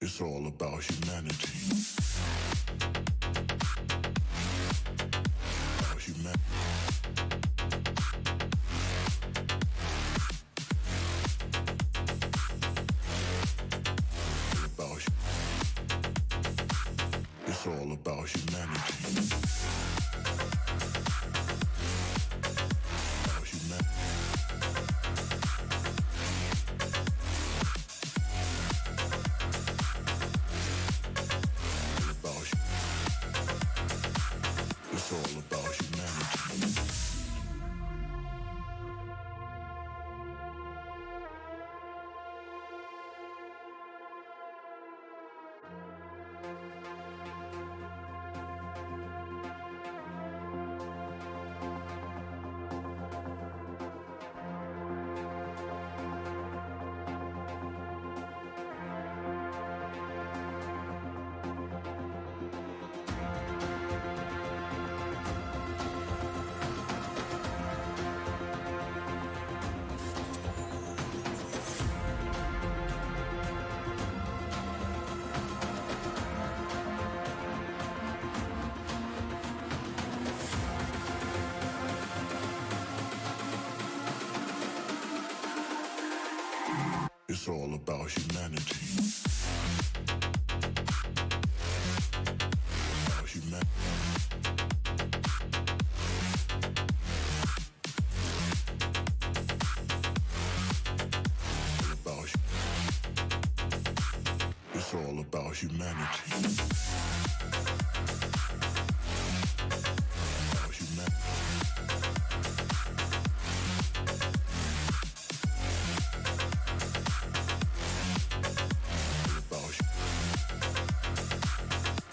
It's all about humanity. About humanity. It's all about humanity. About humanity. It's all about humanity. It's all about humanity. About humanity. It's all about humanity. About humanity.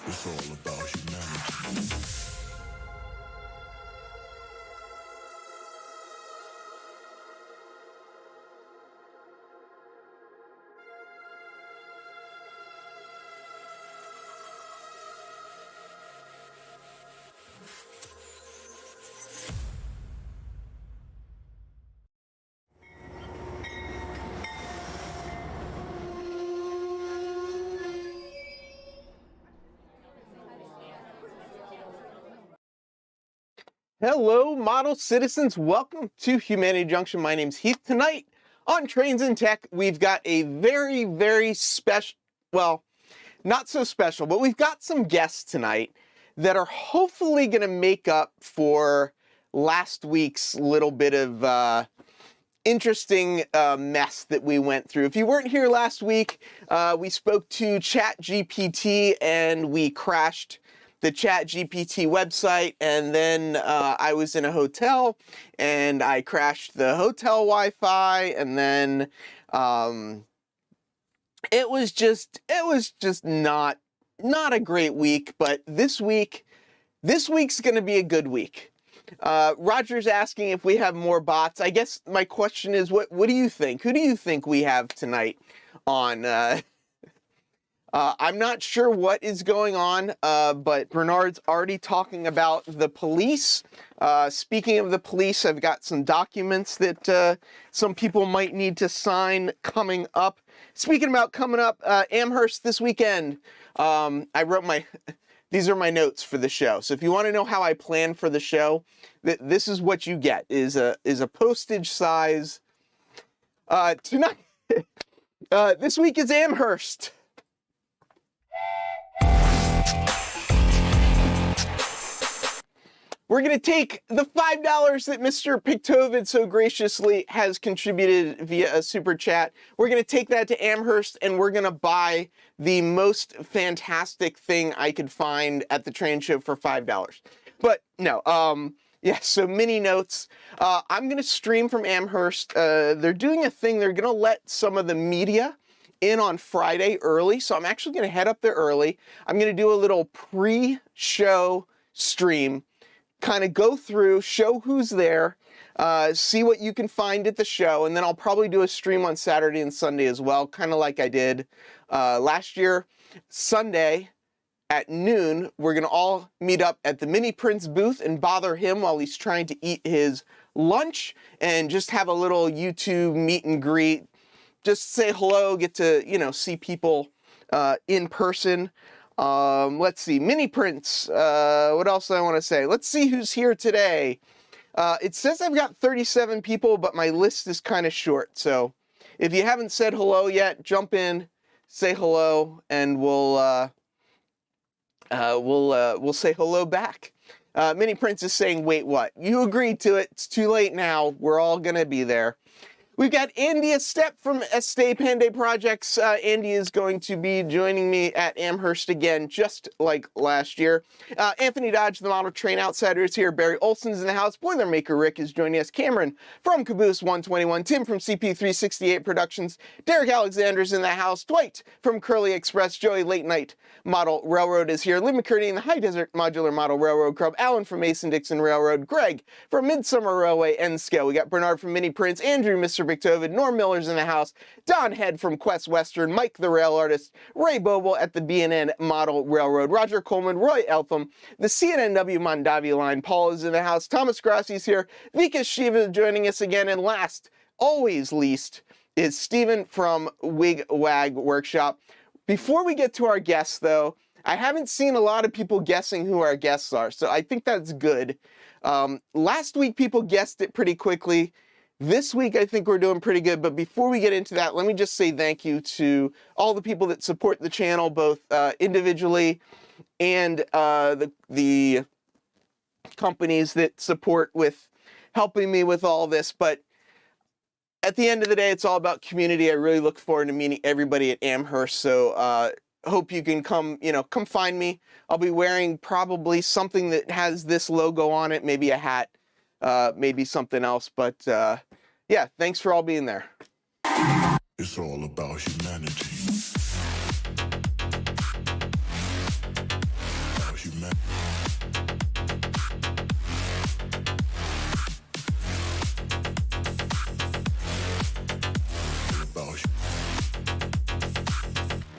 It's all about humanity. Hello, model citizens. Welcome to Humanity Junction. My name's Heath. Tonight on Trains and Tech, we've got a very, very special, well, not so special, but we've got some guests tonight that are hopefully going to make up for last week's little bit of interesting mess that we went through. If you weren't here last week, we spoke to ChatGPT and we crashed the ChatGPT website, and then I was in a hotel and I crashed the hotel Wi-Fi, and then it was just not a great week. But this week's going to be a good week. Roger's asking if we have more bots. I guess my question is, what do you think? Who do you think we have tonight on? I'm not sure what is going on, but Bernard's already talking about the police. Speaking of the police, I've got some documents that some people might need to sign coming up. Speaking about coming up, Amherst this weekend. I wrote these are my notes for the show. So if you want to know how I plan for the show, this is what you get, is a postage size. Tonight, this week is Amherst. We're going to take the $5 that Mr. Pictovid so graciously has contributed via a super chat. We're going to take that to Amherst, and we're going to buy the most fantastic thing I could find at the train show for $5. But no, yeah, so mini notes. I'm going to stream from Amherst. They're doing a thing. They're going to let some of the media in on Friday early, so I'm actually going to head up there early. I'm going to do a little pre-show stream, kind of go through, show who's there, see what you can find at the show, and then I'll probably do a stream on Saturday and Sunday as well, kind of like I did last year. Sunday at noon, we're going to all meet up at the Mini Prince booth and bother him while he's trying to eat his lunch, and just have a little YouTube meet and greet. Just say hello, get to, see people in person. Let's see, mini prints. What else do I want to say? Let's see who's here today. It says I've got 37 people, but my list is kind of short. So if you haven't said hello yet, jump in, say hello, and we'll say hello back. Mini Prince is saying, wait, what? You agreed to it. It's too late now. We're all going to be there. We've got Andy Estep from Este Pande Projects. Andy is going to be joining me at Amherst again, just like last year. Anthony Dodge, the Model Train Outsider, is here. Barry Olson's in the house. Boilermaker Rick is joining us. Cameron from Caboose 121. Tim from CP368 Productions. Derek Alexander's in the house. Dwight from Curly Express. Joey Late Night Model Railroad is here. Lynn McCurdy in the High Desert Modular Model Railroad Club. Alan from Mason-Dixon Railroad. Greg from Midsummer Railway and Scale. We got Bernard from Mini Prints. Andrew, Mr. Bictovid, Norm Miller's in the house, Don Head from Quest Western, Mike the Rail Artist, Ray Boble at the B&N Model Railroad, Roger Coleman, Roy Eltham, the CNNW Mondavi line, Paul is in the house, Thomas Grassi's here, Vika Shiva joining us again, and last, always least, is Stephen from Wig Wag Workshop. Before we get to our guests, though, I haven't seen a lot of people guessing who our guests are, so I think that's good. Last week, people guessed it pretty quickly. This week, I think we're doing pretty good, but before we get into that, let me just say thank you to all the people that support the channel, both individually and the companies that support with helping me with all this. But at the end of the day, it's all about community. I really look forward to meeting everybody at Amherst, so hope you can come find me. I'll be wearing probably something that has this logo on it, maybe a hat. Maybe something else, but yeah, thanks for all being there. It's all about humanity. About humanity.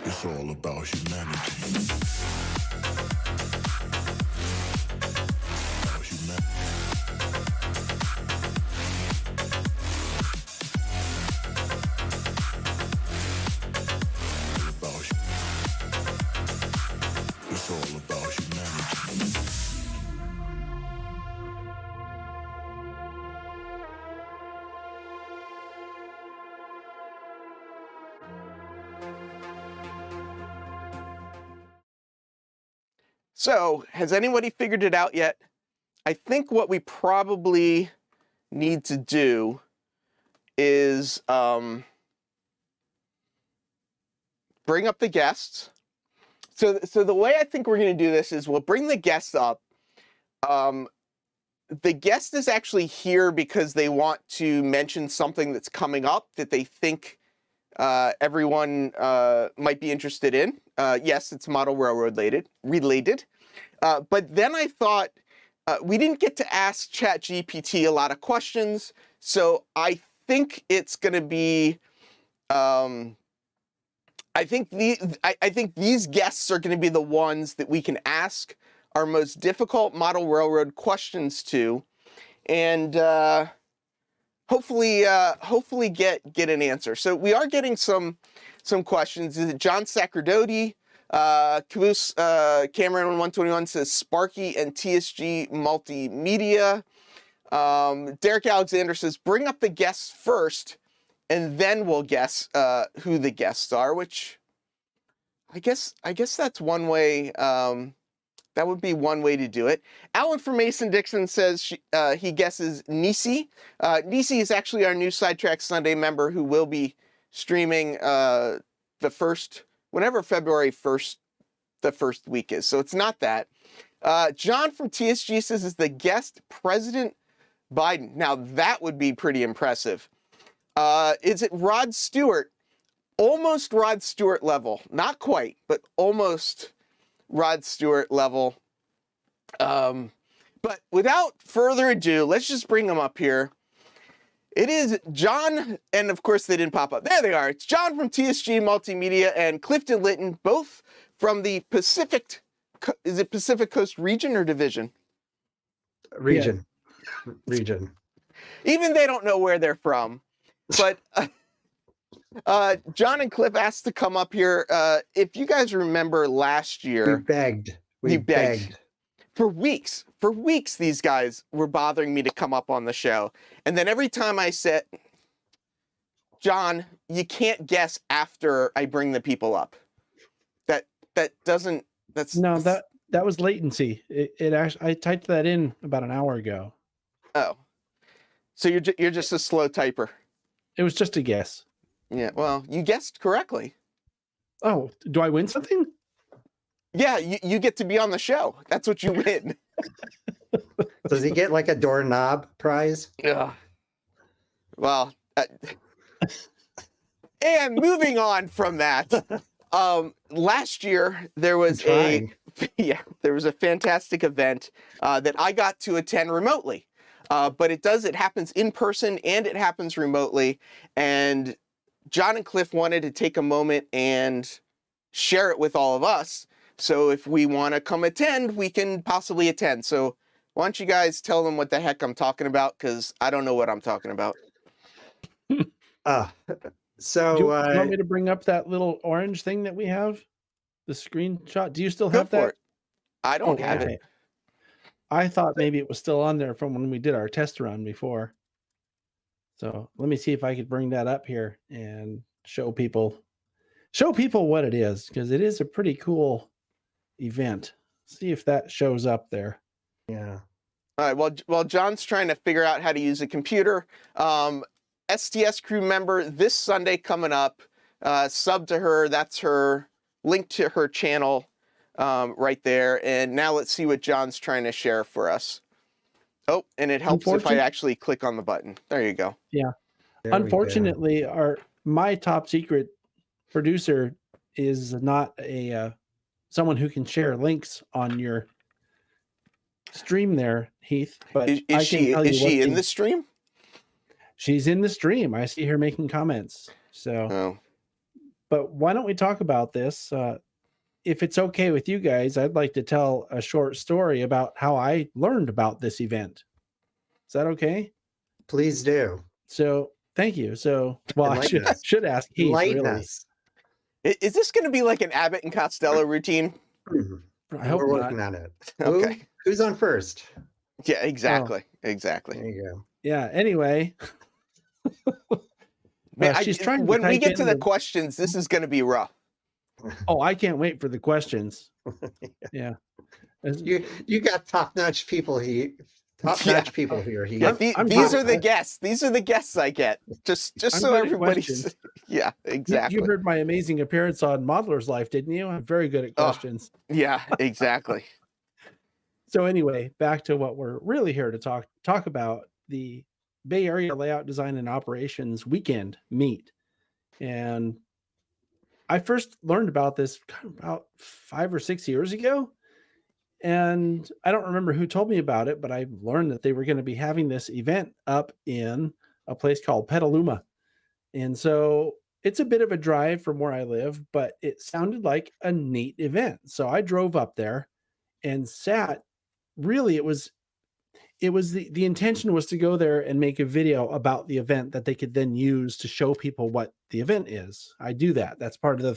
It's all about humanity. It's all about humanity. So, has anybody figured it out yet? I think what we probably need to do is bring up the guests. So the way I think we're going to do this is we'll bring the guests up. The guest is actually here because they want to mention something that's coming up that they think everyone might be interested in. Yes, it's model railroad related. But then I thought we didn't get to ask ChatGPT a lot of questions, so I think it's going to be. I think these guests are going to be the ones that we can ask our most difficult model railroad questions to, and hopefully get an answer. So we are getting some questions. Is it John Sacerdoti? Caboose Cameron 121 says Sparky and TSG Multimedia. Derek Alexander says bring up the guests first, and then we'll guess who the guests are. Which I guess that's one way. That would be one way to do it. Alan from Mason-Dixon says he guesses Nisi. Nisi is actually our new Sidetrack Sunday member who will be streaming whenever February 1st, the first week is. So it's not that. John from TSG says is the guest President Biden. Now that would be pretty impressive. Is it Rod Stewart? Almost Rod Stewart level. Not quite, but almost Rod Stewart level. But without further ado, let's just bring them up here. It is John, and of course they didn't pop up. There they are. It's John from TSG Multimedia and Clifton Litton, both from the Pacific. Is it Pacific Coast region or division? Region. Yeah. Region. Even they don't know where they're from. But John and Cliff asked to come up here. If you guys remember last We year, begged. we We begged. begged. For weeks, these guys were bothering me to come up on the show. And then every time I said, John, you can't guess after I bring the people up. No, that was latency. It actually, I typed that in about an hour ago. Oh, so you're just a slow typer. It was just a guess. Yeah, well, you guessed correctly. Oh, do I win something? Yeah, you get to be on the show. That's what you win. Does he get like a doorknob prize? Yeah. Well, and moving on from that, last year there was Trying. there was a fantastic event that I got to attend remotely. But it happens in person and it happens remotely. And John and Cliff wanted to take a moment and share it with all of us. So if we want to come attend, we can possibly attend. So why don't you guys tell them what the heck I'm talking about? Because I don't know what I'm talking about. So Do you want me to bring up that little orange thing that we have? The screenshot? Do you still have Go for that? it. I don't have it. I thought maybe it was still on there from when we did our test run before. So let me see if I could bring that up here and show people what it is, because it is a pretty cool event. See if that shows up there. yeah. All right. While John's trying to figure out how to use a computer, STS crew member this Sunday coming up, sub to her. That's her link to her channel right there. And now let's see what John's trying to share for us. Oh, and it helps if I actually click on the button. There you go. Yeah. There we go. Unfortunately, my top secret producer is not a someone who can share links on your stream there, Heath. But Is she in the stream? She's in the stream. I see her making comments. So, Oh. But why don't we talk about this? If it's okay with you guys, I'd like to tell a short story about how I learned about this event. Is that okay? Please do. So, thank you. So, well, I should ask Heath. Enlighten Really. us. Is this going to be like an Abbott and Costello routine? I hope We're not. working on it. Okay. Who's on first? Yeah, exactly. Exactly. There you go. Yeah. Anyway, Man, she's trying. When we type get to in the questions, this is going to be rough. Oh, I can't wait for the questions. Yeah. You got top-notch people here. Top-notch people here. Yeah, these are the guests. These are the guests I get. Just I'm so good at everybody's. questions. Yeah, exactly. You heard my amazing appearance on Modeler's Life, didn't you? I'm very good at questions. Yeah, exactly. So anyway, back to what we're really here to talk about, the Bay Area Layout Design and Operations Weekend Meet. And I first learned about this about 5 or 6 years ago. And I don't remember who told me about it, but I learned that they were going to be having this event up in a place called Petaluma. And so it's a bit of a drive from where I live, but it sounded like a neat event. So I drove up there and sat. Really, it was the intention was to go there and make a video about the event that they could then use to show people what the event is. I do that. That's part of the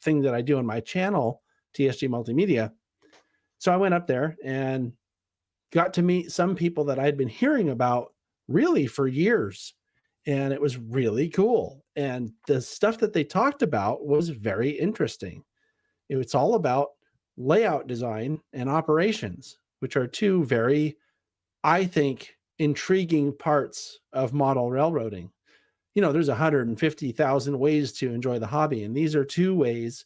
thing that I do on my channel, TSG Multimedia. So I went up there and got to meet some people that I'd been hearing about really for years. And it was really cool. And the stuff that they talked about was very interesting. It's all about layout design and operations, which are two very, I think, intriguing parts of model railroading. You know, there's 150,000 ways to enjoy the hobby, and these are two ways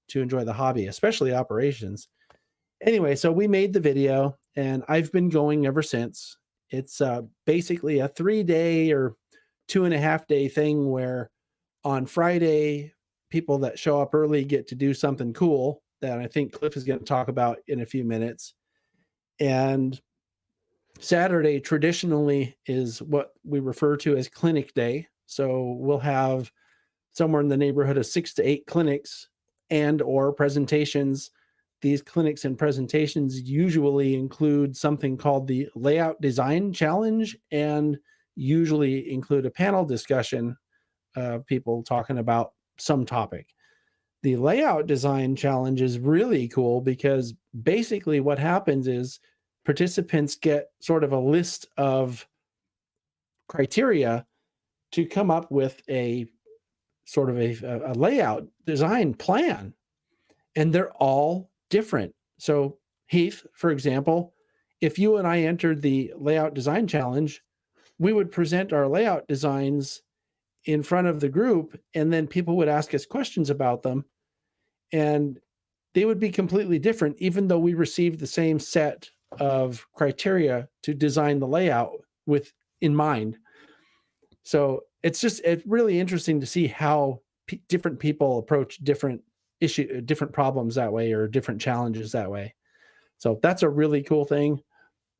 to enjoy the hobby, especially operations. Anyway, so we made the video, and I've been going ever since. It's basically a 3-day or 2.5-day thing where on Friday, people that show up early get to do something cool that I think Cliff is going to talk about in a few minutes. And Saturday traditionally is what we refer to as clinic day. So we'll have somewhere in the neighborhood of 6 to 8 clinics and or presentations. These clinics and presentations usually include something called the Layout Design Challenge and usually include a panel discussion people talking about some topic. The layout design challenge is really cool because basically what happens is participants get sort of a list of criteria to come up with a sort of a layout design plan, and they're all different. So Heath, for example, if you and I entered the layout design challenge, we would present our layout designs in front of the group, and then people would ask us questions about them, and they would be completely different, even though we received the same set of criteria to design the layout with in mind. So it's really interesting to see how different people approach different problems that way, or different challenges that way. So that's a really cool thing.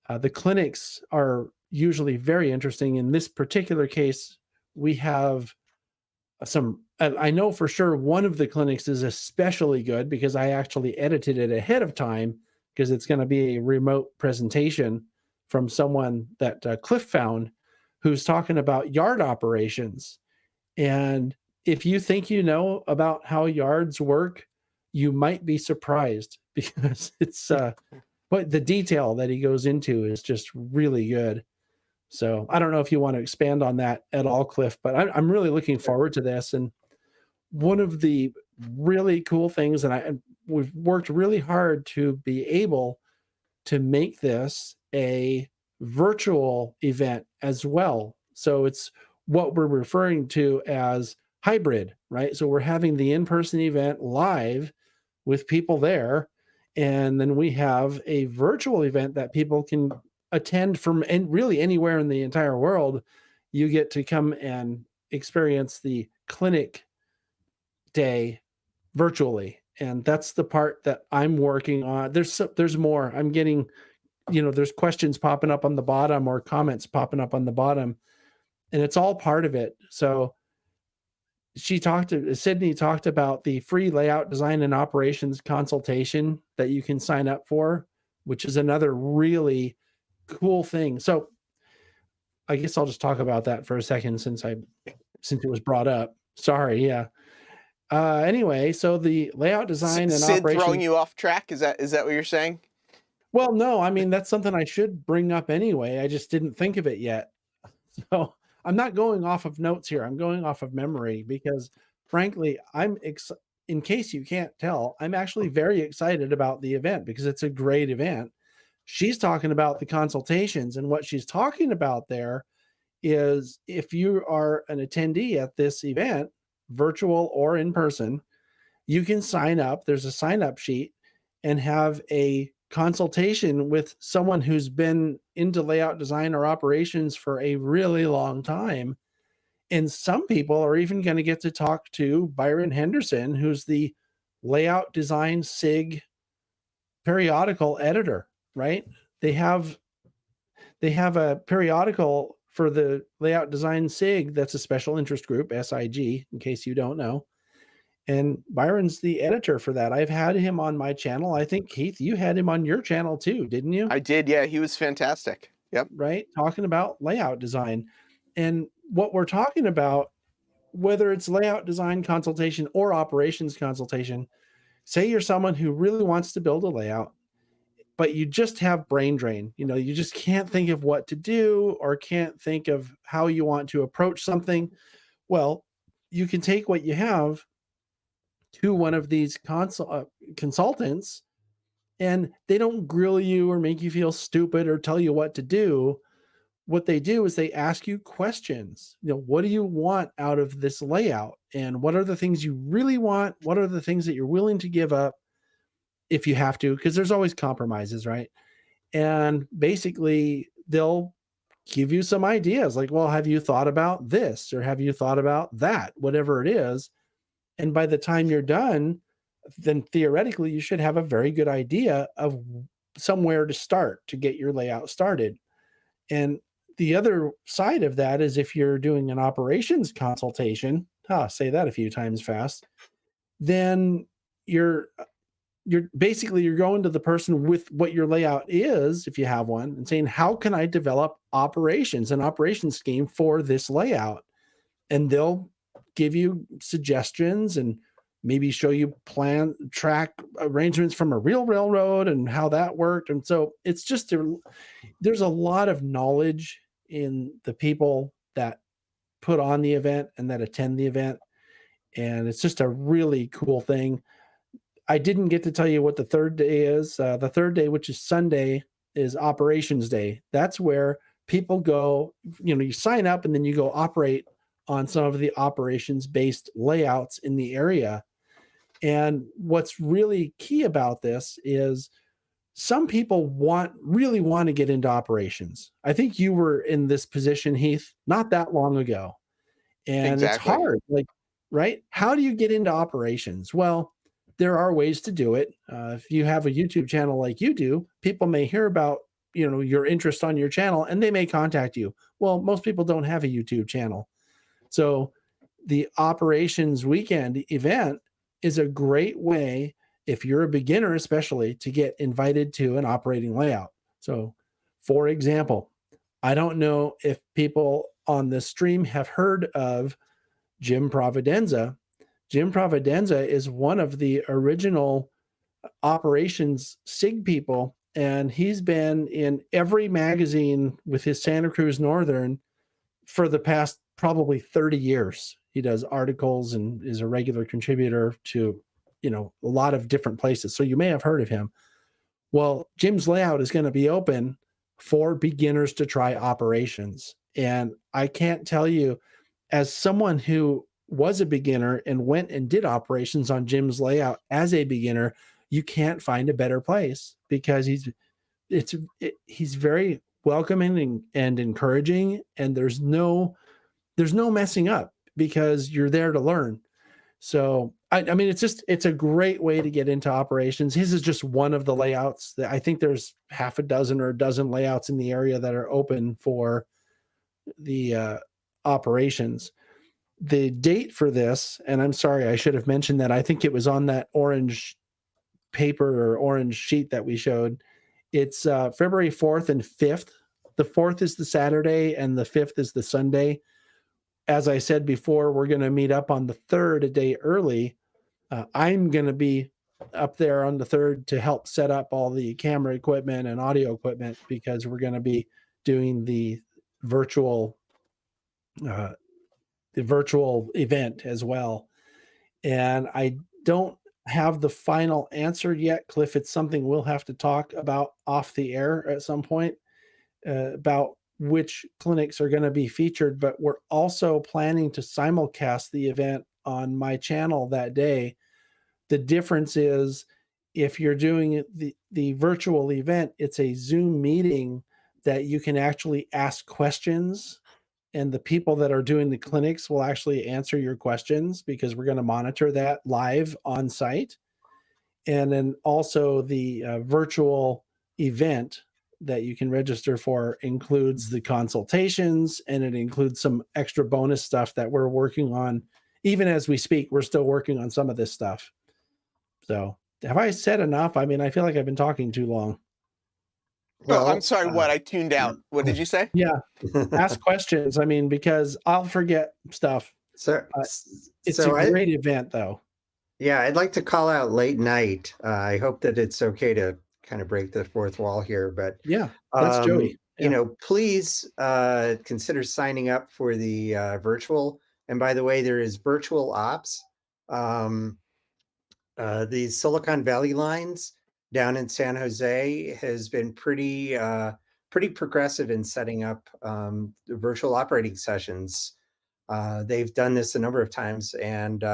The clinics are usually very interesting. In this particular case, we have I know for sure one of the clinics is especially good because I actually edited it ahead of time, because it's going to be a remote presentation from someone that Cliff found, who's talking about yard operations. And if you think you know about how yards work, you might be surprised, because it's but the detail that he goes into is just really good. So I don't know if you want to expand on that at all, Cliff, but I'm really looking forward to this. And one of the really cool things, and we've worked really hard to be able to make this a virtual event as well. So it's what we're referring to as hybrid, right? So we're having the in-person event live with people there, and then we have a virtual event that people can attend from really anywhere in the entire world. You get to come and experience the clinic day virtually, and that's the part that I'm working on. There's more. I'm getting, there's questions popping up on the bottom, or comments popping up on the bottom, and it's all part of it. So Sydney talked about the free layout design and operations consultation that you can sign up for, which is another really cool thing. So I guess I'll just talk about that for a second, since it was brought up. Sorry. Yeah. Anyway, so the layout design and Sid operations. throwing you off track? Is that what you're saying? Well, no, I mean, that's something I should bring up anyway. I just didn't think of it yet. So I'm not going off of notes here. I'm going off of memory, because frankly, in case you can't tell, I'm actually very excited about the event, because it's a great event. She's talking about the consultations, and what she's talking about there is, if you are an attendee at this event, virtual or in person, you can sign up. There's a sign up sheet, and have a consultation with someone who's been into layout design or operations for a really long time. And some people are even going to get to talk to Byron Henderson, who's the layout design SIG periodical editor, right? They have a periodical for the layout design SIG that's a special interest group, SIG, in case you don't know. And Byron's the editor for that. I've had him on my channel. I think, Keith, you had him on your channel too, didn't you? I did, yeah. He was fantastic. Yep. Right? Talking about layout design. And what we're talking about, whether it's layout design consultation or operations consultation, say you're someone who really wants to build a layout, but you just have brain drain. You just can't think of what to do, or can't think of how you want to approach something. Well, you can take what you have to one of these consultants, and they don't grill you or make you feel stupid or tell you what to do. What they do is they ask you questions. What do you want out of this layout? And what are the things you really want? What are the things that you're willing to give up if you have to? Because there's always compromises, right? And basically, they'll give you some ideas like, well, have you thought about this? Or have you thought about that? Whatever it is. And by the time you're done, then theoretically, you should have a very good idea of somewhere to start to get your layout started. And the other side of that is, if you're doing an operations consultation, say that a few times fast, then you're going to the person with what your layout is, if you have one, and saying, how can I develop an operations scheme for this layout? And they'll give you suggestions and maybe show you track arrangements from a real railroad and how that worked. And so it's just there's a lot of knowledge in the people that put on the event and that attend the event. And it's just a really cool thing. I didn't get to tell you what the third day is. The third day, which is Sunday, is Operations Day. That's where people go, you sign up and then you go operate on some of the operations-based layouts in the area. And what's really key about this is some people really want to get into operations. I think you were in this position, Heath, not that long ago. And Exactly. It's hard, right? How do you get into operations? Well, there are ways to do it. If you have a YouTube channel like you do, people may hear about, your interest on your channel and they may contact you. Well, most people don't have a YouTube channel. So the operations weekend event is a great way, if you're a beginner especially, to get invited to an operating layout. So, for example, I don't know if people on this stream have heard of Jim Providenza. Jim Providenza is one of the original operations SIG people, and he's been in every magazine with his Santa Cruz Northern for the past probably 30 years. He does articles and is a regular contributor to, a lot of different places. So you may have heard of him. Well, Jim's layout is going to be open for beginners to try operations. And I can't tell you, as someone who was a beginner and went and did operations on Jim's layout as a beginner, you can't find a better place because he's very welcoming and encouraging, and there's no messing up because you're there to learn. So I mean, it's a great way to get into operations. His is just one of the layouts. I think there's half a dozen or a dozen layouts in the area that are open for the operations. The date for this, and I'm sorry, I should have mentioned that. I think it was on that orange paper or orange sheet that we showed. It's February 4th and 5th. The 4th is the Saturday and the 5th is the Sunday. As I said before, we're going to meet up on the 3rd, a day early. I'm going to be up there on the 3rd to help set up all the camera equipment and audio equipment because we're going to be doing the virtual event as well. And I don't have the final answer yet, Cliff. It's something we'll have to talk about off the air at some point about which clinics are going to be featured, but we're also planning to simulcast the event on my channel that day. The difference is if you're doing the virtual event, it's a Zoom meeting that you can actually ask questions, and the people that are doing the clinics will actually answer your questions because we're going to monitor that live on site. And then also the virtual event that you can register for includes the consultations, and it includes some extra bonus stuff that we're working on. Even as we speak, we're still working on some of this stuff. So have I said enough? I mean, I feel like I've been talking too long. Well, I'm sorry, what? I tuned out. What did you say? Yeah. Ask questions. I mean, because I'll forget stuff. So, It's a great event, though. Yeah, I'd like to call out late night. I hope that it's okay to kind of break the fourth wall here, but yeah, that's Joey. Yeah. Please consider signing up for the virtual. And by the way, there is virtual ops. The Silicon Valley lines down in San Jose has been pretty progressive in setting up virtual operating sessions. They've done this a number of times, and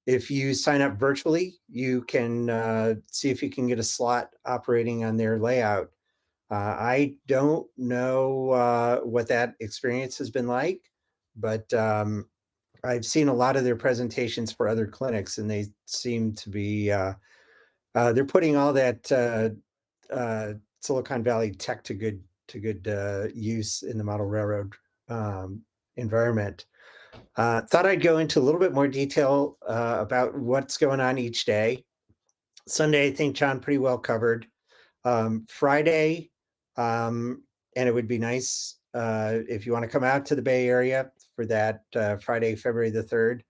if you sign up virtually, you can see if you can get a slot operating on their layout. I don't know what that experience has been like, but I've seen a lot of their presentations for other clinics, and they seem to be they're putting all that Silicon Valley tech to good use in the model railroad environment. Thought I'd go into a little bit more detail about what's going on each day. Sunday, I think John pretty well covered. Friday, and it would be nice if you want to come out to the Bay Area, for that Friday, February the 3rd.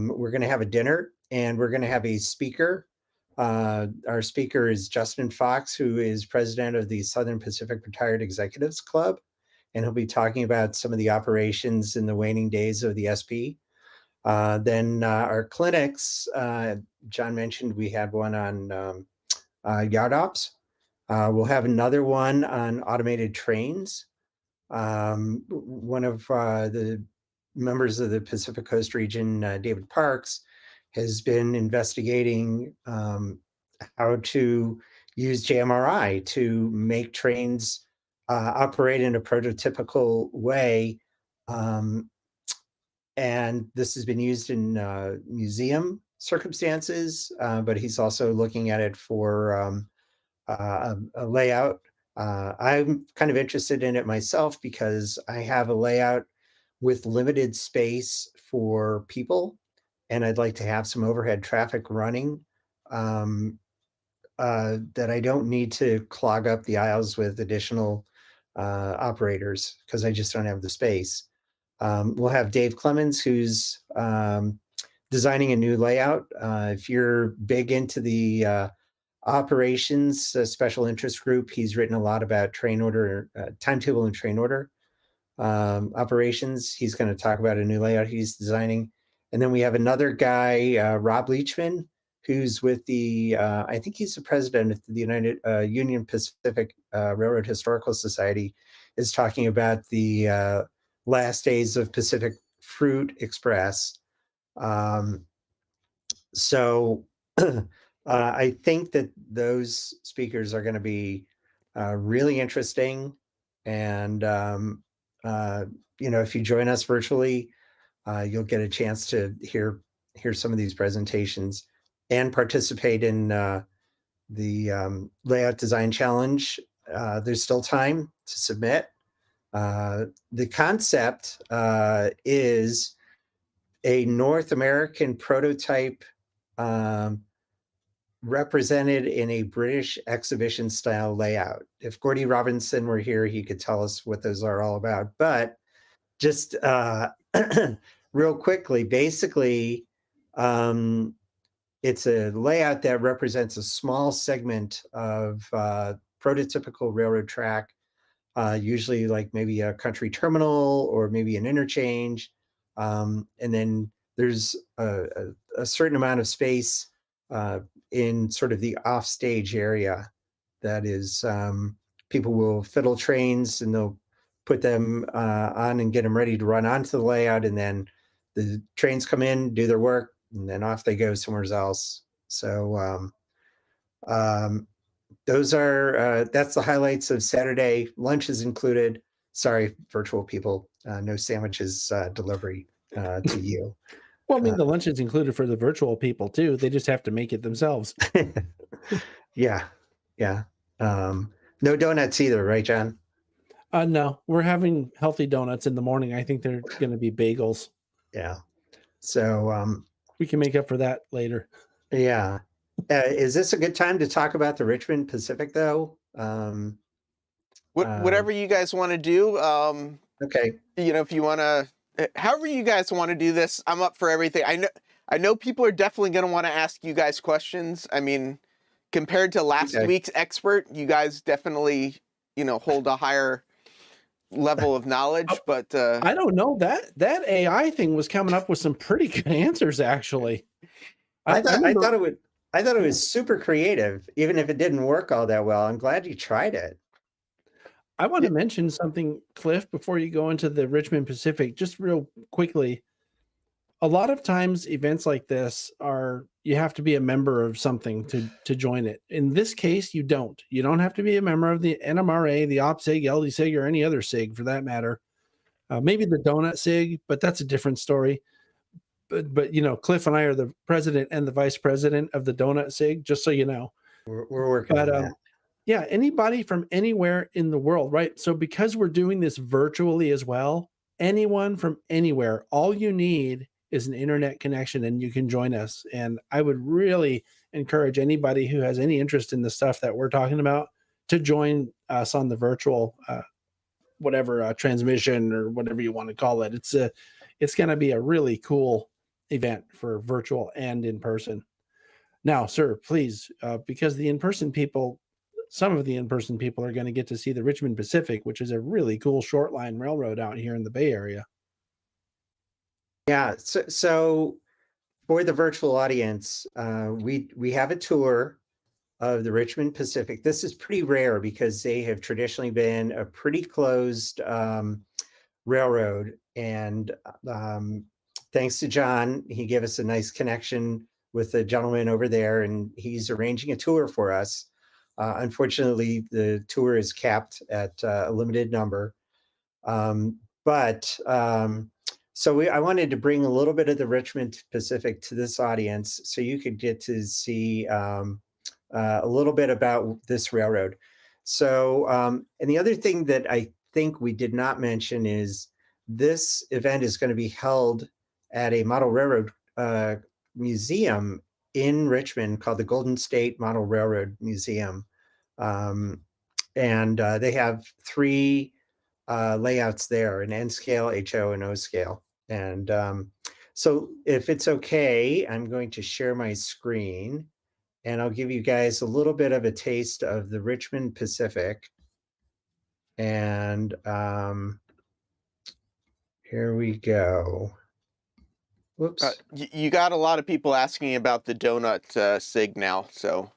We're going to have a dinner, and we're going to have a speaker. Our speaker is Justin Fox, who is president of the Southern Pacific Retired Executives Club, and he'll be talking about some of the operations in the waning days of the SP. Then our clinics, John mentioned we had one on yard ops. We'll have another one on automated trains. One of the members of the Pacific Coast region, David Parks, has been investigating how to use JMRI to make trains operate in a prototypical way. And this has been used in museum circumstances, but he's also looking at it for a layout. I'm kind of interested in it myself because I have a layout with limited space for people, and I'd like to have some overhead traffic running that I don't need to clog up the aisles with additional operators because I just don't have the space. We'll have Dave Clemens, who's designing a new layout. If you're big into the operations special interest group, he's written a lot about train order, timetable and train order operations. He's going to talk about a new layout he's designing. And then we have another guy, Rob Leachman, who's with the, I think he's the president of the Union Pacific Railroad Historical Society, is talking about the last days of Pacific Fruit Express. So I think that those speakers are going to be really interesting. And, if you join us virtually, you'll get a chance to hear some of these presentations and participate in the Layout Design Challenge. There's still time to submit. The concept is a North American prototype represented in a British exhibition style layout. If Gordy Robinson were here, he could tell us what those are all about. But just real quickly, basically, it's a layout that represents a small segment of prototypical railroad track, usually like maybe a country terminal or maybe an interchange. And then there's a certain amount of space in sort of the offstage area that is, people will fiddle trains and they'll put them on and get them ready to run onto the layout. And then the trains come in, do their work, and then off they go somewhere else. So those are, that's the highlights of Saturday. Lunch is included. Sorry, virtual people, no sandwiches delivery to you. Well, I mean, the lunch is included for the virtual people too. They just have to make it themselves. Yeah. No donuts either, right, John? No, we're having healthy donuts in the morning. I think they're going to be bagels. Yeah. So we can make up for that later. Yeah. Is this a good time to talk about the Richmond Pacific, though? Whatever you guys want to do. Okay. If you want to, however you guys want to do this, I'm up for everything. I know people are definitely going to want to ask you guys questions. I mean, compared to last week's expert, you guys definitely, hold a higher level of knowledge. But I don't know, that AI thing was coming up with some pretty good answers, actually. I thought it was super creative, even if it didn't work all that well. I'm glad you tried it. I want to mention something, Cliff, before you go into the Richmond Pacific, just real quickly. A lot of times events like this you have to be a member of something to join it. In this case, you don't. You don't have to be a member of the NMRA, the OPSIG, LDSIG, or any other SIG for that matter. Maybe the Donut SIG, but that's a different story. But Cliff and I are the president and the vice president of the Donut SIG, just so you know. We're working on that. Yeah, anybody from anywhere in the world, right? So because we're doing this virtually as well, anyone from anywhere, all you need is an internet connection and you can join us. And I would really encourage anybody who has any interest in the stuff that we're talking about to join us on the virtual whatever transmission or whatever you want to call it. It's going to be a really cool event for virtual and in person. Now, sir, please, because some of the in-person people are going to get to see the Richmond Pacific, which is a really cool short line railroad out here in the Bay Area. Yeah. So for the virtual audience, we have a tour of the Richmond Pacific. This is pretty rare because they have traditionally been a pretty closed railroad. And thanks to John, he gave us a nice connection with the gentleman over there, and he's arranging a tour for us. Unfortunately, the tour is capped at a limited number. I wanted to bring a little bit of the Richmond Pacific to this audience so you could get to see a little bit about this railroad. So, and the other thing that I think we did not mention is this event is going to be held at a model railroad museum in Richmond called the Golden State Model Railroad Museum. And they have 3 layouts there, an N scale, HO, and O scale. And so if it's okay, I'm going to share my screen and I'll give you guys a little bit of a taste of the Richmond Pacific. And here we go. Whoops. You got a lot of people asking about the donut sig now, so.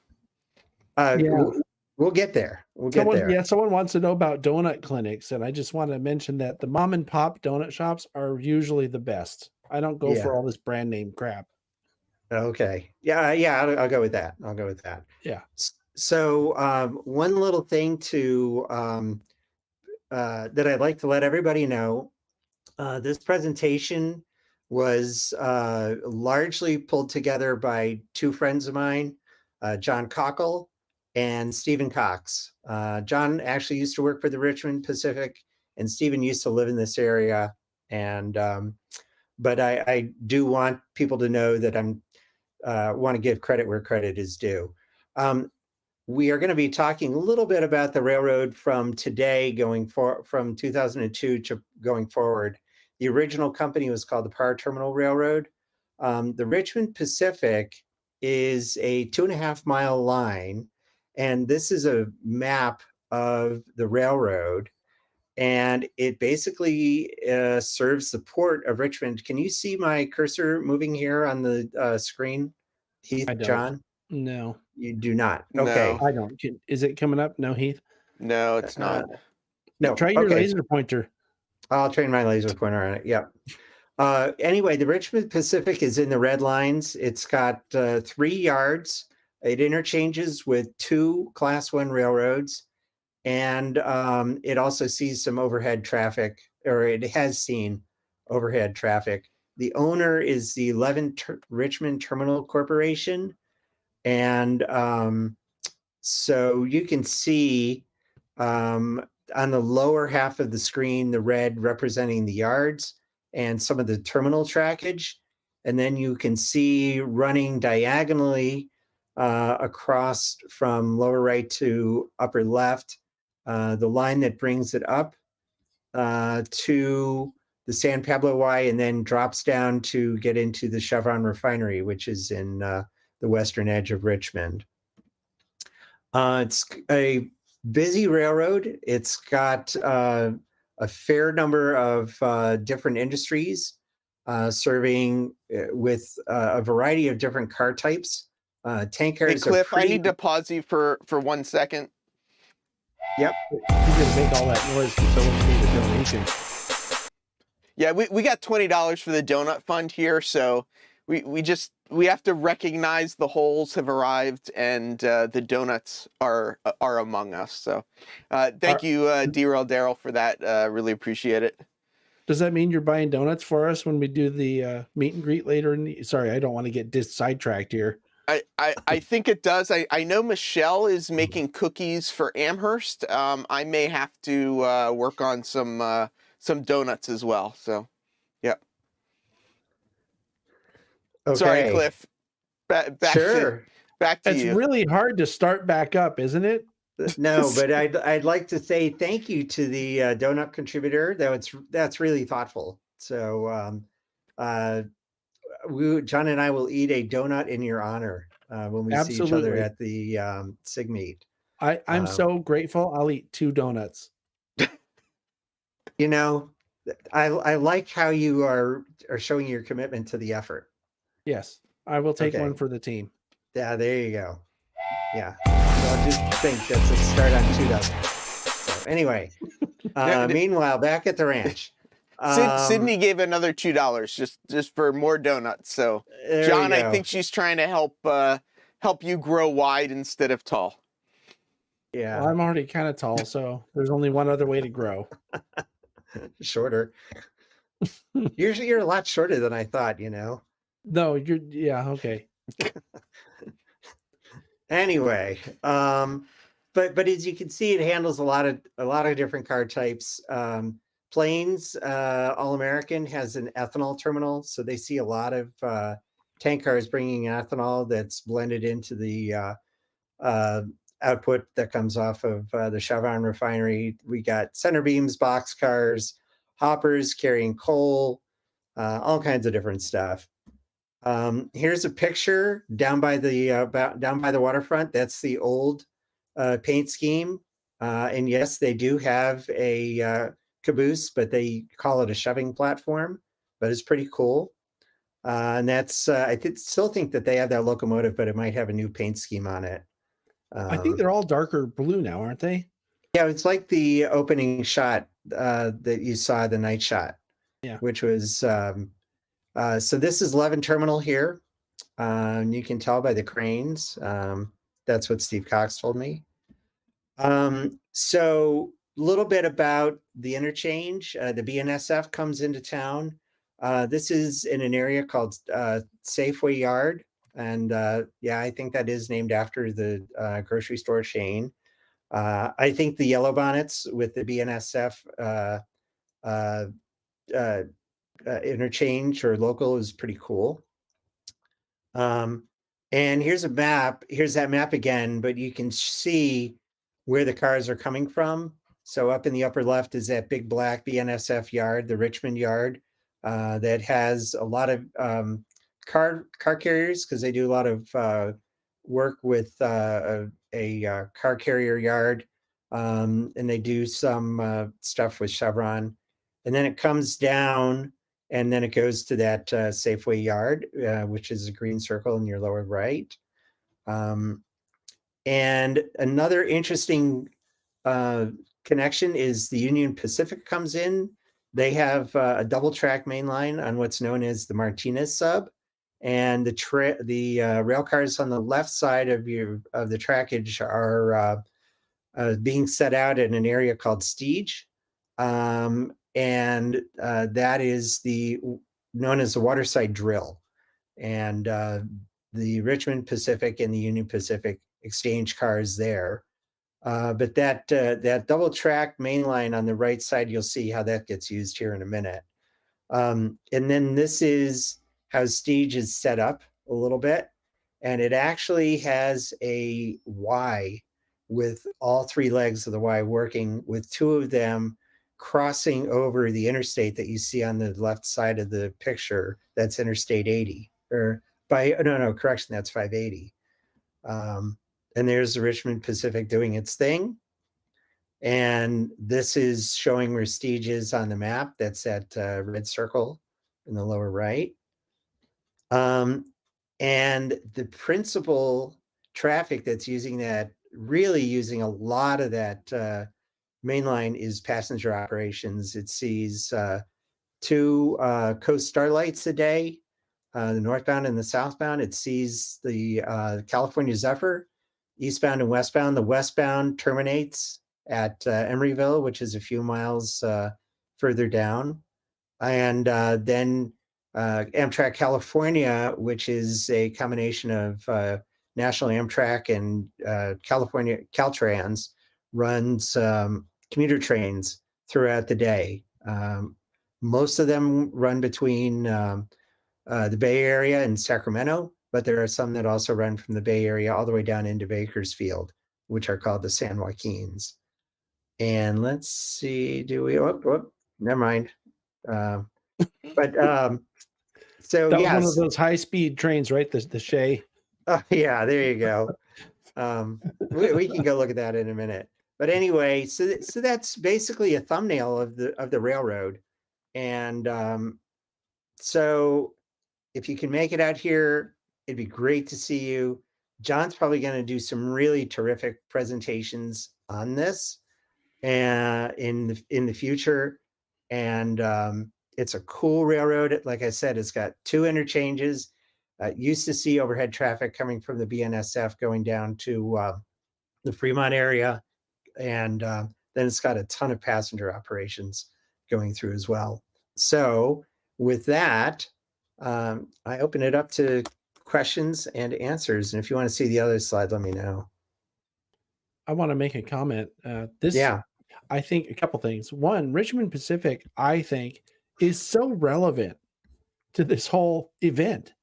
We'll get there. Yeah, someone wants to know about donut clinics, and I just want to mention that the mom and pop donut shops are usually the best. I don't go for all this brand name crap. Okay. Yeah, I'll go with that. Yeah. So one little thing to that I'd like to let everybody know, this presentation was largely pulled together by 2 friends of mine, John Cockle and Stephen Cox. John actually used to work for the Richmond Pacific, and Stephen used to live in this area. And but I do want people to know that I'm want to give credit where credit is due. We are going to be talking a little bit about the railroad from today from 2002 to going forward. The original company was called the Power Terminal Railroad. The Richmond Pacific is a 2.5-mile line, and this is a map of the railroad, and it basically serves the port of Richmond. Can you see my cursor moving here on the screen, Heath? I don't. John? No. You do not. No. Okay. I don't. Is it coming up? No, Heath? No, it's not. No. Try your laser pointer. I'll train my laser pointer on it. Yeah. Anyway, the Richmond Pacific is in the red lines. It's got 3 yards. It interchanges with 2 Class 1 railroads, and it also sees some overhead traffic, or it has seen overhead traffic. The owner is the Richmond Terminal Corporation, and so you can see on the lower half of the screen, the red representing the yards and some of the terminal trackage. And then you can see running diagonally across from lower right to upper left, the line that brings it up to the San Pablo Y and then drops down to get into the Chevron refinery, which is in the western edge of Richmond. It's a busy railroad. It's got a fair number of different industries serving with a variety of different car types. Tank cars. Hey, Cliff, I need to pause you for 1 second. Yep. He's gonna make all that noise for someone made a donation. Yeah, we got $20 for the donut fund here, so we have to recognize the holes have arrived and the donuts are among us. So thank you, D-Rail Daryl, for that. Really appreciate it. Does that mean you're buying donuts for us when we do the meet and greet later? Sorry, I don't want to get sidetracked here. I think it does. I know Michelle is making cookies for Amherst. I may have to work on some donuts as well. So, yeah. Okay. Sorry, Cliff. Back Sure. to It's you. really hard to start back up, isn't it? No, but I'd like to say thank you to the donut contributor. That's really thoughtful. So John and I will eat a donut in your honor when we see each other Absolutely. at the SIG meet. I'm so grateful. I'll eat 2 donuts. You know, I like how you are showing your commitment to the effort. Yes, I will take Okay. one for the team. Yeah, there you go. Yeah. So I'll just think that's a start on 2 dozen. So anyway, meanwhile, back at the ranch. Sydney gave another $2 just for more donuts. So There John, we I go. think she's trying to help you grow wide instead of tall. Yeah. Well, I'm already kind of tall, so there's only one other way to grow. Shorter. You're a lot shorter than I thought, you know. No, yeah, okay. Anyway, but as you can see, it handles a lot of different car types. Plains, All American has an ethanol terminal, so they see a lot of tank cars bringing ethanol that's blended into the output that comes off of the Chevron refinery. We got center beams, box cars, hoppers carrying coal, all kinds of different stuff. Here's a picture down by the waterfront. That's the old paint scheme. And yes, they do have a caboose, but they call it a shoving platform, but it's pretty cool. And that's, still think that they have that locomotive, but it might have a new paint scheme on it. I think they're all darker blue now, aren't they? Yeah, it's like the opening shot that you saw, the night shot, Yeah. which was, so this is Levin Terminal here. You can tell by the cranes. That's what Steve Cox told me. So a little bit about the interchange. The BNSF comes into town. This is in an area called Safeway Yard. And yeah, I think that is named after the grocery store chain. I think the yellow bonnets with the BNSF interchange or local is pretty cool. And here's a map. Here's that map again, but you can see where the cars are coming from. So up in the upper left is that big black BNSF yard, the Richmond yard, that has a lot of car carriers because they do a lot of work with a car carrier yard, and they do some stuff with Chevron. And then it comes down, and then it goes to that Safeway yard, which is a green circle in your lower right. And another interesting connection is the Union Pacific comes in. They have a double track main line on what's known as the Martinez sub, and the rail cars on the left side of the trackage are being set out in an area called Steege, and that is known as the Waterside Drill, and the Richmond Pacific and the Union Pacific exchange cars there. But that double track main line on the right side, you'll see how that gets used here in a minute. And then this is how Steege is set up a little bit. And it actually has a Y with all 3 legs of the Y working, with 2 of them crossing over the interstate that you see on the left side of the picture. That's Interstate 80. Correction, that's 580. And there's the Richmond Pacific doing its thing. And this is showing where Steege is on the map. That's that red circle in the lower right. And the principal traffic that's really using a lot of that main line is passenger operations. It sees 2 Coast Starlights a day, the northbound and the southbound. It sees the California Zephyr, eastbound and westbound. The westbound terminates at Emeryville, which is a few miles further down. And then Amtrak California, which is a combination of National Amtrak and California Caltrans, runs commuter trains throughout the day. Most of them run between the Bay Area and Sacramento, but there are some that also run from the Bay Area all the way down into Bakersfield, which are called the San Joaquins. And let's see, do we? Never mind. So That was yes, one of those high-speed trains, right? The Shay. oh, yeah, there you go. We can go look at that in a minute. But anyway, so that's basically a thumbnail of the railroad. And so if you can make it out here, it'd be great to see you. John's probably going to do some really terrific presentations on this in the future. And it's a cool railroad. Like I said, it's got 2 interchanges. Used to see overhead traffic coming from the BNSF going down to the Fremont area. And then it's got a ton of passenger operations going through as well. So with that, I open it up to questions and answers. And if you want to see the other slide, let me know. I want to make a comment. Yeah. I think a couple things. One, Richmond Pacific, I think, is so relevant to this whole event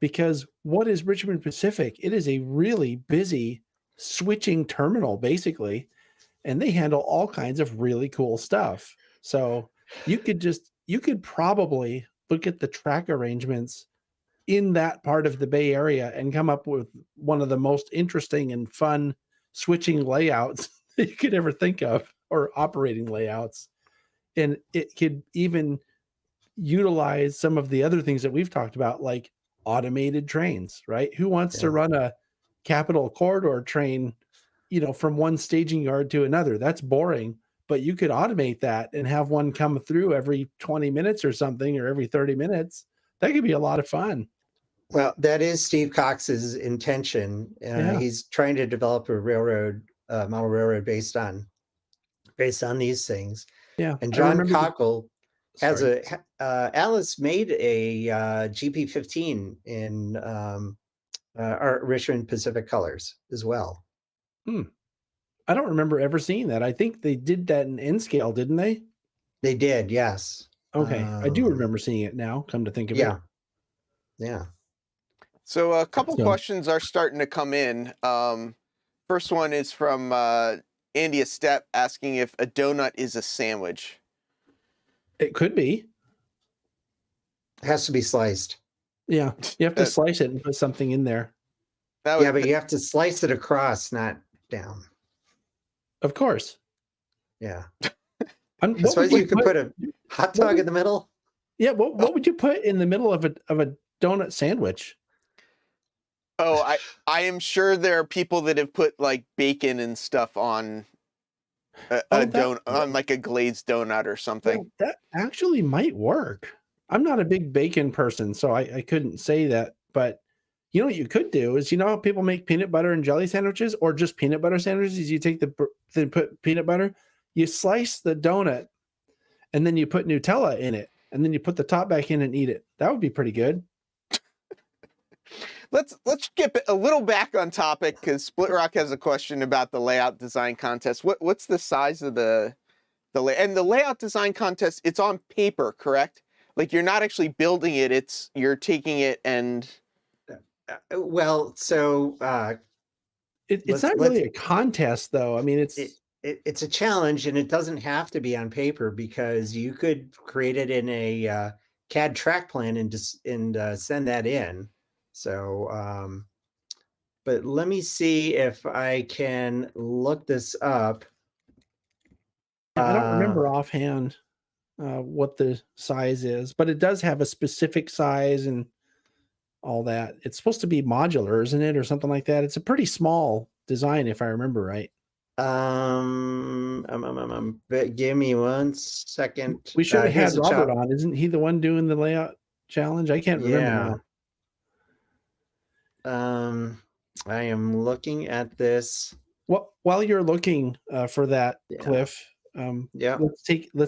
because what is Richmond Pacific? It is a really busy switching terminal, basically, and they handle all kinds of really cool stuff. So you could probably look at the track arrangements in that part of the Bay Area and come up with one of the most interesting and fun switching layouts that you could ever think of, or operating layouts. And it could even utilize some of the other things that we've talked about, like automated trains, right? Who wants to run a Capital Corridor train, from one staging yard to another? That's boring, but you could automate that and have one come through every 20 minutes or something, or every 30 minutes. That could be a lot of fun. Well, that is Steve Cox's intention. He's trying to develop a railroad, model railroad based on these things. Yeah. And John Cockle has Alice made a GP15 in our Richmond Pacific colors as well. I don't remember ever seeing that. I think they did that in N scale, didn't they? They did, yes. Okay. I do remember seeing it now, come to think of it. Yeah. So a couple questions are starting to come in. First one is from Andy Estep asking if a donut is a sandwich. It could be. It has to be sliced. Yeah. You have to slice it and put something in there. But you have to slice it across, not down. Of course. Yeah. I suppose you could put a hot dog in the middle. Yeah. What would you put in the middle of a donut sandwich? Oh, I am sure there are people that have put like bacon and stuff on a donut, on like a glazed donut or something. Well, that actually might work. I'm not a big bacon person, so I couldn't say that. But you know what you could do is, how people make peanut butter and jelly sandwiches, or just peanut butter sandwiches? You take then put peanut butter, you slice the donut, and then you put Nutella in it, and then you put the top back in and eat it. That would be pretty good. Let's skip it a little back on topic, because Split Rock has a question about the layout design contest. What's the size of the layout design contest? It's on paper, correct? Like you're not actually building it. You're taking it and. Well, so it's not really a contest, though. I mean, it's a challenge, and it doesn't have to be on paper, because you could create it in a CAD track plan and send that in. So, but let me see if I can look this up. I don't remember offhand what the size is, but it does have a specific size and all that. It's supposed to be modular, isn't it, or something like that? It's a pretty small design, if I remember right. But give me 1 second. We should have had Robert on. Isn't he the one doing the layout challenge? I can't remember now. I am looking at this. Well, while you're looking for that, Cliff, let's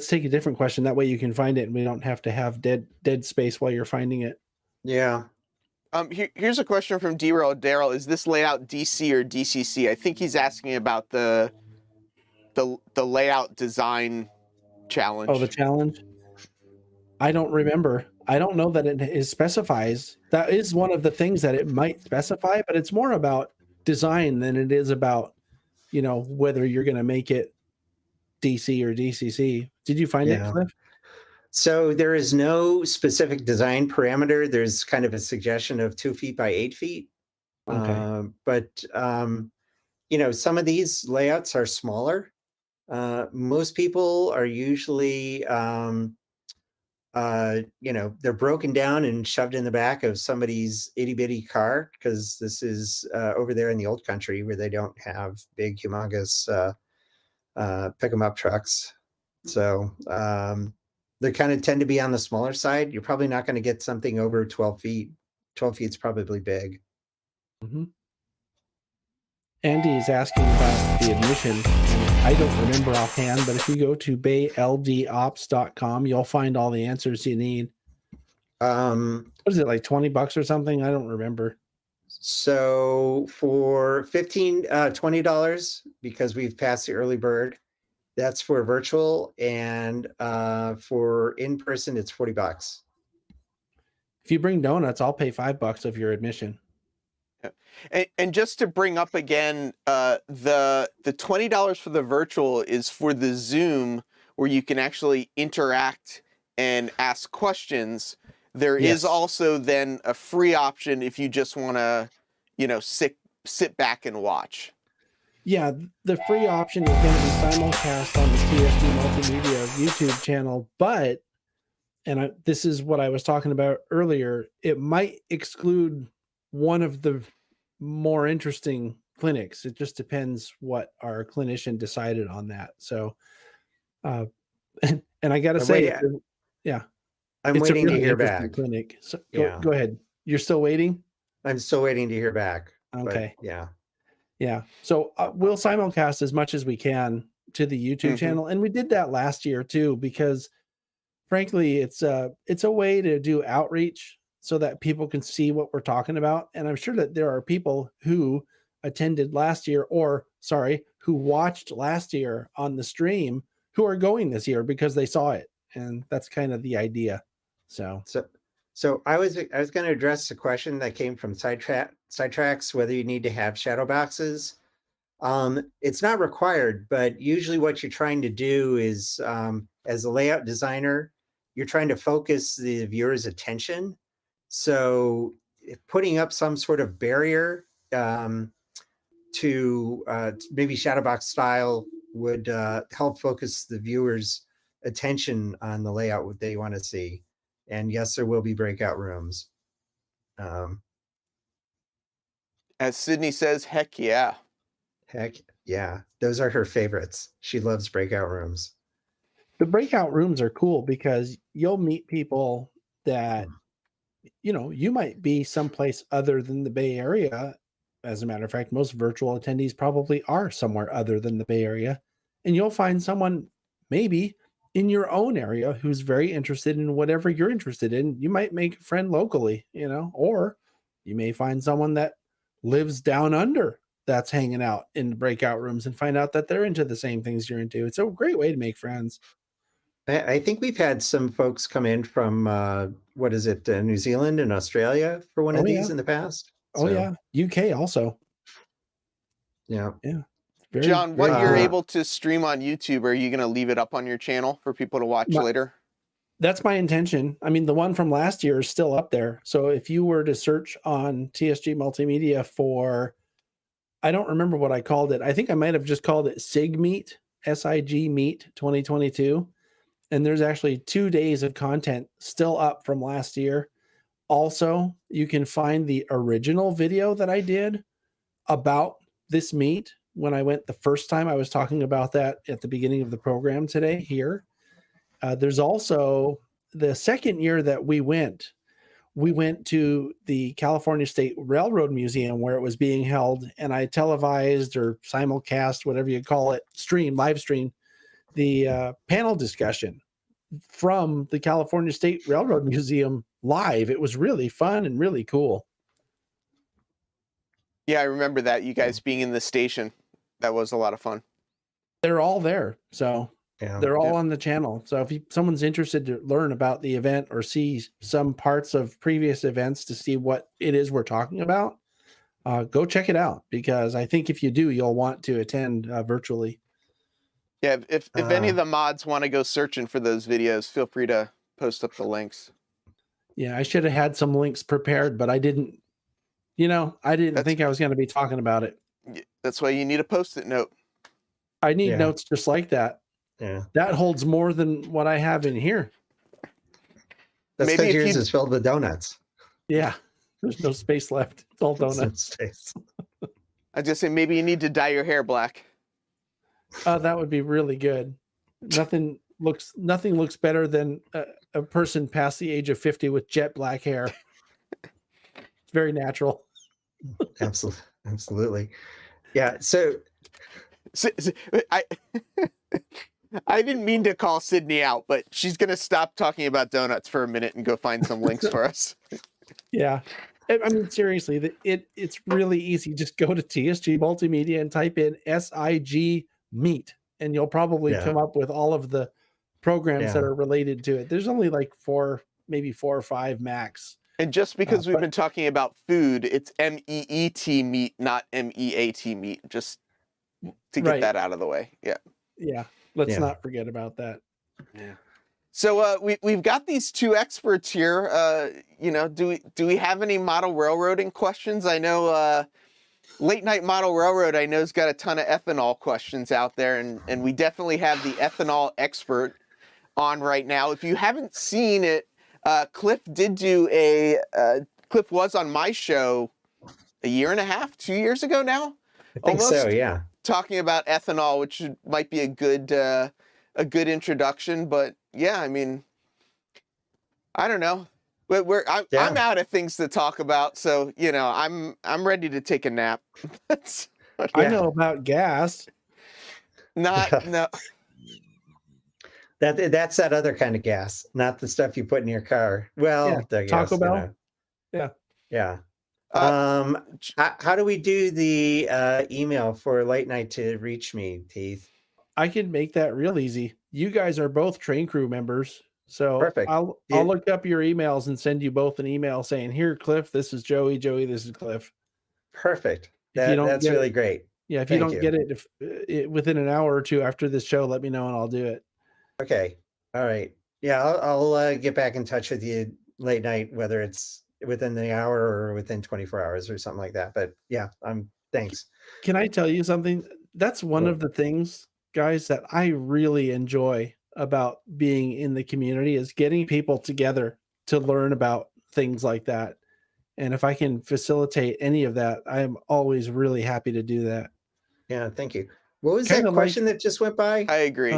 take a different question. That way you can find it, and we don't have to have dead space while you're finding it. Yeah. Here's a question from Derail Daryl. Is this layout DC or DCC? I think he's asking about the layout design challenge. Oh, the challenge? I don't remember. I don't know that it specifies. That is one of the things that it might specify, but it's more about design than it is about you know, whether you're going to make it DC or DCC. Did you find it, Yeah. Cliff? So there is no specific design parameter. There's kind of a suggestion of 2 feet by 8 feet. Okay. But you know, some of these layouts are smaller. Most people are usually, you know, they're broken down and shoved in the back of somebody's itty bitty car, because this is over there in the old country where they don't have big, humongous pick 'em up trucks. So they kind of tend to be on the smaller side. You're probably not going to get something over 12 feet. 12 feet is probably big. Mm-hmm. Andy is asking about the admission. And I don't remember offhand, but if you go to bayldops.com, you'll find all the answers you need. What is it, like $20 or something? I don't remember. So for $20, because we've passed the early bird, that's for virtual, and for in-person, it's $40. If you bring donuts, I'll pay $5 of your admission. And just to bring up again, the $20 for the virtual is for the Zoom, where you can actually interact and ask questions. There is also then a free option if you just want to, you know, sit back and watch. Yeah, the free option is going to be simulcast on the TSD Multimedia YouTube channel, but, and this is what I was talking about earlier, it might exclude one of the more interesting clinics. It just depends what our clinician decided on that. So, and I got to say, yeah, I'm it's waiting a really to hear interesting back. clinic. So Yeah. go ahead. You're still waiting? I'm still waiting to hear back. Okay. But yeah. Yeah. So we'll simulcast as much as we can to the YouTube channel. And we did that last year too, because frankly, it's a way to do outreach so that people can see what we're talking about. And I'm sure that there are people who attended last year, or sorry, who watched last year on the stream, who are going this year because they saw it. And that's kind of the idea. So I was going to address the question that came from Sidetracks, whether you need to have shadow boxes. It's not required, but usually what you're trying to do is, as a layout designer, you're trying to focus the viewer's attention. So putting up some sort of barrier to maybe shadow box style would help focus the viewer's attention on the layout what they want to see. And yes, there will be breakout rooms. As Sydney says, heck yeah. Heck yeah. Those are her favorites. She loves breakout rooms. The breakout rooms are cool because you'll meet people that, you know, you might be someplace other than the Bay Area. As a matter of fact, most virtual attendees probably are somewhere other than the Bay Area. And you'll find someone maybe in your own area who's very interested in whatever you're interested in. You might make a friend locally, you know, or you may find someone that lives down under that's hanging out in the breakout rooms and find out that they're into the same things you're into. It's a great way to make friends. I think we've had some folks come in from, what is it, New Zealand and Australia for one of these in the past. Oh, yeah. UK also. Yeah. Yeah. John, what you're able to stream on YouTube, are you going to leave it up on your channel for people to watch later? That's my intention. I mean, the one from last year is still up there. So if you were to search on TSG Multimedia for, I don't remember what I called it. I think I might have just called it SIG Meet, SIG Meet 2022. And there's actually 2 days of content still up from last year. Also, you can find the original video that I did about this meet when I went the first time. I was talking about that at the beginning of the program today here. There's also the second year that we went to the California State Railroad Museum where it was being held, and I televised or simulcast, whatever you call it, live stream, the panel discussion from the California State Railroad Museum live. It was really fun and really cool. Yeah, I remember that, you guys being in the station. That was a lot of fun. They're all there. So they're all on the channel. So if someone's interested to learn about the event or see some parts of previous events to see what it is we're talking about, go check it out, because I think if you do, you'll want to attend virtually. Yeah, if any of the mods want to go searching for those videos, feel free to post up the links. Yeah, I should have had some links prepared, but I didn't. I didn't think I was going to be talking about it. That's why you need a Post-it note. I need notes just like that. Yeah. That holds more than what I have in here. That's because yours is filled with donuts. Yeah. There's no space left. It's all donuts. Space. I just say maybe you need to dye your hair black. That would be really good. Nothing looks better than a person past the age of 50 with jet black hair. It's very natural. Absolutely. Yeah. So I didn't mean to call Sydney out, but she's going to stop talking about donuts for a minute and go find some links for us. Yeah. I mean, seriously, it's really easy. Just go to TSG Multimedia and type in SIG Meet, and you'll probably come up with all of the programs that are related to it. There's only like maybe 4 or 5 max. And just because we've been talking about food, it's MEET meat, not MEAT meat, just to get that out of the way. Yeah. Yeah. Let's not forget about that. Yeah. So we've got these 2 experts here. Do we have any model railroading questions? I know Late Night Model Railroad, I know, has got a ton of ethanol questions out there, and we definitely have the ethanol expert on right now. If you haven't seen it, Cliff was on my show a year and a half, 2 years ago now. I think so, yeah. Talking about ethanol, which might be a good introduction. But yeah, I mean, I don't know. I'm out of things to talk about, so I'm ready to take a nap. I know about gas. No. That's that other kind of gas, not the stuff you put in your car. Well, Taco Bell. Yeah. How do we do the email for Late Night to reach me, Heath? I can make that real easy. You guys are both train crew members, so perfect. I'll look up your emails and send you both an email saying, "Here, Cliff, this is Joey. Joey, this is Cliff." Perfect. That's really great. Yeah, if you don't get it within an hour or 2 after this show, let me know and I'll do it. Okay. All right. Yeah, I'll get back in touch with you late night, whether it's within the hour or within 24 hours or something like that. But yeah, thanks. Can I tell you something? That's one of the things, guys, that I really enjoy about being in the community, is getting people together to learn about things like that. And if I can facilitate any of that, I am always really happy to do that. Yeah, thank you. What was that question that just went by? I agree.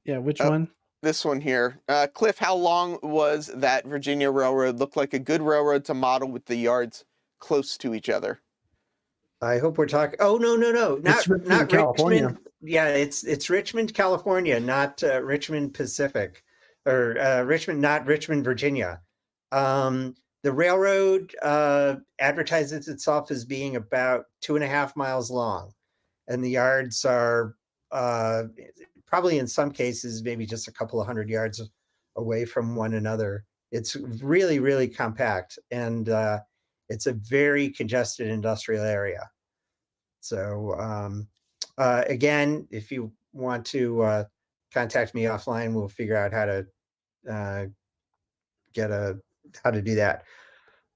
Which one? This one here. Cliff, how long was that Virginia Railroad? Looked like a good railroad to model with the yards close to each other. I hope we're talking. Oh, no. Not California. Richmond. Yeah, it's Richmond, California, not Richmond Pacific, or Richmond, not Richmond, Virginia. The railroad advertises itself as being about 2.5 miles long, and the yards are probably in some cases maybe just a couple of 100 yards away from one another. It's really, really compact, and it's a very congested industrial area. So again, if you want to contact me offline, we'll figure out how to do that.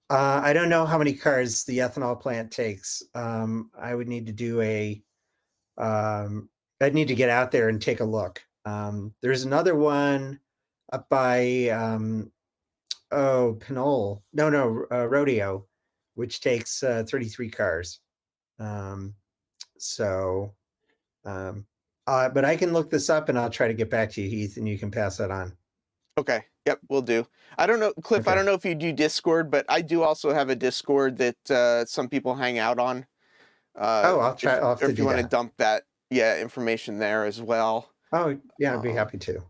I don't know how many cars the ethanol plant takes. I would need to do I'd need to get out there and take a look. There's another one up by Rodeo, which takes 33 cars. But I can look this up and I'll try to get back to you, Heath, and you can pass that on. Okay. Yep, we'll do. I don't know, Cliff, okay. I don't know if you do Discord, but I do also have a Discord that some people hang out on. I'll try. If you want to dump that, information there as well. Oh, yeah, I'd be happy to.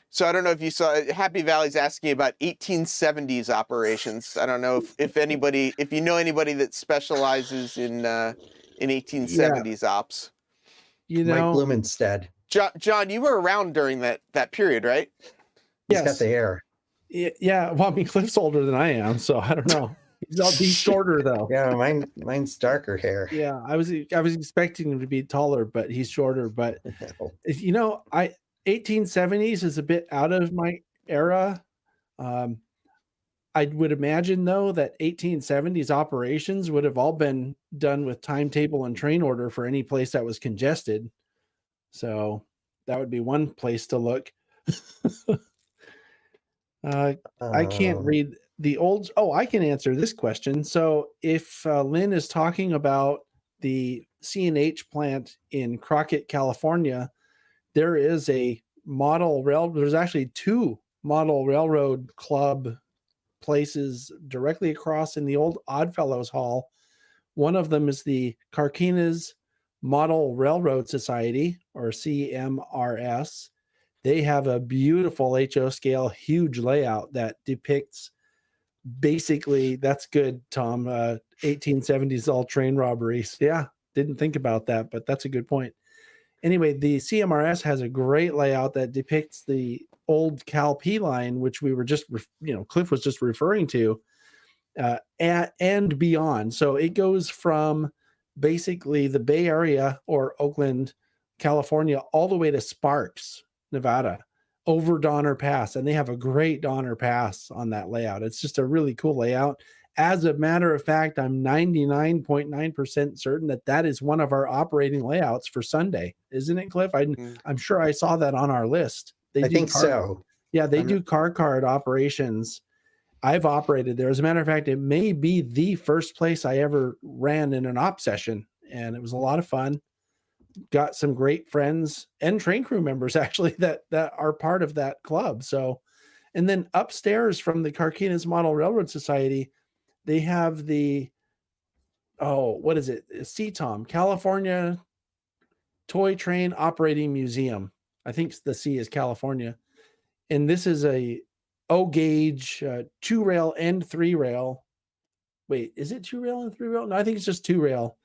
So I don't know if you saw, Happy Valley's asking about 1870s operations. I don't know if you know anybody that specializes in 1870s ops. Mike Blumenstead. John, you were around during that period, right? He's got the hair. Yeah. Well, I mean, Cliff's older than I am, so I don't know. He's shorter though. Yeah, mine's darker hair. Yeah, I was expecting him to be taller, but he's shorter. But No. you know, 1870s is a bit out of my era. I would imagine though that 1870s operations would have all been done with timetable and train order for any place that was congested. So that would be one place to look. I can't read the old. Oh, I can answer this question. So if Lynn is talking about the C&H plant in Crockett, California, there is a model rail. There's actually two model railroad club places directly across in the old Oddfellows Hall. One of them is the Carquinez Model Railroad Society, or CMRS. They have a beautiful HO scale, huge layout that depicts basically, that's good, Tom, 1870s all train robberies. Yeah, didn't think about that, but that's a good point. Anyway, the CMRS has a great layout that depicts the old Cal P line, which we were just, Cliff was just referring to, and beyond. So it goes from basically the Bay Area or Oakland, California, all the way to Sparks, Nevada, over Donner Pass. And they have a great Donner Pass on that layout. It's just a really cool layout. As a matter of fact, I'm 99.9% certain that is one of our operating layouts for Sunday. Isn't it, Cliff? I'm sure I saw that on our list. I think so. Yeah, they do car card operations. I've operated there. As a matter of fact, it may be the first place I ever ran in an op session, and it was a lot of fun. Got some great friends and train crew members actually that are part of that club. So, and then upstairs from the Carquinez Model Railroad Society, they have the, what is it? CTOM, California Toy Train Operating Museum. I think the C is California. And this is a O gauge, 2-rail and 3-rail. Wait, is it 2-rail and 3-rail? No, I think it's just 2-rail.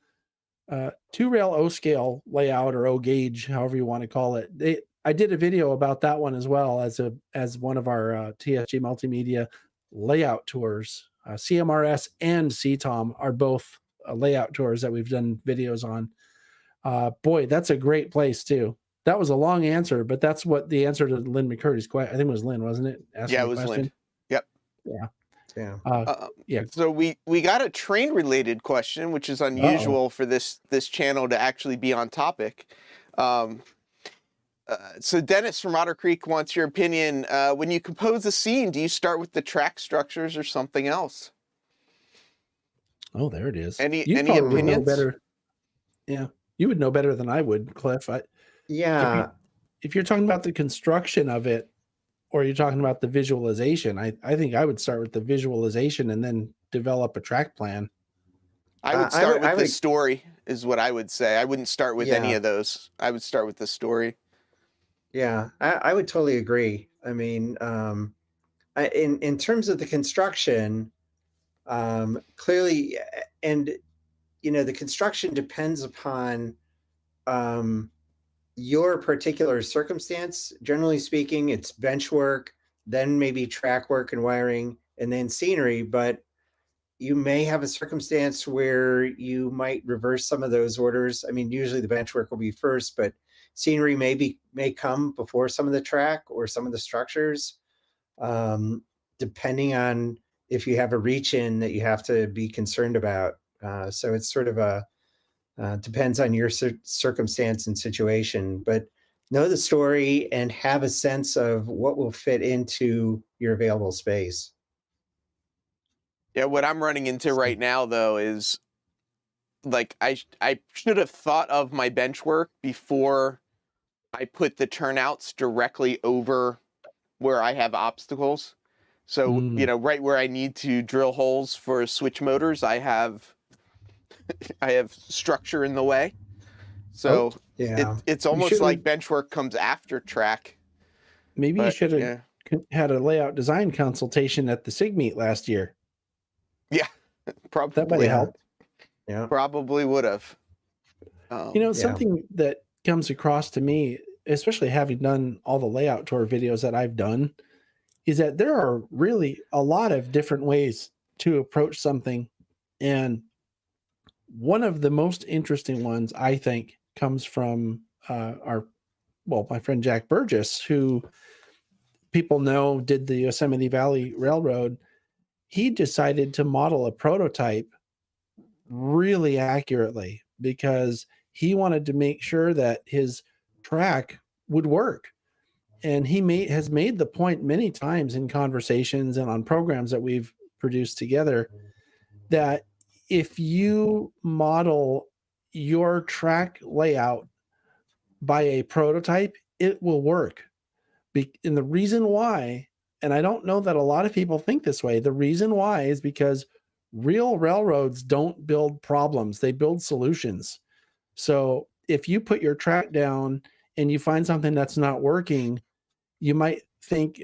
2-rail O scale layout or O gauge, however you want to call it. I did a video about that one as well as one of our TSG multimedia layout tours. CMRS and CTOM are both layout tours that we've done videos on. Boy, that's a great place too. That was a long answer, but that's what the answer to Lynn McCurdy's question. I think it was Lynn, wasn't it? Yeah, it was Lynn. Yep. Yeah. So we got a train related question, which is unusual for this channel to actually be on topic. So Dennis from Otter Creek wants your opinion. When you compose a scene, do you start with the track structures or something else? Oh, there it is. Any opinions? Would know better. Yeah, you would know better than I would, Cliff. If you're talking about the construction of it, or you're talking about the visualization, I think I would start with the visualization and then develop a track plan. I would start with the story, is what I would say. I wouldn't start with any of those. I would start with the story. Yeah, I would totally agree. I mean, in terms of the construction, clearly, and the construction depends upon your particular circumstance. Generally speaking, it's bench work, then maybe track work and wiring, and then scenery. But you may have a circumstance where you might reverse some of those orders. I mean, usually the bench work will be first, but scenery may come before some of the track or some of the structures, depending on if you have a reach in that you have to be concerned about. So it's sort of depends on your circumstance and situation, but know the story and have a sense of what will fit into your available space. Yeah, what I'm running into right now, though, is like I should have thought of my bench work before I put the turnouts directly over where I have obstacles. So, right where I need to drill holes for switch motors, I have structure in the way. So it's almost like bench work comes after track. Maybe you should have had a layout design consultation at the SIG meet last year. Yeah, probably. That might have helped. Yeah, probably would have. Something that comes across to me, especially having done all the layout tour videos that I've done, is that there are really a lot of different ways to approach something. And one of the most interesting ones, I think, comes from my friend Jack Burgess, who people know did the Yosemite Valley Railroad. He decided to model a prototype really accurately because he wanted to make sure that his track would work. And he has made the point many times in conversations and on programs that we've produced together that if you model your track layout by a prototype, it will work. And the reason why, and I don't know that a lot of people think this way, the reason why is because real railroads don't build problems, they build solutions. So if you put your track down and you find something that's not working, you might think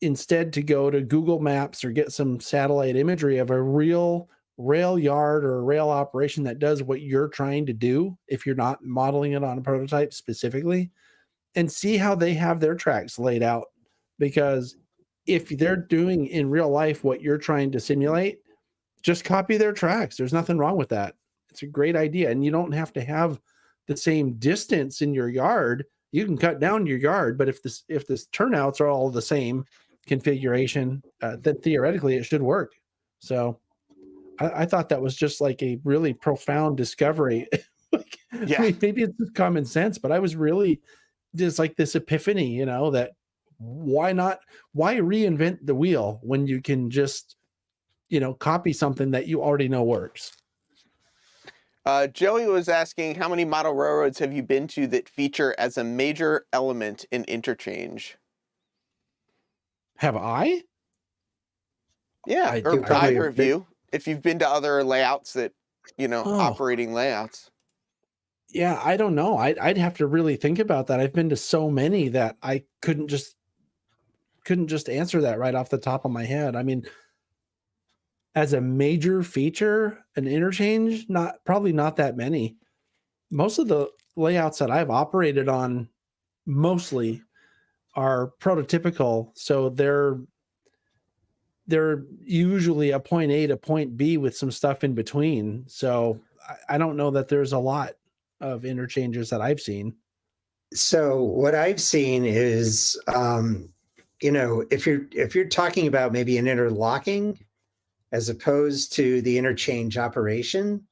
instead to go to Google Maps or get some satellite imagery of a real rail yard or a rail operation that does what you're trying to do if you're not modeling it on a prototype specifically, and see how they have their tracks laid out. Because if they're doing in real life what you're trying to simulate, just copy their tracks. There's nothing wrong with that. It's a great idea. And you don't have to have the same distance in your yard. You can cut down your yard, but if this turnouts are all the same configuration, then theoretically it should work. So I thought that was just like a really profound discovery. Yeah. I mean, maybe it's just common sense, but I was really just like this epiphany, that why reinvent the wheel when you can just, copy something that you already know works. Joey was asking, how many model railroads have you been to that feature as a major element in interchange? Have I? Yeah, or either of you. If you've been to other layouts that, operating layouts. Yeah, I don't know. I'd have to really think about that. I've been to so many that I couldn't just answer that right off the top of my head. I mean, as a major feature, an interchange, probably not that many. Most of the layouts that I've operated on mostly are prototypical, so they're usually a point A to point B with some stuff in between. So I don't know that there's a lot of interchanges that I've seen. So what I've seen is, if you're talking about maybe an interlocking as opposed to the interchange operation,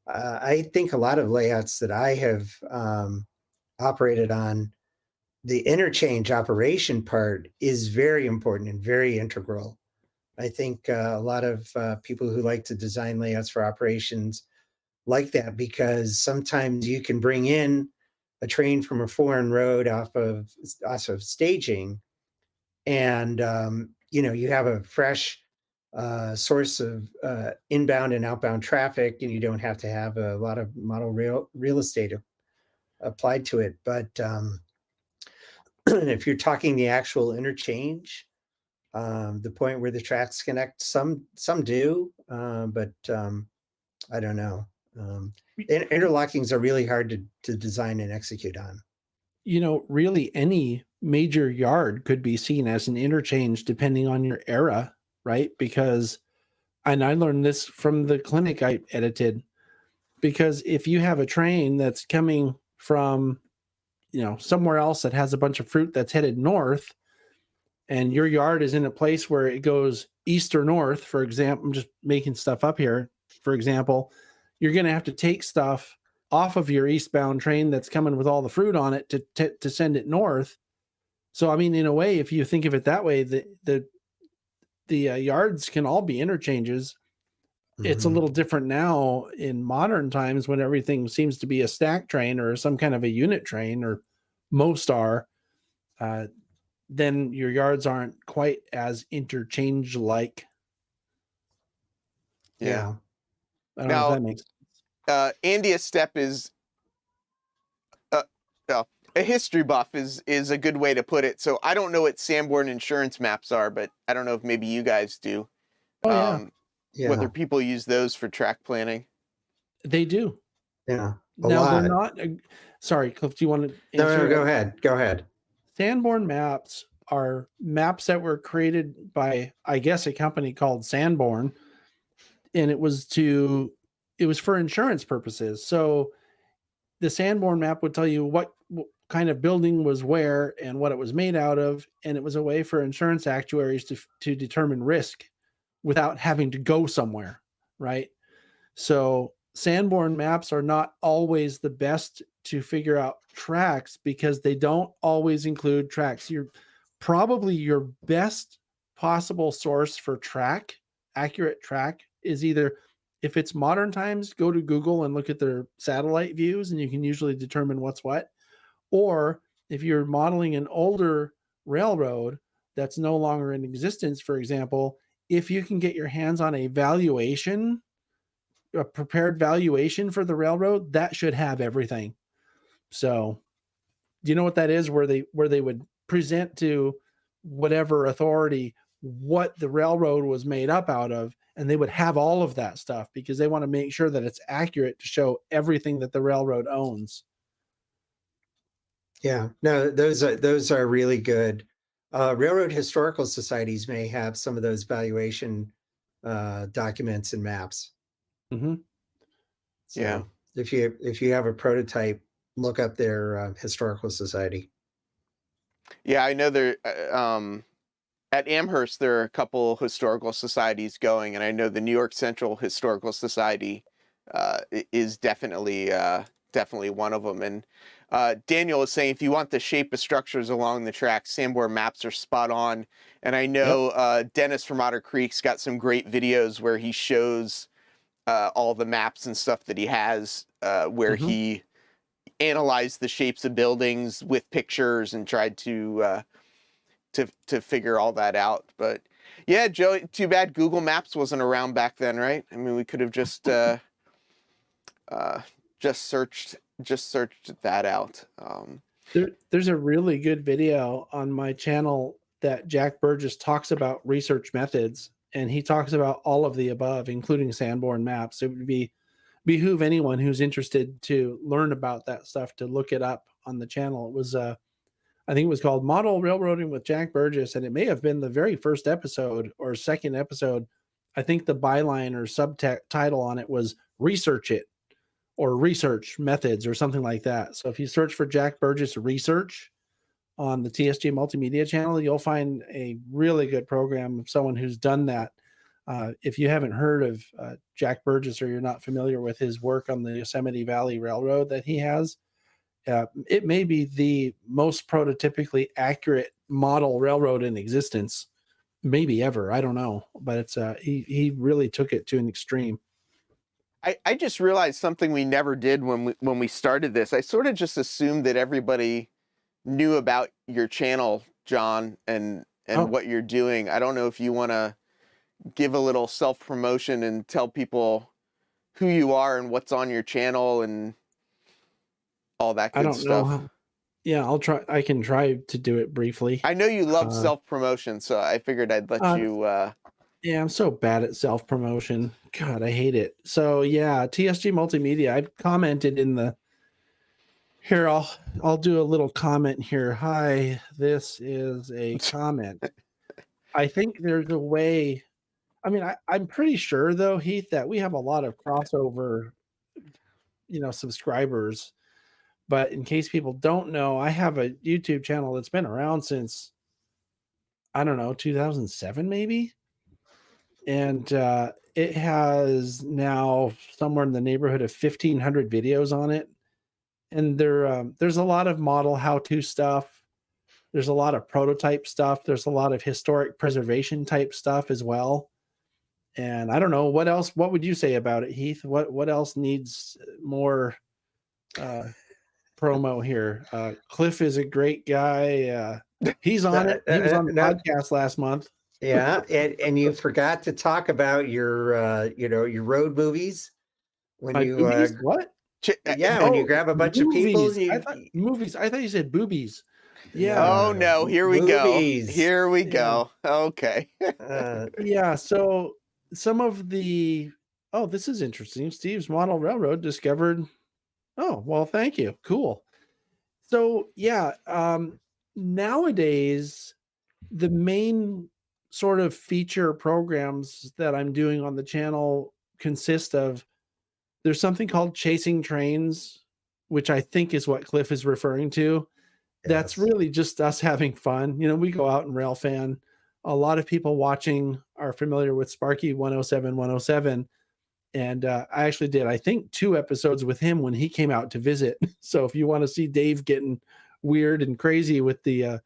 I think a lot of layouts that I have operated on, the interchange operation part is very important and very integral. I think a lot of people who like to design layouts for operations like that, because sometimes you can bring in a train from a foreign road off of staging, and you have a fresh source of inbound and outbound traffic, and you don't have to have a lot of model real estate applied to it. But if you're talking the actual interchange, the point where the tracks connect, some do, but I don't know. Interlockings are really hard to design and execute on. Really any major yard could be seen as an interchange depending on your era, right? And I learned this from the clinic I edited, because if you have a train that's coming from, somewhere else that has a bunch of fruit that's headed north, and your yard is in a place where it goes east or north, for example, I'm just making stuff up here. For example, you're going to have to take stuff off of your eastbound train that's coming with all the fruit on it to send it north. So, I mean, in a way, if you think of it that way, the yards can all be interchanges. Mm-hmm. It's a little different now in modern times when everything seems to be a stack train or some kind of a unit train, or most are. Then your yards aren't quite as interchange-like. Yeah. I don't know if that makes sense. Andy, a step is a history buff is a good way to put it. So I don't know what Sanborn insurance maps are, but I don't know if maybe you guys do. Whether people use those for track planning. They do. Yeah. They're not. Sorry, Cliff, do you want to answer? No, go ahead. Sanborn maps are maps that were created by, I guess, a company called Sanborn, and it was for insurance purposes. So the Sanborn map would tell you what kind of building was where and what it was made out of, and it was a way for insurance actuaries to determine risk without having to go somewhere, right? So Sanborn maps are not always the best to figure out tracks because they don't always include tracks. You're probably your best possible source for accurate track is either, if it's modern times, go to Google and look at their satellite views and you can usually determine what's what. Or if you're modeling an older railroad that's no longer in existence, for example, if you can get your hands on a prepared valuation for the railroad, that should have everything. So do you know what that is? Where they would present to whatever authority what the railroad was made up out of, and they would have all of that stuff because they want to make sure that it's accurate to show everything that the railroad owns. Yeah, no, those are really good. Railroad historical societies may have some of those valuation documents and maps. Mm-hmm. So Yeah. if you have a prototype, look up their historical society. Yeah, I know there at Amherst there are a couple historical societies going, and I know the New York Central Historical Society is definitely one of them. And Daniel is saying if you want the shape of structures along the tracks, Sanborn maps are spot on. And I know Dennis from Otter Creek's got some great videos where he shows all the maps and stuff that he has, where he analyzed the shapes of buildings with pictures and tried to figure all that out. But yeah, Joe, too bad Google Maps wasn't around back then, right? I mean, we could have just searched that out. There's a really good video on my channel that Jack Burgess talks about research methods, and he talks about all of the above, including Sanborn maps. It would behoove anyone who's interested to learn about that stuff to look it up on the channel. It was I think it was called Model Railroading with Jack Burgess, and it may have been the very first episode or second episode. I think the byline or subtitle on it was Research It or Research Methods or something like that. So if you search for Jack Burgess Research on the TSG Multimedia channel, you'll find a really good program of someone who's done that. If you haven't heard of Jack Burgess or you're not familiar with his work on the Yosemite Valley Railroad that he has, it may be the most prototypically accurate model railroad in existence, maybe ever. I don't know, but it's he really took it to an extreme. I just realized something we never did when we started this. I sort of just assumed that everybody knew about your channel, John, and what you're doing. I don't know if you want to give a little self-promotion and tell people who you are and what's on your channel and all that good stuff. Know yeah, I'll try. I can try to do it briefly. I know you love self-promotion, so I figured I'd let you. Yeah, I'm so bad at self-promotion. God, I hate it. So yeah, TSG Multimedia. I've commented in the. Here, I'll do a little comment here. Hi, this is a comment. I think there's a way. I mean, I'm pretty sure though, Heath, that we have a lot of crossover, subscribers. But in case people don't know, I have a YouTube channel that's been around since, I don't know, 2007 maybe. And it has now somewhere in the neighborhood of 1,500 videos on it. And there's a lot of model how-to stuff. There's a lot of prototype stuff. There's a lot of historic preservation type stuff as well. And I don't know, what else, what would you say about it, Heath? What else needs more promo here? Cliff is a great guy. He's on it. He was on the podcast last month. Yeah, and you forgot to talk about your your road movies when you movies? What? Yeah, when you grab a bunch of people. Movies. I thought you said boobies. Yeah. Oh no! Here we movies. Go. Here we go. Okay. Yeah. So some of the. Oh, this is interesting. Steve's Model Railroad discovered. Oh well, thank you. Cool. So yeah, nowadays the main sort of feature programs that I'm doing on the channel consist of, there's something called chasing trains, which I think is what Cliff is referring to. That's Yes. really just us having fun. We go out and railfan. A lot of people watching are familiar with Sparky 107 107. And I actually did, I think, 2 episodes with him when he came out to visit. So if you want to see Dave getting weird and crazy with the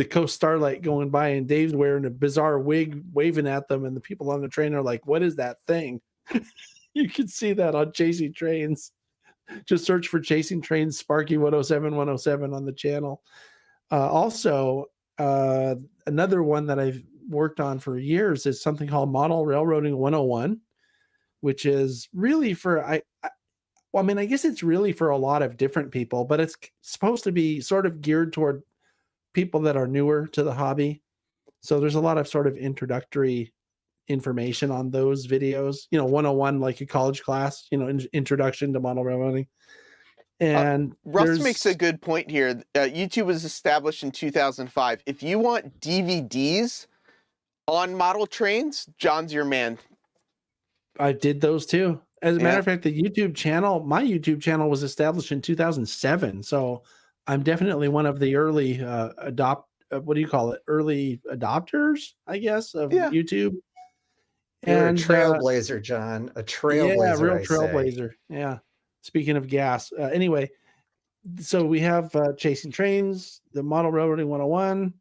Coast Starlight going by and Dave's wearing a bizarre wig waving at them and the people on the train are like, what is that thing? You can see that on Chasing Trains. Just search for Chasing Trains Sparky 107 107 on the channel. Also, another one that I've worked on for years is something called Model Railroading 101, which is really for, I guess it's really for a lot of different people, but it's supposed to be sort of geared toward people that are newer to the hobby. So there's a lot of sort of introductory information on those videos, 101, like a college class, introduction to model railroading. And Russ makes a good point here. YouTube was established in 2005. If you want DVDs on model trains, John's your man. I did those too. As a matter of fact, my YouTube channel was established in 2007. So I'm definitely one of the early early adopters, I guess, of YouTube. You're a trailblazer, John. A trailblazer. Yeah, real trailblazer. Yeah. Speaking of gas. Anyway, so we have Chasing Trains, the Model Railroading 101.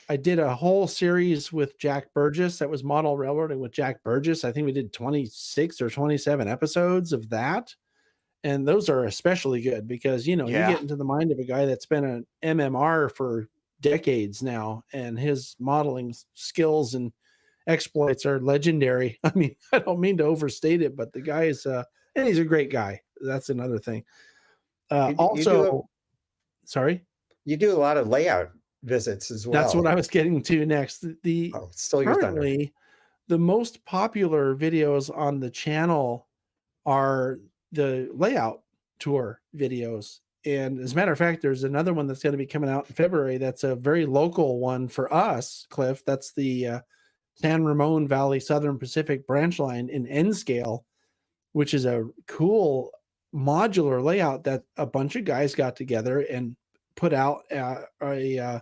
I did a whole series with Jack Burgess. That was Model Railroading with Jack Burgess. I think we did 26 or 27 episodes of that. And those are especially good because, you get into the mind of a guy that's been an MMR for decades now, and his modeling skills and exploits are legendary. I mean, I don't mean to overstate it, but the guy is, and he's a great guy. That's another thing. Sorry? You do a lot of layout visits as well. That's what I was getting to next. Currently, the most popular videos on the channel are the layout tour videos. And as a matter of fact, there's another one that's going to be coming out in February. That's a very local one for us, Cliff. That's the San Ramon Valley Southern Pacific branch line in N scale, which is a cool modular layout that a bunch of guys got together and put out a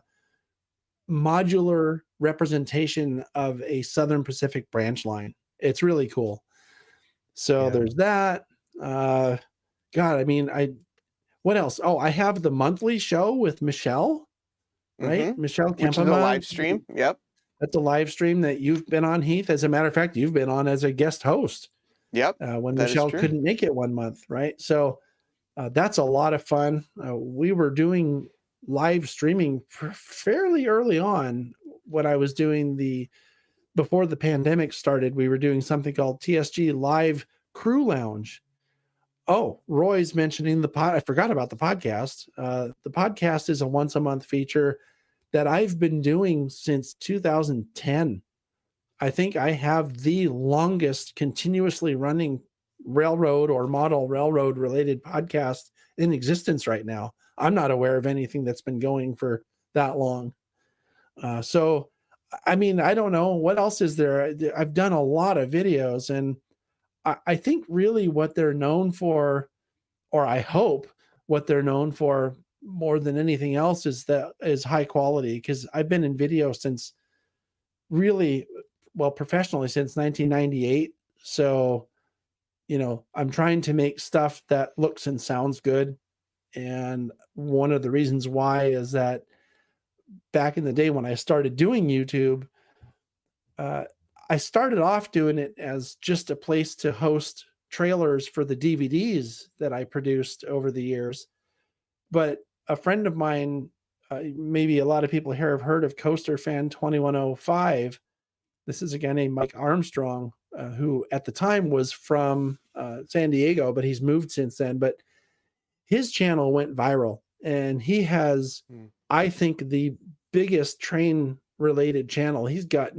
modular representation of a Southern Pacific branch line. It's really cool. So there's that. What else? Oh, I have the monthly show with Michelle, right? Mm-hmm. Michelle Which is a live stream. Yep. That's a live stream that you've been on, Heath. As a matter of fact, you've been on as a guest host. Yep. When Michelle couldn't make it one month, right? So that's a lot of fun. We were doing live streaming fairly early on when I was doing before the pandemic started. We were doing something called TSG Live Crew Lounge. Oh, Roy's mentioning I forgot about the podcast. The podcast is a once a month feature that I've been doing since 2010. I think I have the longest continuously running railroad or model railroad related podcast in existence right now. I'm not aware of anything that's been going for that long. So, I mean, I don't know what else is there. I've done a lot of videos, and I think really what they're known for, or I hope what they're known for more than anything else, is high quality. Because I've been in video since professionally since 1998. So, I'm trying to make stuff that looks and sounds good. And one of the reasons why is that back in the day when I started doing YouTube, I started off doing it as just a place to host trailers for the DVDs that I produced over the years. But a friend of mine, maybe a lot of people here have heard of Coaster Fan 2105. This is a guy named Mike Armstrong, who at the time was from San Diego, but he's moved since then. But his channel went viral, and he has, I think, the biggest train related channel. He's got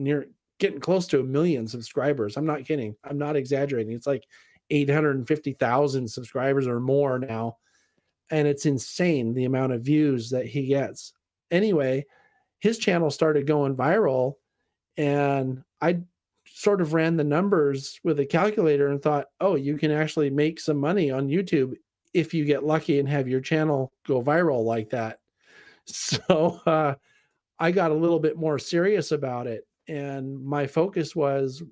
getting close to 1 million subscribers. I'm not kidding. I'm not exaggerating. It's like 850,000 subscribers or more now. And it's insane the amount of views that he gets. Anyway, his channel started going viral, and I sort of ran the numbers with a calculator and thought, oh, you can actually make some money on YouTube if you get lucky and have your channel go viral like that. So I got a little bit more serious about it. And my focus was,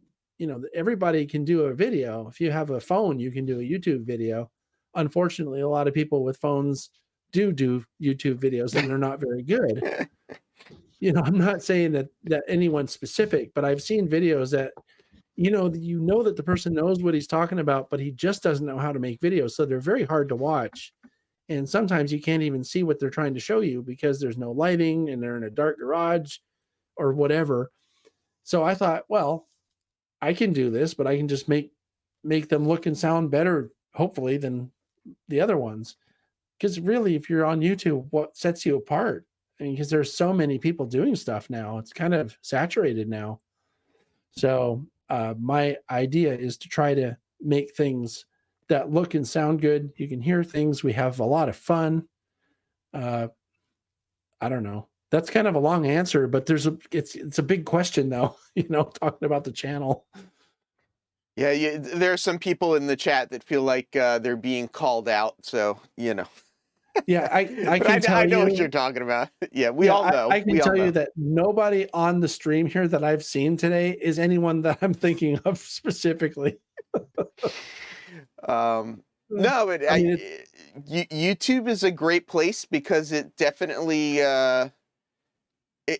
everybody can do a video. If you have a phone, you can do a YouTube video. Unfortunately, a lot of people with phones do YouTube videos and they're not very good. I'm not saying that anyone's specific, but I've seen videos that, that the person knows what he's talking about, but he just doesn't know how to make videos. So they're very hard to watch. And sometimes you can't even see what they're trying to show you because there's no lighting and they're in a dark garage or whatever. So I thought, well, I can do this, but I can just make them look and sound better, hopefully, than the other ones. Because really, if you're on YouTube, what sets you apart? I mean, because there's so many people doing stuff now. It's kind of saturated now. So my idea is to try to make things that look and sound good. You can hear things. We have a lot of fun. I don't know. That's kind of a long answer, but it's a big question though, talking about the channel. Yeah, there are some people in the chat that feel like they're being called out. So, Yeah, I know what you're talking about. Yeah, we all know. I can tell you that nobody on the stream here that I've seen today is anyone that I'm thinking of specifically. No, but YouTube is a great place because it definitely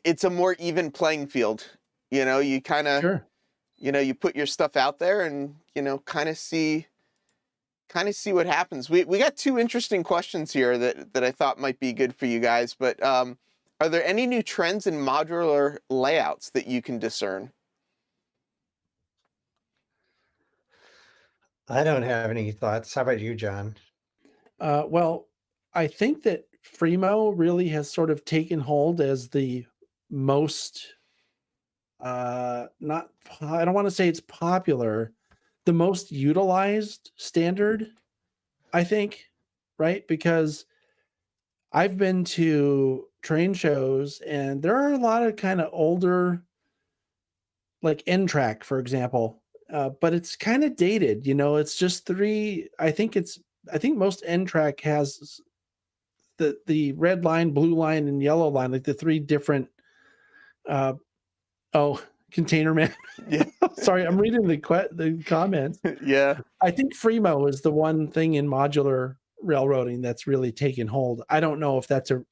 it's a more even playing field. You kind of Sure. You put your stuff out there and kind of see what happens. We got two interesting questions here that I thought might be good for you guys. But are there any new trends in modular layouts that you can discern? I don't have any thoughts. How about you, John? Well, I think that Fremo really has sort of taken hold as the most, I don't want to say it's popular, the most utilized standard, I think, right? Because I've been to train shows and there are a lot of kind of older, like N-Track, for example, but it's kind of dated, it's just three. I think most N-Track has the red line, blue line, and yellow line, like the three different, Container Man. Yeah. Sorry, I'm reading the comments. Yeah. I think Fremo is the one thing in modular railroading that's really taken hold. I don't know if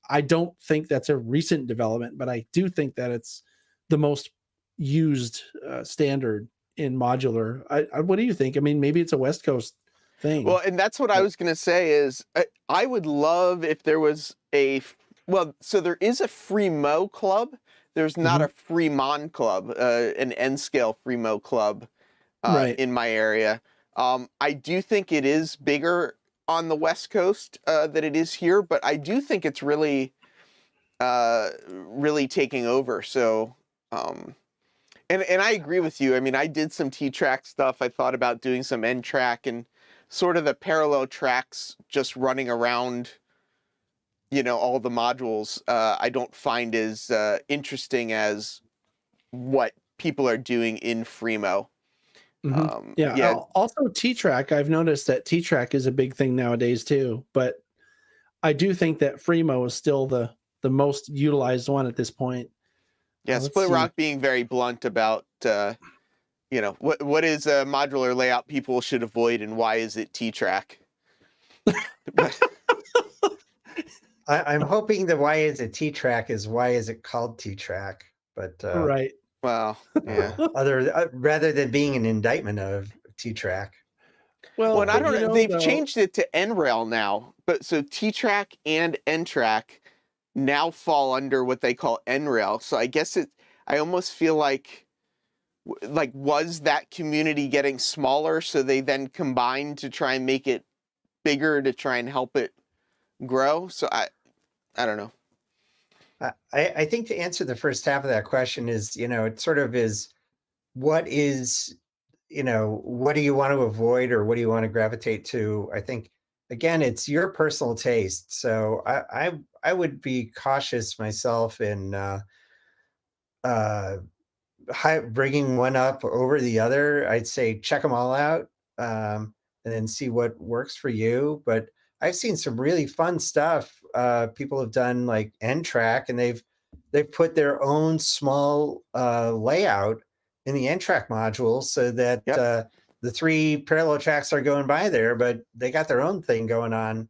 I don't think that's a recent development, but I do think that it's the most used standard in modular. What do you think? I mean, maybe it's a West Coast thing. Well, and that's what I was going to say is I would love if there was so there is a Fremo club. There's not a Fremont club, an N-scale Fremo club in my area. I do think it is bigger on the West Coast than it is here, but I do think it's really taking over. So, and I agree with you. I mean, I did some T-track stuff. I thought about doing some N-track and sort of the parallel tracks just running around, all the modules. I don't find as interesting as what people are doing in Fremo. Also T-track. I've noticed that T-track is a big thing nowadays too, but I do think that Fremo is still the most utilized one at this point. Yeah, Split Rock being very blunt about what is a modular layout people should avoid and why is it T-track? I'm hoping the why is it T-track is why is it called T-track, but right. Well, yeah. Rather than being an indictment of T-track. Well, and I don't know. They've changed it to N-rail now, but so T-track and N-track now fall under what they call N-rail. So I guess I almost feel like was that community getting smaller, so they then combined to try and make it bigger to try and help it grow? So I don't know. I think to answer the first half of that question is, it sort of is, what do you want to avoid or what do you want to gravitate to? I think, again, it's your personal taste. So I would be cautious myself in bringing one up over the other. I'd say check them all out, and then see what works for you. But I've seen some really fun stuff. People have done like N-Track, and they've put their own small layout in the N-Track module so that the 3 parallel tracks are going by there, but they got their own thing going on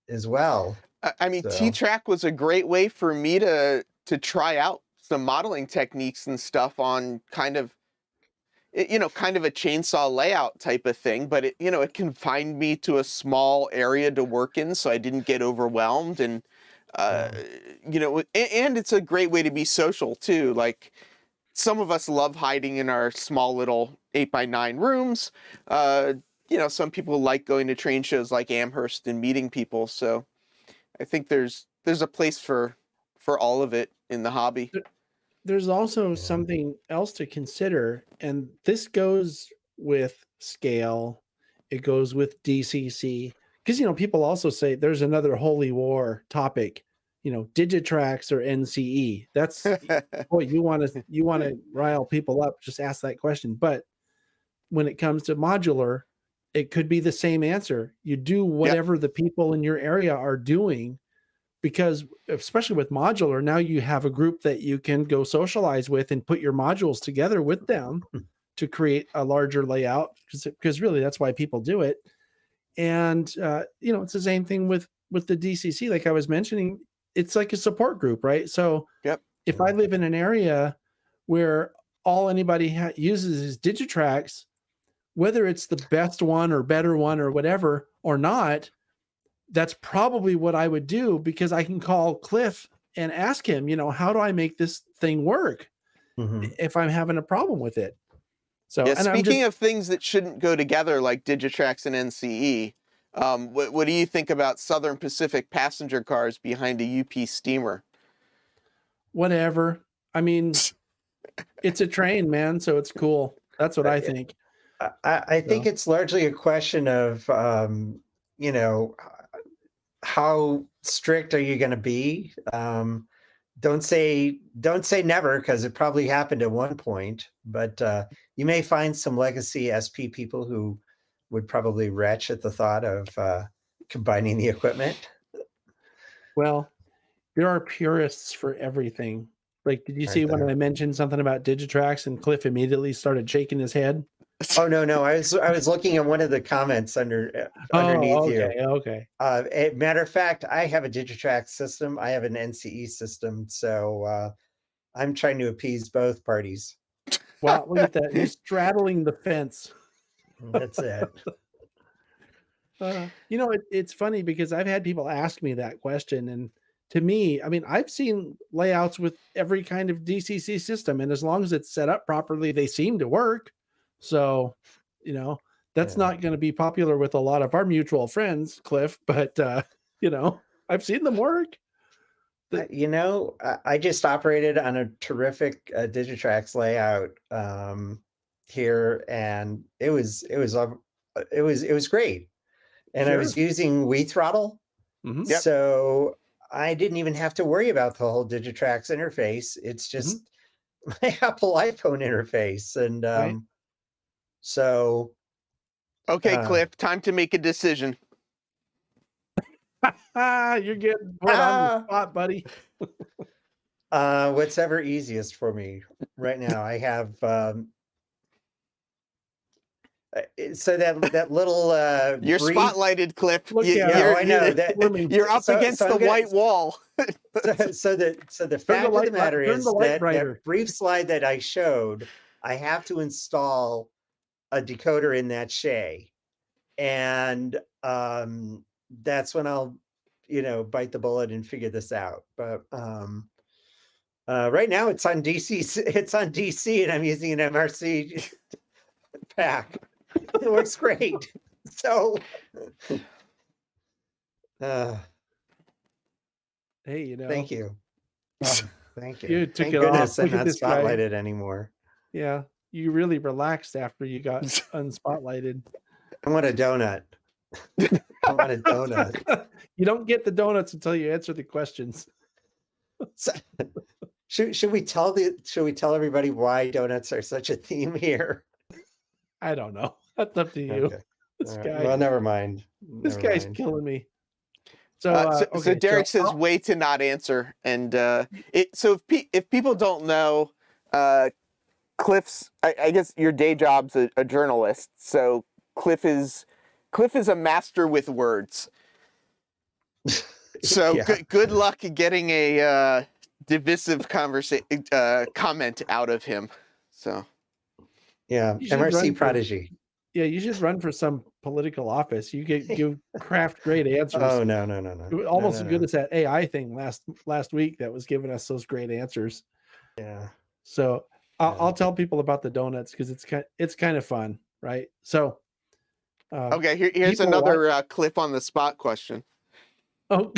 as well. I mean, So. T-Track was a great way for me to try out some modeling techniques and stuff on kind of a chainsaw layout type of thing, but it confined me to a small area to work in, so I didn't get overwhelmed. And and it's a great way to be social too. Like, some of us love hiding in our small little 8x9 rooms. Some people like going to train shows like Amherst and meeting people. So I think there's a place for all of it in the hobby. There's also something else to consider, and this goes with scale. It goes with DCC, because people also say there's another holy war topic. Digitrax or NCE. That's boy, you want to rile people up. Just ask that question. But when it comes to modular, it could be the same answer. You do whatever the people in your area are doing, because especially with modular, now you have a group that you can go socialize with and put your modules together with them to create a larger layout, because really that's why people do it. And it's the same thing with the DCC, like I was mentioning. It's like a support group, right? So if I live in an area where all anybody uses is Digitrax, whether it's the best one or better one or whatever or not, that's probably what I would do, because I can call Cliff and ask him, how do I make this thing work if I'm having a problem with it? So, speaking of things that shouldn't go together, like Digitrax and NCE, what do you think about Southern Pacific passenger cars behind a UP steamer? Whatever. I mean, it's a train, man, so it's cool. That's what I think. I think it's largely a question of, how strict are you going to be? Don't say never, because it probably happened at one point, but you may find some legacy SP people who would probably retch at the thought of combining the equipment. Well, there are purists for everything. Like, did you see when I mentioned something about Digitrax and Cliff immediately started shaking his head? Oh no! I was looking at one of the comments underneath you. Okay. Matter of fact, I have a Digitrax system. I have an NCE system, so I'm trying to appease both parties. Wow, look at that! He's straddling the fence. That's it. It's funny because I've had people ask me that question, and to me, I mean, I've seen layouts with every kind of DCC system, and as long as it's set up properly, they seem to work. So, that's not going to be popular with a lot of our mutual friends, Cliff, but, I've seen them work. I just operated on a terrific Digitrax layout here, and it was great. And Sure. I was using WeThrottle, so I didn't even have to worry about the whole Digitrax interface. It's just my Apple iPhone interface, and so. Okay, Cliff, time to make a decision. You're getting put on the spot, buddy. What's ever easiest for me right now. I have so that little you're brief... spotlighted, Cliff. I know that you're up against the white wall. so the fact of the matter is that brief slide that I showed, I have to install a decoder in that Shay, and that's when I'll bite the bullet and figure this out. But right now it's on DC, and I'm using an MRC pack. It works great. So hey, thank you. Thank you. You took Thank it goodness off. I'm not spotlighted anymore. Yeah, you really relaxed after you got unspotlighted. I want a donut. I want a donut. You don't get the donuts until you answer the questions. Should we tell everybody why donuts are such a theme here? I don't know. That's up to you. Okay. This All right. guy, Well, never mind. this Never guy's mind. killing me. So, So okay, Derek says I'll- way to not answer, and if people don't know, Cliff's I guess your day job's a journalist, so Cliff is a master with words. So Yeah. good luck getting a divisive comment out of him. So Yeah. You should run MRC for- prodigy. yeah, you should run for some political office. You craft great answers. Oh no. Almost as No. good as that AI thing last week that was giving us those great answers. Yeah. So I'll tell people about the donuts because it's kind of fun, right? So okay, here's people another Cliff on the spot question. oh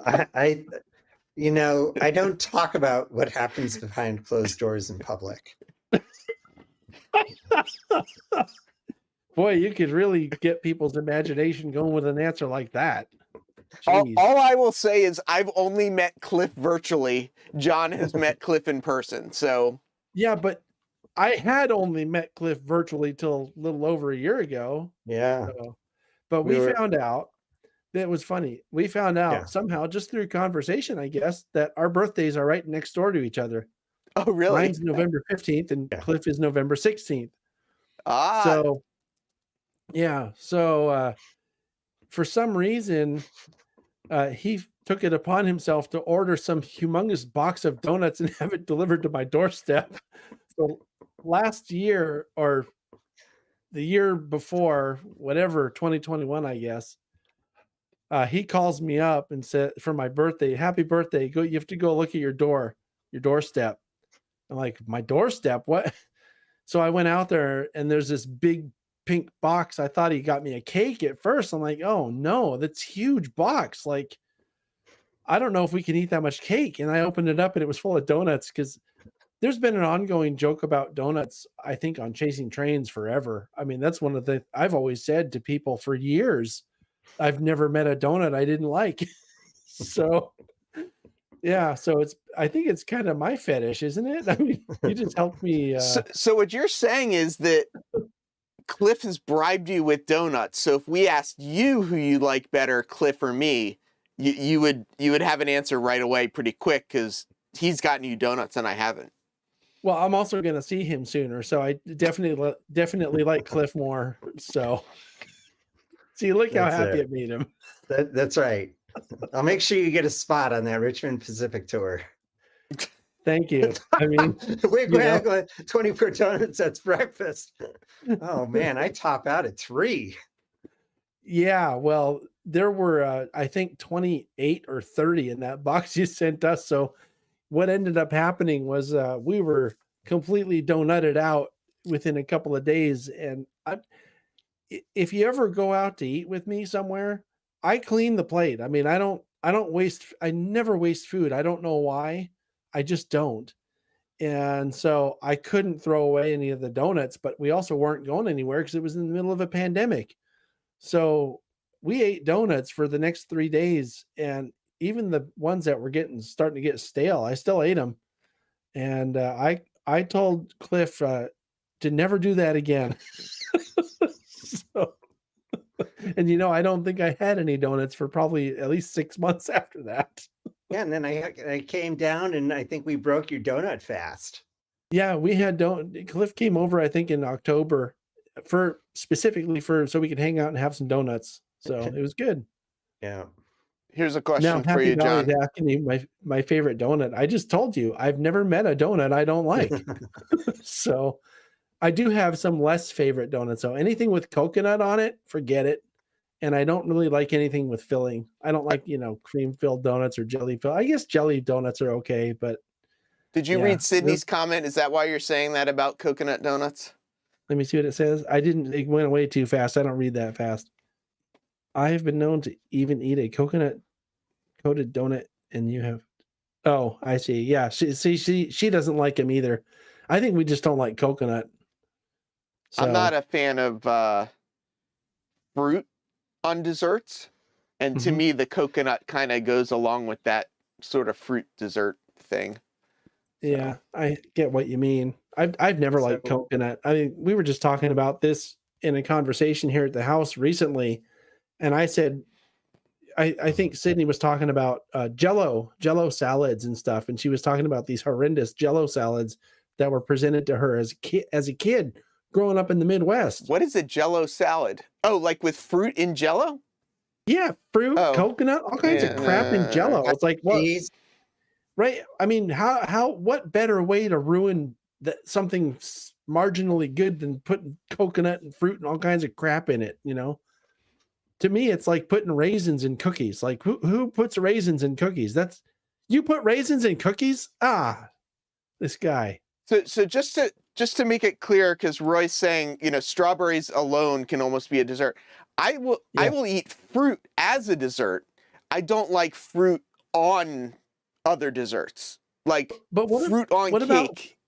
I I don't talk about what happens behind closed doors in public. boy, you could really get people's imagination going with an answer like that. All Jeez. I will say is I've only met Cliff virtually. John has met Cliff in person. So Yeah, but I had only met Cliff virtually till a little over a year ago. Yeah. So, but We we were- found out that was funny. We found out Yeah. somehow just through conversation, I guess, that our birthdays are right next door to each other. oh really? Mine's November 15th and Yeah. Cliff is November 16th. Ah, So yeah. So for some reason, he took it upon himself to order some humongous box of donuts and have it delivered to my doorstep. So last year or the year before, whatever, 2021, I guess, he calls me up and said for my birthday, happy birthday. You have to go look at your doorstep. I'm like, my doorstep? What? So I went out there and there's this big pink box. I thought he got me a cake at first. I'm like, oh no, that's huge box. Like, I don't know if we can eat that much cake. And I opened it up and it was full of donuts because there's been an ongoing joke about donuts, I think, on Chasing Trains forever. I mean, that's one of the I've always said to people for years. I've never met a donut I didn't like. So yeah, so I think it's kind of my fetish, isn't it? I mean, you just helped me. so what you're saying is that Cliff has bribed you with donuts. So if we asked you who you like better, Cliff or me, you would have an answer right away pretty quick because he's gotten you donuts and I haven't. Well, I'm also going to see him sooner, so I definitely like Cliff more. So, see, look how That's happy it. it made him. That's right. I'll make sure you get a spot on that Richmond Pacific tour. Thank you. I mean, Wig you know. wag, 24 donuts, that's breakfast. Oh man, I top out at 3. Yeah, well, there were I think 28 or 30 in that box you sent us. So what ended up happening was we were completely donutted out within a couple of days. And if you ever go out to eat with me somewhere, I clean the plate. I mean, I never waste food. I don't know why. I just don't. And so I couldn't throw away any of the donuts, but we also weren't going anywhere because it was in the middle of a pandemic. So we ate donuts for the next 3 days, and even the ones that were starting to get stale, I still ate them. And I told Cliff to never do that again. So, and I don't think I had any donuts for probably at least 6 months after that. Yeah, and then I came down and I think we broke your donut fast. Yeah, we had Cliff came over, I think, in October specifically so we could hang out and have some donuts. So it was good. Yeah. Here's a Now question for Happy you, Valley's John. asking me my favorite donut. I just told you I've never met a donut I don't like. So I do have some less favorite donuts. So anything with coconut on it, forget it. And I don't really like anything with filling. I don't like, cream filled donuts or jelly filled. I guess jelly donuts are okay, but Did you yeah. read Sydney's comment? Is that why you're saying that about coconut donuts? let me see what it says. It went away too fast. I don't read that fast. I have been known to even eat a coconut coated donut, and you have. Oh, I see. Yeah, she doesn't like them either. I think we just don't like coconut. I'm not a fan of fruit on desserts, and to Mhm. me, the coconut kind of goes along with that sort of fruit dessert thing. Yeah, I get what you mean. I've never liked So- coconut. I mean, we were just talking about this in a conversation here at the house recently, and I said, I think Sydney was talking about Jello salads and stuff, and she was talking about these horrendous Jello salads that were presented to her as a kid growing up in the Midwest. What is a Jello salad? Oh, like with fruit in Jello? Yeah, fruit, Oh. coconut, all kinds of crap in Jello. It's like what? Cheese. Right? I mean, what better way to ruin something marginally good than putting coconut and fruit and all kinds of crap in it? You know, to me, it's like putting raisins in cookies. Like who puts raisins in cookies? You put raisins in cookies? This guy. So just to make it clear, because Roy's saying, strawberries alone can almost be a dessert. I will eat fruit as a dessert. I don't like fruit on other desserts, like fruit on cake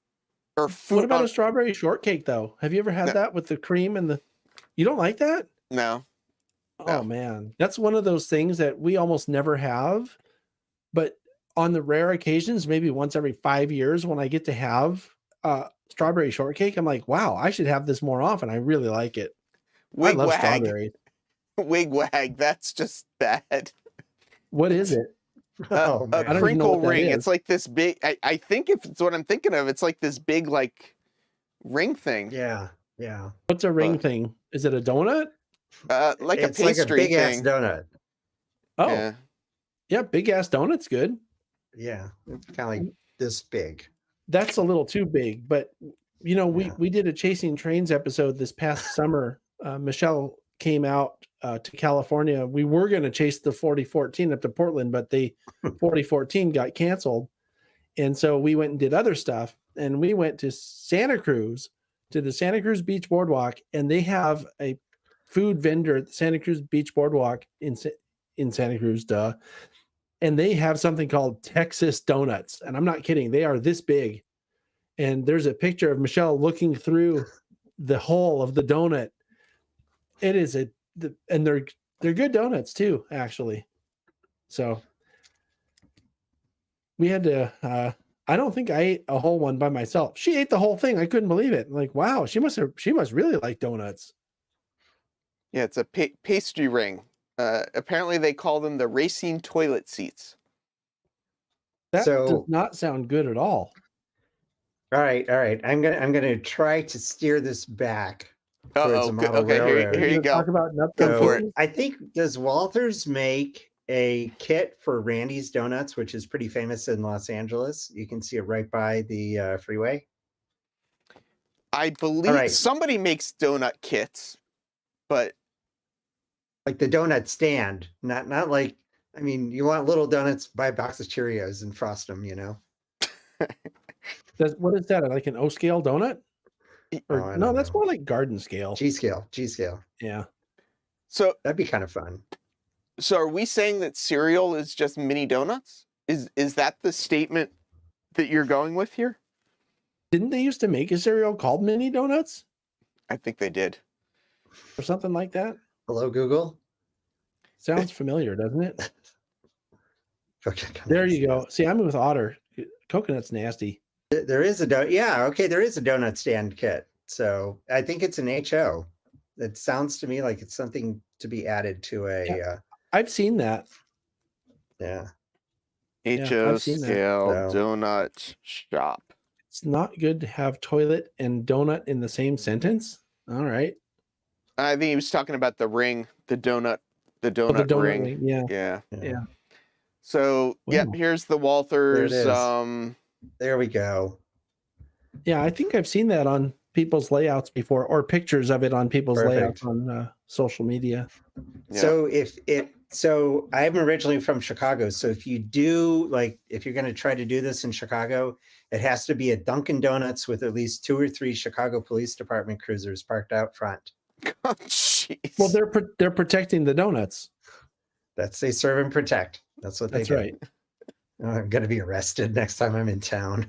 or fruit. What about a strawberry shortcake though? Have you ever had that with the cream and you don't like that? No. Oh man, that's one of those things that we almost never have, but on the rare occasions, maybe once every 5 years when I get to have strawberry shortcake, I'm like, wow, I should have this more often. I really like it. I love strawberries. Wig wag, that's just bad. What is it? Oh, man. A crinkle ring. It's like this big, I think if it's what I'm thinking of, it's like this big like ring thing. Yeah. What's a ring thing? Is it a donut? Like It's a pastry like a big ass thing. donut. Oh, yeah, big ass donut's good. Yeah, it's kind of like this big. That's a little too big, but we did a Chasing Trains episode this past summer. Michelle came out to California. We were going to chase the 4014 up to Portland, but the 4014 got canceled. And so we went and did other stuff, and we went to Santa Cruz, to the Santa Cruz Beach Boardwalk, and they have a food vendor at the Santa Cruz Beach Boardwalk in Santa Cruz, and they have something called Texas donuts. And I'm not kidding. They are this big. And there's a picture of Michelle looking through the hole of the donut. It is and they're good donuts too, actually. So we had to, I don't think I ate a whole one by myself. She ate the whole thing. I couldn't believe it. Like, wow, she must really like donuts. Yeah, it's a pastry ring. Apparently they call them the racing toilet seats. That does not sound good at all. All right. I'm gonna try to steer this back. Okay, here you go. Talk about nuts. Go for it. I think, does Walters make a kit for Randy's Donuts, which is pretty famous in Los Angeles? You can see it right by the freeway. I believe somebody makes donut kits, but like the donut stand, not like, I mean, you want little donuts, buy a box of Cheerios and frost them, What is that? Like an O scale donut? Or no, that's more like garden scale. G scale. Yeah. So that'd be kind of fun. So are we saying that cereal is just mini donuts? Is that the statement that you're going with here? Didn't they used to make a cereal called Mini Donuts? I think they did. Or something like that? Hello, Google. Sounds familiar, doesn't it? There you go. See, I'm with Otter. Coconut's nasty. There is a donut. Yeah, okay, there is a donut stand kit. So I think it's an HO. It sounds to me like it's something to be added to a... I've seen that. Yeah. HO scale donut shop. It's not good to have toilet and donut in the same sentence. All right. I think he was talking about the ring, the donut ring. Yeah. So here's the Walters. There we go. Yeah, I think I've seen that on people's layouts before, or pictures of it on people's layouts on social media. Yeah. So I'm originally from Chicago. So if you do, if you're going to try to do this in Chicago, it has to be a Dunkin' Donuts with at least 2 or 3 Chicago Police Department cruisers parked out front. Oh, jeez. Well, they're protecting the donuts. They serve and protect. That's what they do. Right. I'm going to be arrested next time I'm in town.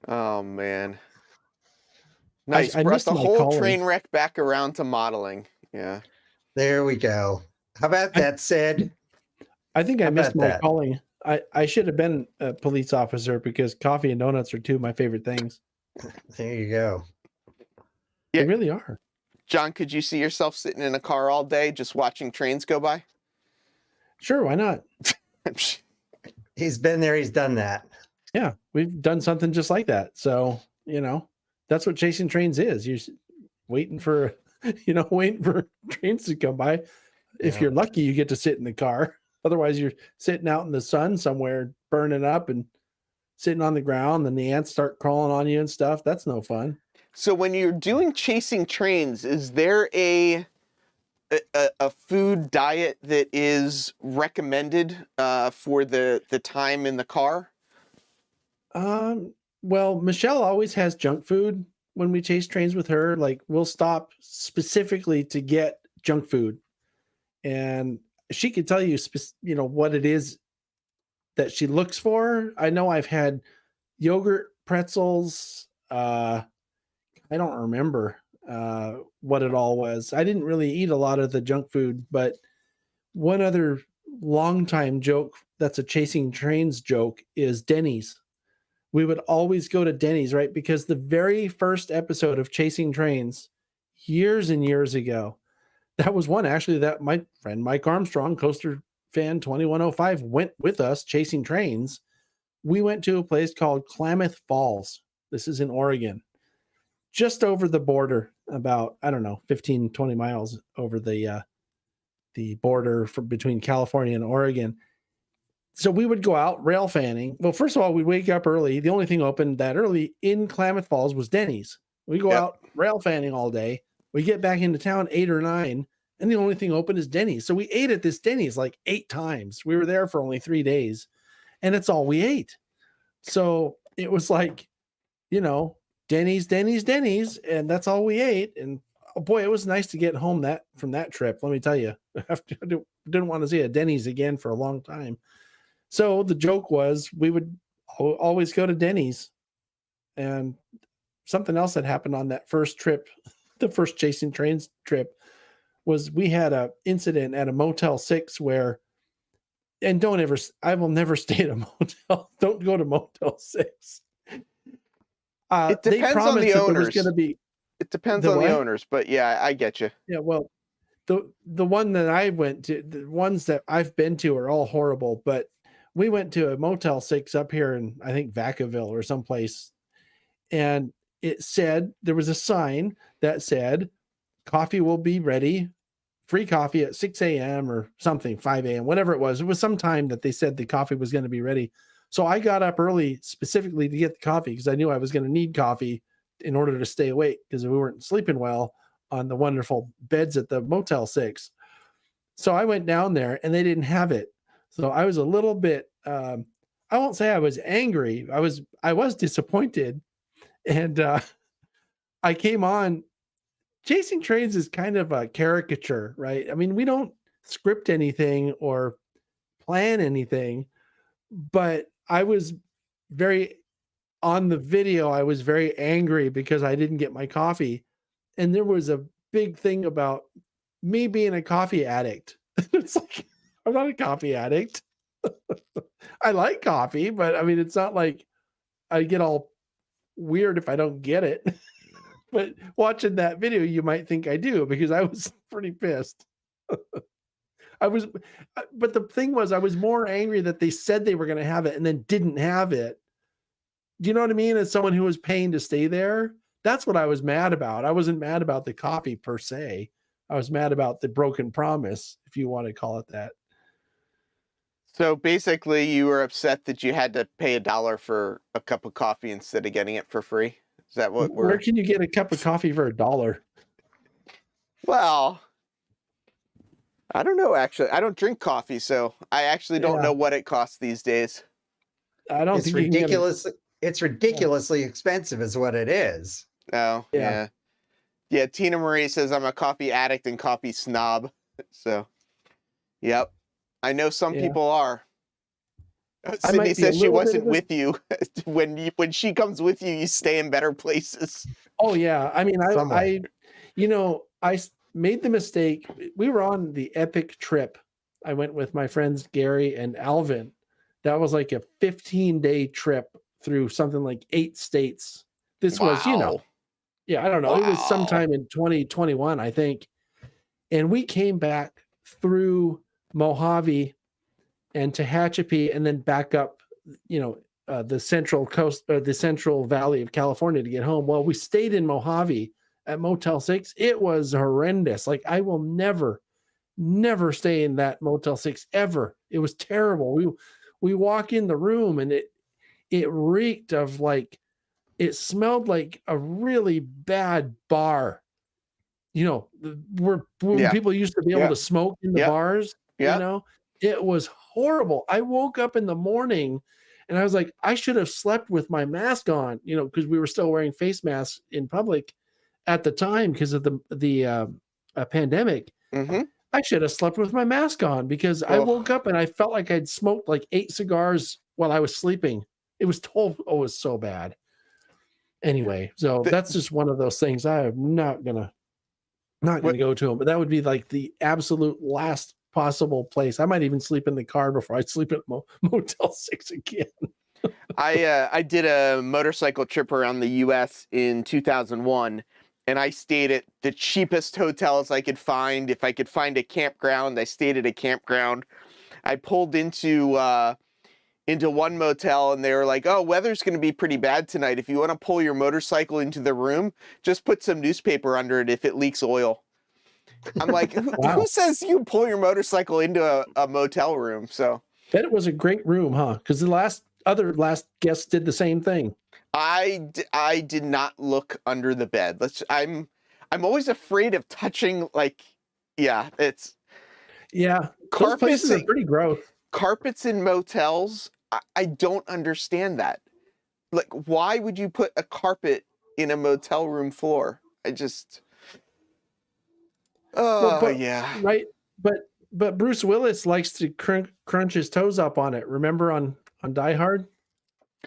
Oh, man. Nice. I brought the whole train wreck back around to modeling. Yeah. There we go. How about that, Sid? I think I How missed about my that? calling. I should have been a police officer because coffee and donuts are two of my favorite things. There you go. Yeah. They really are. John, could you see yourself sitting in a car all day just watching trains go by? Sure, why not? He's been there. He's done that. Yeah, we've done something just like that. So, that's what chasing trains is. You're waiting for, waiting for trains to come by. If Yeah. you're lucky, you get to sit in the car. Otherwise, you're sitting out in the sun somewhere, burning up and sitting on the ground, and the ants start crawling on you and stuff. That's no fun. So when you're doing chasing trains, is there a food diet that is recommended for the time in the car? Well, Michelle always has junk food when we chase trains with her. Like, we'll stop specifically to get junk food, and she could tell you, what it is that she looks for. I know I've had yogurt, pretzels. I don't remember what it all was. I didn't really eat a lot of the junk food, but one other longtime joke that's a chasing trains joke is Denny's. We would always go to Denny's, right? Because the very first episode of Chasing Trains, years and years ago, that was one actually that my friend Mike Armstrong, Coaster Fan 2105, went with us chasing trains. We went to a place called Klamath Falls. This is in Oregon, just over the border, about, 15, 20 miles over the border between California and Oregon. So we would go out rail fanning. Well, first of all, we'd wake up early. The only thing open that early in Klamath Falls was Denny's. We go out rail fanning all day. We get back into town 8 or 9, and the only thing open is Denny's. So we ate at this Denny's like 8 times. We were there for only 3 days, and it's all we ate. So it was like, Denny's, and that's all we ate. And oh boy, it was nice to get home from that trip. Let me tell you, I didn't want to see a Denny's again for a long time. So the joke was we would always go to Denny's. And something else that happened on that first trip, the first Chasing Trains trip, was we had an incident at a Motel 6 where, and I will never stay at a motel. Don't go to Motel 6. It depends on the owners. It depends on the owners, but yeah, I get you. Yeah, well, the one that I went to, the ones that I've been to are all horrible, but we went to a Motel 6 up here in, I think, Vacaville or someplace, and it said, there was a sign that said, coffee will be ready, free coffee at 6 a.m. or something, 5 a.m., whatever it was. It was some time that they said the coffee was going to be ready. So I got up early specifically to get the coffee because I knew I was going to need coffee in order to stay awake because we weren't sleeping well on the wonderful beds at the Motel 6. So I went down there and they didn't have it. So I was a little bit, I won't say I was angry. I was disappointed. And I came on. Chasing Trains is kind of a caricature, right? I mean, we don't script anything or plan anything, but I was on the video, I was very angry because I didn't get my coffee. And there was a big thing about me being a coffee addict. It's like, I'm not a coffee addict. I like coffee, but I mean, it's not like I get all weird if I don't get it. But watching that video, you might think I do because I was pretty pissed. But the thing was, I was more angry that they said they were going to have it and then didn't have it. Do you know what I mean? As someone who was paying to stay there, that's what I was mad about. I wasn't mad about the coffee per se. I was mad about the broken promise, if you want to call it that. So basically, you were upset that you had to pay $1 for a cup of coffee instead of getting it for free. Is that what Where can you get a cup of coffee for $1? Well, I don't know, actually. I don't drink coffee, so I actually don't know what it costs these days. I don't think it's ridiculously expensive is what it is. Oh, yeah. Yeah, Tina Marie says I'm a coffee addict and coffee snob. So, yep. I know some people are. Sydney says she wasn't with you. When she comes with you, you stay in better places. Oh yeah. I mean, I made the mistake. We were on the epic trip I went with my friends Gary and Alvin. That was like a 15-day trip through something like 8 states. This was, you know, Wow. yeah, I don't know. It was Wow. sometime in 2021, I think. And we came back through Mojave and Tehachapi and then back up, you know, the central coast or the central valley of California to get home. Well, we stayed in Mojave at Motel 6. It was horrendous. Like, I will never stay in that Motel 6 ever. It was terrible. We walk in the room and it reeked of, like, it smelled like a really bad bar. You know, where Yeah. people used to be able Yeah. to smoke in the Yeah. bars, Yeah. you know? It was horrible. I woke up in the morning and I was like, I should have slept with my mask on, you know, because we were still wearing face masks in public at the time because of the pandemic. Mm-hmm. I should have slept with my mask on because I woke up and I felt like I'd smoked like 8 cigars while I was sleeping. It was so bad. Anyway, so that's just one of those things I am not gonna go to them, but that would be like the absolute last possible place. I might even sleep in the car before I sleep at Motel 6 again. I did a motorcycle trip around the U.S. in 2001, and I stayed at the cheapest hotels I could find. If I could find a campground, I stayed at a campground. I pulled into one motel, and they were like, "Oh, weather's going to be pretty bad tonight. If you want to pull your motorcycle into the room, just put some newspaper under it if it leaks oil." I'm like, Wow. who says you pull your motorcycle into a motel room? So Bet it was a great room, huh? Because the last guest did the same thing. I did not look under the bed. I'm always afraid of touching, like, yeah, it's Those places are pretty gross. Carpets in motels. I don't understand that. Like, why would you put a carpet in a motel room floor? I just, yeah. Right. But Bruce Willis likes to crunch his toes up on it. Remember on Die Hard?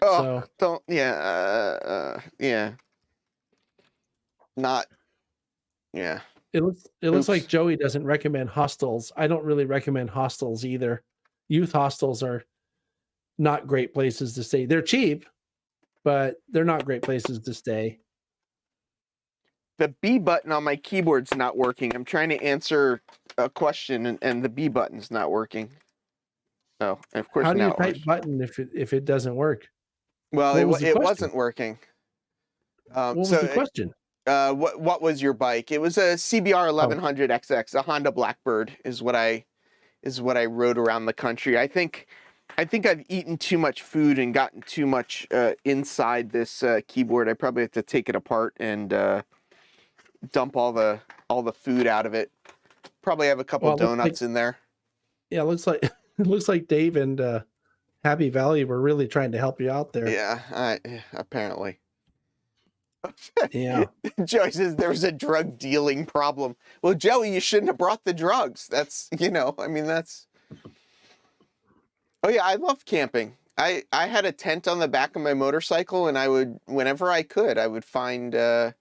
Oh, So, don't, yeah, yeah. Not, yeah. It looks like Joey doesn't recommend hostels. I don't really recommend hostels either. Youth hostels are not great places to stay. They're cheap, but they're not great places to stay. The B button on my keyboard's not working. I'm trying to answer a question and the B button's not working. Oh, and of course, how do you now type button if it doesn't work? Well, What it wasn't working. What was the question? What was your bike? It was a CBR 1100 XX, a Honda Blackbird, is what I rode around the country. I think I've eaten too much food and gotten too much inside this keyboard. I probably have to take it apart and dump all the food out of it. Probably have a couple donuts in there. Yeah, it looks like Dave and Happy Valley were really trying to help you out there. Yeah, apparently. Yeah. Joey says there was a drug dealing problem. Well, Joey, you shouldn't have brought the drugs. That's, I mean, that's. Oh yeah, I love camping. I had a tent on the back of my motorcycle, and I would, whenever I could, I would find, I'm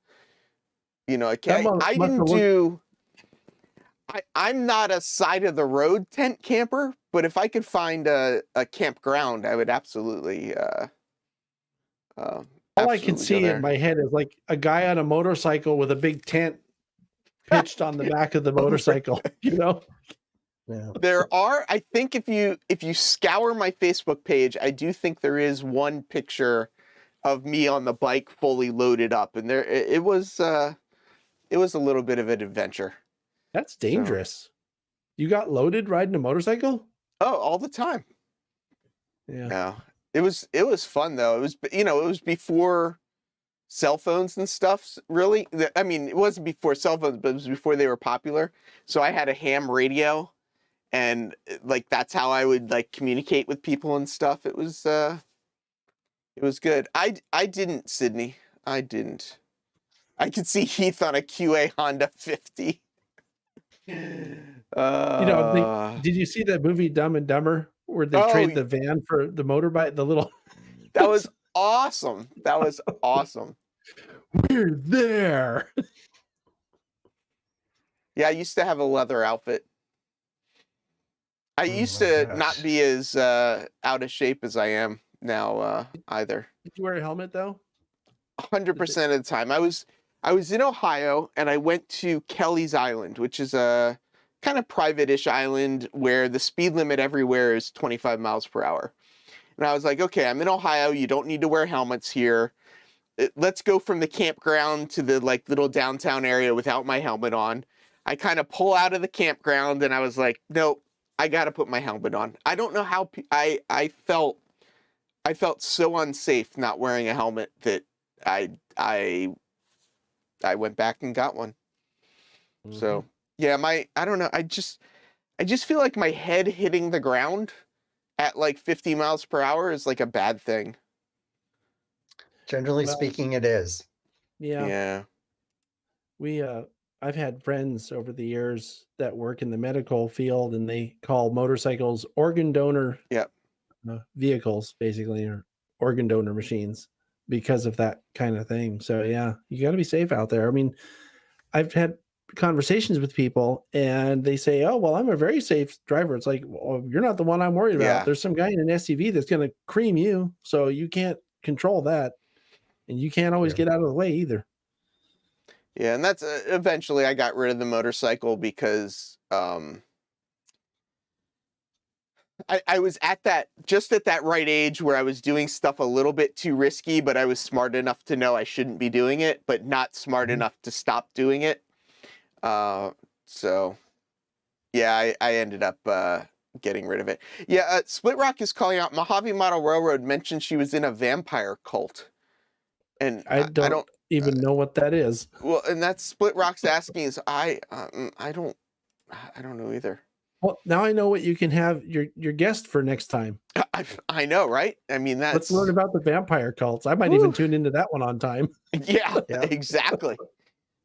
not a side of the road tent camper, but if I could find a campground, I would absolutely. All I can see in my head is like a guy on a motorcycle with a big tent pitched on the back of the motorcycle, Yeah. There are, I think if you scour my Facebook page, I do think there is one picture of me on the bike fully loaded up, and it was a little bit of an adventure. That's dangerous. So. You got loaded riding a motorcycle? Oh, all the time. Yeah. No. It was fun though. It was before cell phones and stuff, really. I mean, it wasn't before cell phones, but it was before they were popular. So I had a ham radio, and like that's how I would like communicate with people and stuff. It was good. I didn't, Sydney. I didn't. I could see Heath on a QA Honda 50. Did you see that movie Dumb and Dumber where they trade the van for the motorbike, the little That was awesome. That was awesome. We're there. Yeah, I used to have a leather outfit. I Oh used my to gosh. not be as out of shape as I am now either. Did you wear a helmet though? 100% of the time. I was in Ohio and I went to Kelly's Island, which is a kind of private-ish island where the speed limit everywhere is 25 miles per hour. And I was like, okay, I'm in Ohio. You don't need to wear helmets here. Let's go from the campground to the like little downtown area without my helmet on. I kind of pull out of the campground and I was like, no, I got to put my helmet on. I don't know how I felt so unsafe not wearing a helmet that I went back and got one. So yeah, I don't know. I just feel like my head hitting the ground at like 50 miles per hour is like a bad thing. Generally Well, speaking, it is. Yeah. Yeah. I've had friends over the years that work in the medical field, and they call motorcycles organ donor Yep. vehicles, basically, or organ donor machines because of that kind of thing. So yeah, you got to be safe out there. I mean, I've had conversations with people and they say, oh, well, I'm a very safe driver. It's like, well, you're not the one I'm worried about. Yeah. There's some guy in an SUV that's going to cream you. So you can't control that. And you can't always get out of the way either. Yeah, and that's eventually I got rid of the motorcycle because I was at that right age where I was doing stuff a little bit too risky, but I was smart enough to know I shouldn't be doing it, but not smart enough to stop doing it. So yeah, I ended up getting rid of it. Yeah, Split Rock is calling out Mojave Model Railroad mentioned she was in a vampire cult. And I don't even know what that is. Well, and that's Split Rock's asking is I don't know either. Well, now I know what you can have your guest for next time. I know, right? I mean, Let's learn about the vampire cults. I might even tune into that one on time. Yeah, exactly.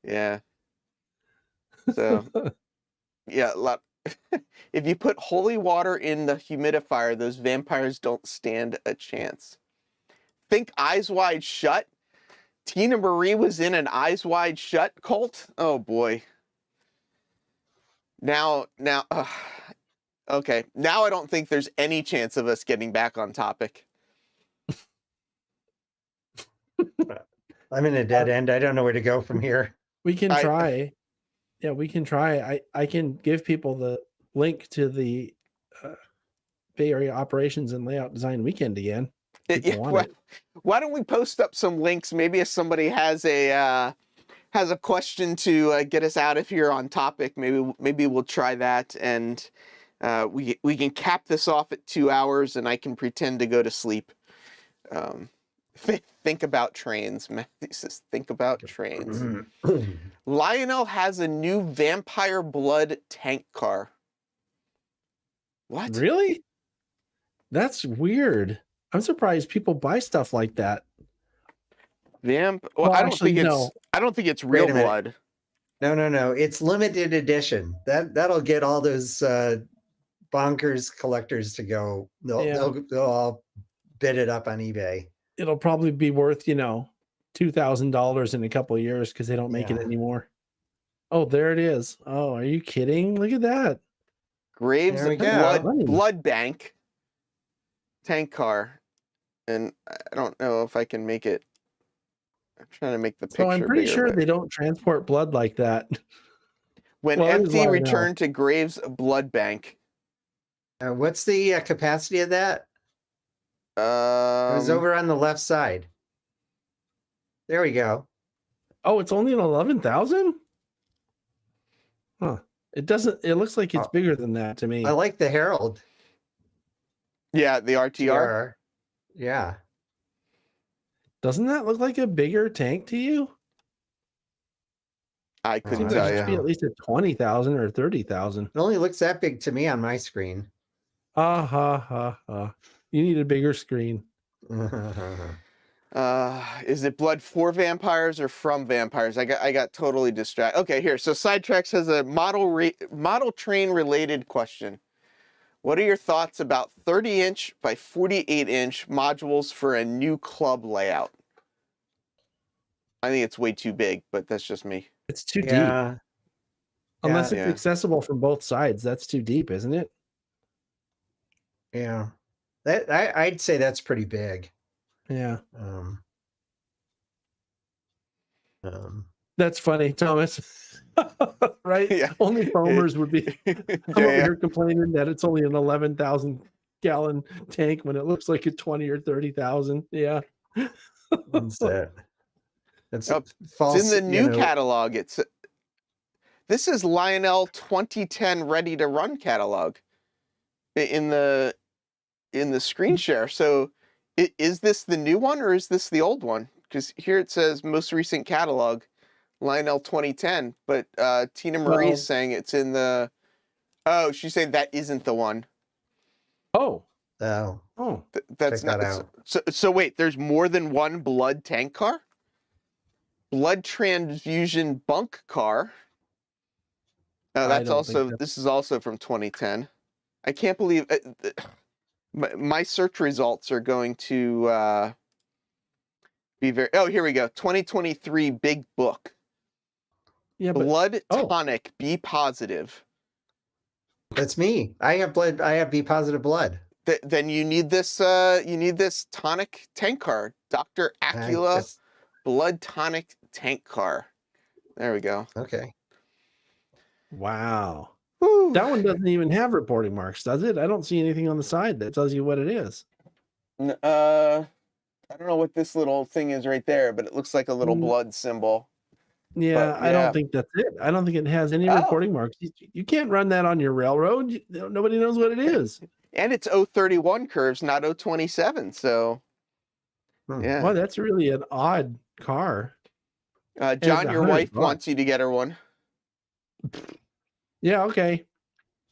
Yeah. So, yeah, if you put holy water in the humidifier, those vampires don't stand a chance. Think Eyes Wide Shut. Tina Marie was in an Eyes Wide Shut cult. Oh boy. Now, okay. Now I don't think there's any chance of us getting back on topic. I'm in a dead end. I don't know where to go from here. We can try. Yeah, we can try. I can give people the link to the Bay Area Operations and Layout Design Weekend again. Why don't we post up some links? Maybe if somebody has a question to get us out of here on topic, maybe we'll try that, and we can cap this off at 2 hours, and I can pretend to go to sleep. Think about trains, Matthew says. Think about trains. Lionel has a new vampire blood tank car. What? Really? That's weird. I'm surprised people buy stuff like that. Well, I don't think it's real blood. No. It's limited edition. That'll get all those bonkers collectors to go. They'll all bid it up on eBay. It'll probably be worth, $2,000 in a couple of years because they don't make it anymore. Oh, there it is. Oh, are you kidding? Look at that. Graves blood bank tank car. And I don't know if I can make it. I'm trying to make the picture. So I'm pretty sure they don't transport blood like that. When empty, return to Graves blood bank. What's the capacity of that? It was over on the left side. There we go. Oh, it's only an 11,000? Huh. It looks like it's bigger than that to me. I like the Herald. Yeah, the RTR. Yeah. Doesn't that look like a bigger tank to you? I couldn't tell you. It should be at least a 20,000 or 30,000. It only looks that big to me on my screen. You need a bigger screen. Is it blood for vampires or from vampires? I got totally distracted. Okay, here. So Sidetracks has a model train related question. What are your thoughts about 30-inch by 48-inch modules for a new club layout? I think it's way too big, but that's just me. It's too deep. Unless it's accessible from both sides. That's too deep, isn't it? Yeah. I'd say that's pretty big. Yeah. Um, um, That's funny, Thomas. Right? Yeah. Only foamers would be. I'm over Yeah. here complaining that it's only an 11,000 gallon tank when it looks like a 20 or 30,000. Yeah. that's it. That's Oh, it's in false, the new catalog. This is Lionel 2010 ready to run catalog in the screen share. So is this the new one or is this the old one? Because here it says most recent catalog, Lionel 2010, but Tina Marie's Well, saying it's in the. Oh, she's saying that isn't the one. oh, Oh, That's check that not. out. So wait, there's more than one blood tank car? Blood transfusion bunk car. Oh, I that's don't think also. that. This is also from 2010. I can't believe my search results are going to be very. Oh, here we go. 2023 Big Book. Yeah, but Blood oh, tonic B positive. That's me. I have blood. I have B positive blood. Then you need this. You need this tonic tank car, Dr. Acula That's blood tonic tank car. There we go. okay. wow. Whew. That one doesn't even have reporting marks, does it? I don't see anything on the side that tells you what it is. I don't know what this little thing is right there, but it looks like a little Mm. blood symbol. Yeah, But, I yeah. don't think that's it. I don't think it has any Oh. reporting marks. You can't run that on your railroad. Nobody knows what it is. And it's 031 curves, not 027. So, Hmm. yeah. Well, that's really an odd car. John, your wife $100. wants you to get her one. Yeah, okay.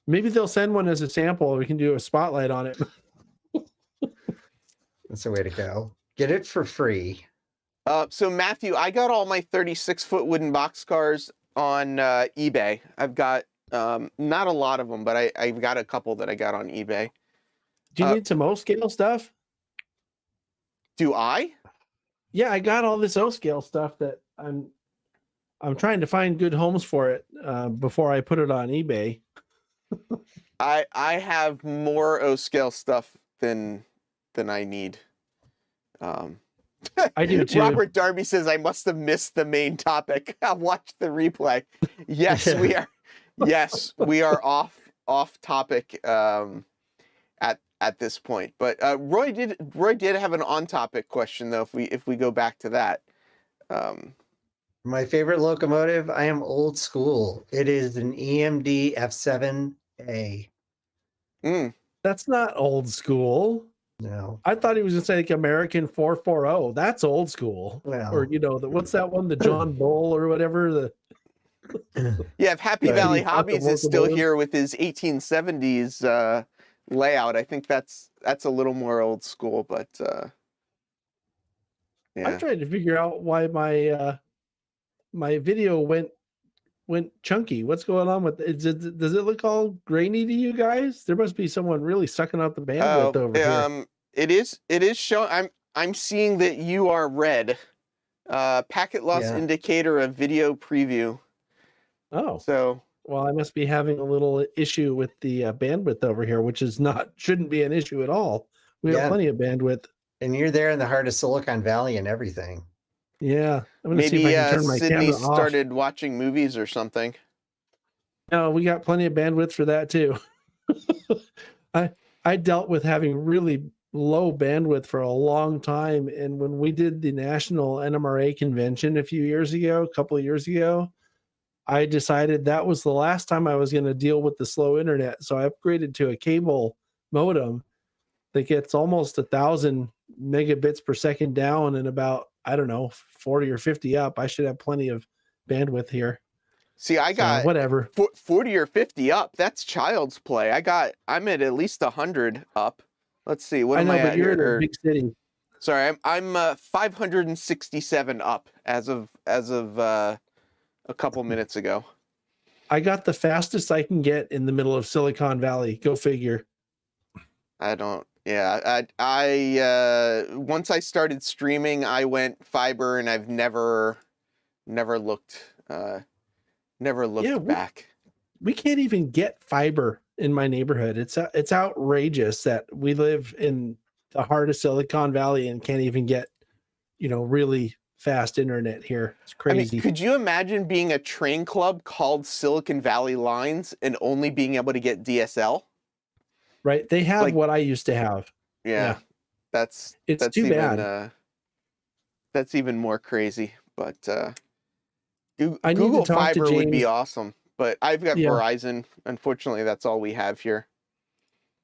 Maybe they'll send one as a sample. We can do a spotlight on it. That's the way to go. Get it for free. So Matthew, I got all my 36-foot wooden box cars on eBay. I've got not a lot of them, but I've got a couple that I got on eBay. Do you need some O-scale stuff? Do I? Yeah, I got all this O-scale stuff that I'm trying to find good homes for it before I put it on eBay. I have more O-scale stuff than I need. I do too. Robert Darby says I must have missed the main topic. I'll watch the replay. Yes, we are. Yes, we are off topic at this point. But Roy did have an on topic question though. If we go back to that. My favorite locomotive. I am old school. It is an EMD F7A. That's not old school. No. I thought he was going to say like American 440. That's old school. Well. Or, what's that one? The John Bull or whatever. Yeah, if Happy Yeah, Valley he's got the Hobbies is still locomotive. here with his 1870s layout, I think that's a little more old school, but yeah. I'm trying to figure out why my video went chunky. What's going on with it? Does it look all grainy to you guys? There must be someone really sucking out the bandwidth over here. It is showing. I'm seeing that you are red. Packet loss indicator of video preview. Oh, So well, I must be having a little issue with the bandwidth over here, which shouldn't be an issue at all. We have plenty of bandwidth. And you're there in the heart of Silicon Valley and everything. Yeah, I'm gonna see maybe if I can turn my Sydney camera off. started watching movies or something. No, we got plenty of bandwidth for that too. I dealt with having really low bandwidth for a long time, and when we did the national NMRA convention a couple of years ago, I decided that was the last time I was going to deal with the slow internet. So I upgraded to a cable modem that gets almost 1,000 megabits per second down and about, 40 or 50 up. I should have plenty of bandwidth here. See, I got whatever 40 or 50 up. That's child's play. I'm at least 100 up. Let's see. What am I at? But you're in a big city. Sorry, I'm 567 up as of a couple minutes ago. I got the fastest I can get in the middle of Silicon Valley. Go figure. I don't. Yeah, I once I started streaming, I went fiber, and I've never looked back. We can't even get fiber in my neighborhood. It's outrageous that we live in the heart of Silicon Valley and can't even get, really fast internet here. It's I mean, crazy. could you imagine being a train club called Silicon Valley Lines and only being able to get DSL? Right? They have Like- what I used to have. Yeah. It's That's too even, bad. That's even more crazy. But I need to Google talk to Fiber would be James. awesome. But I've got Yeah. Verizon. Unfortunately, that's all we have here.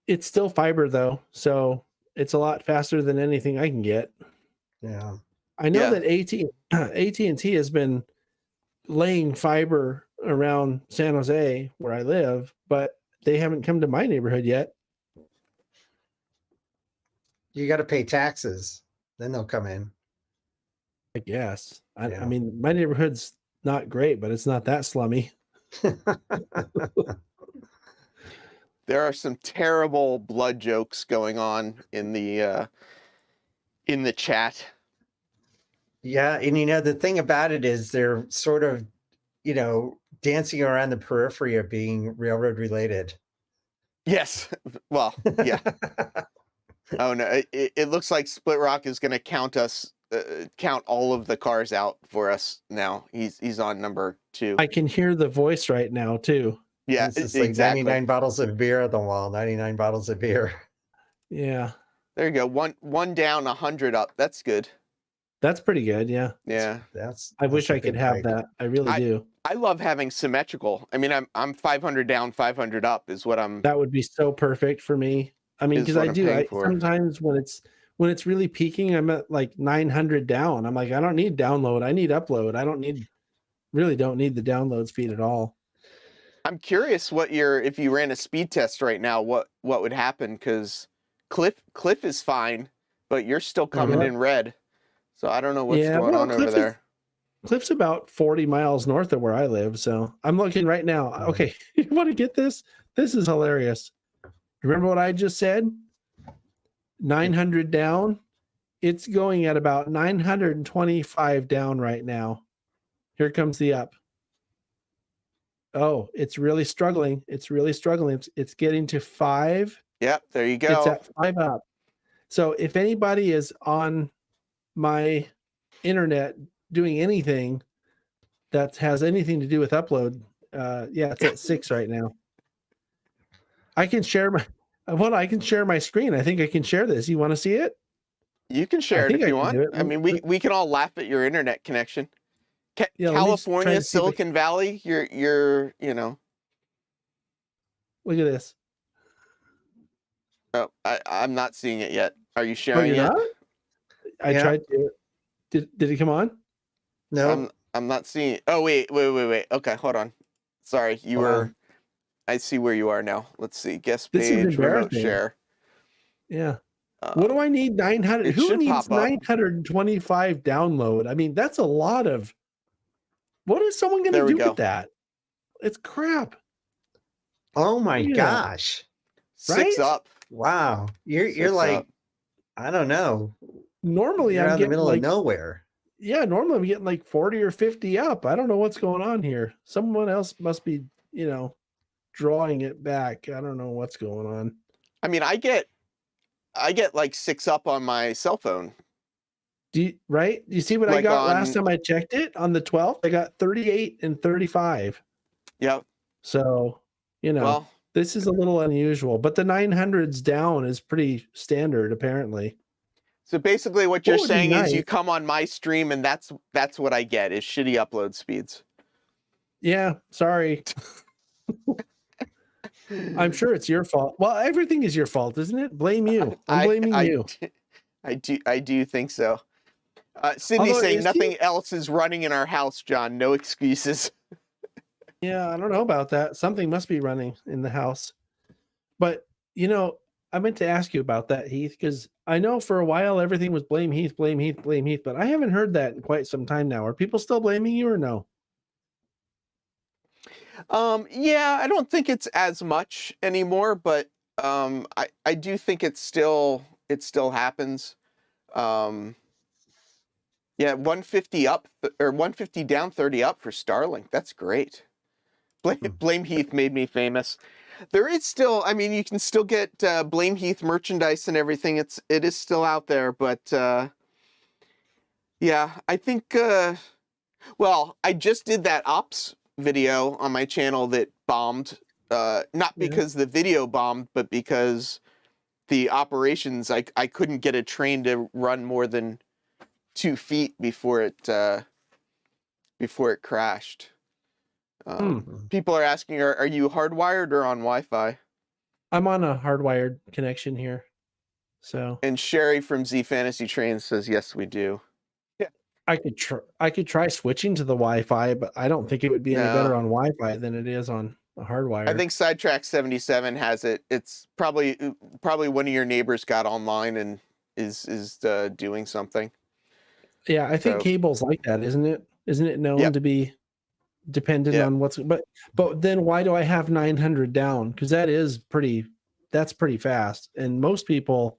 It's still fiber though, so it's a lot faster than anything I can get. Yeah. I know Yeah. that AT&T has been laying fiber around San Jose where I live, but they haven't come to my neighborhood yet. You got to pay taxes, then they'll come in. I guess. I Yeah. mean, my neighborhood's not great, but it's not that slummy. There are some terrible blood jokes going on in the chat. Yeah, and the thing about it is they're sort of, dancing around the periphery of being railroad related. Yes. Well, yeah. Oh no, it looks like Split Rock is going to count all of the cars out for us now. He's on number 2. I can hear the voice right now too. Yeah, It's just like exactly. 99 bottles of beer on the wall, 99 bottles of beer. Yeah. There you go. One down, 100 up. That's good. That's pretty good. Yeah. Yeah. I wish a I could big have break. that. I really do. I love having symmetrical. I mean, I'm 500 down, 500 up is what I'm. That would be so perfect for me. I mean, Is because what I I'm do. paying for. Sometimes when it's really peaking, I'm at like 900 down. I'm like, I don't need download. I need upload. I really don't need the download speed at all. I'm curious if you ran a speed test right now, what would happen? Because Cliff is fine, but you're still coming in red. So I don't know what's going on over there. Cliff's about 40 miles north of where I live. So I'm looking right now. Okay. You want to get this? This is hilarious. Remember what I just said? 900 down. It's going at about 925 down right now. Here comes the up. Oh, it's really struggling. It's getting to 5. Yep, there you go. It's at 5 up. So if anybody is on my internet doing anything that has anything to do with upload, it's at 6 right now. I can share my screen. I think I can share this. You want to see it? You can share it if you want. I mean, we can all laugh at your internet connection. California, Silicon Valley, you're Look at this. Oh, I'm not seeing it yet. Are you sharing it? Not? I tried to. Did it come on? No. I'm not seeing it. Oh, wait. Okay, hold on. Sorry, I see where you are now. Let's see. Guest page, remote share. Yeah. What do I need? 900. Who needs 925 download? I mean, that's a lot of. What is someone going to do with that? It's crap. Oh my gosh. 6 up. Wow. You're like, up. I don't know. Normally I'm out in the middle of nowhere. Yeah, normally I'm getting like 40 or 50 up. I don't know what's going on here. Someone else must be, drawing it back. I don't know what's going on. I mean, I get like 6 up on my cell phone. Do you see what I got last time I checked it on the 12th? I got 38 and 35. Yep. So, this is a little unusual, but the 900s down is pretty standard apparently. So basically what you're saying is you come on my stream and that's what I get is shitty upload speeds. Yeah, sorry. I'm sure it's your fault. Well, everything is your fault, isn't it? Blame you. I'm blaming you. I do think so. Sydney's saying nothing else is running in our house, John. No excuses. Yeah, I don't know about that. Something must be running in the house. But, I meant to ask you about that, Heath, because I know for a while everything was blame Heath, blame Heath, blame Heath, but I haven't heard that in quite some time now. Are people still blaming you or no? Yeah, I don't think it's as much anymore, but I do think it still happens. Yeah, 150 up or 150 down, 30 up for Starlink. That's great. Blame Heath made me famous. There is still, I mean, you can still get Blame Heath merchandise and everything. It is still out there, but yeah, I think. Well, I just did that ops video on my channel that bombed. Not Yeah. because the video bombed, but because the operations, I couldn't get a train to run more than 2 feet before it crashed. People are asking, are you hardwired or on Wi-Fi? I'm on a hardwired connection here. So And Sherry from Z Fantasy Train says, yes, we do. I could try switching to the Wi-Fi, but I don't think it would be any better No. on Wi-Fi than it is on a hardwire. I think Sidetrack 77 has it. It's probably one of your neighbors got online and is doing something. Yeah, I think So- cable's like that, isn't it? Isn't it known Yep. to be dependent Yep. on what's but then why do I have 900 down? Because that's pretty fast. And most people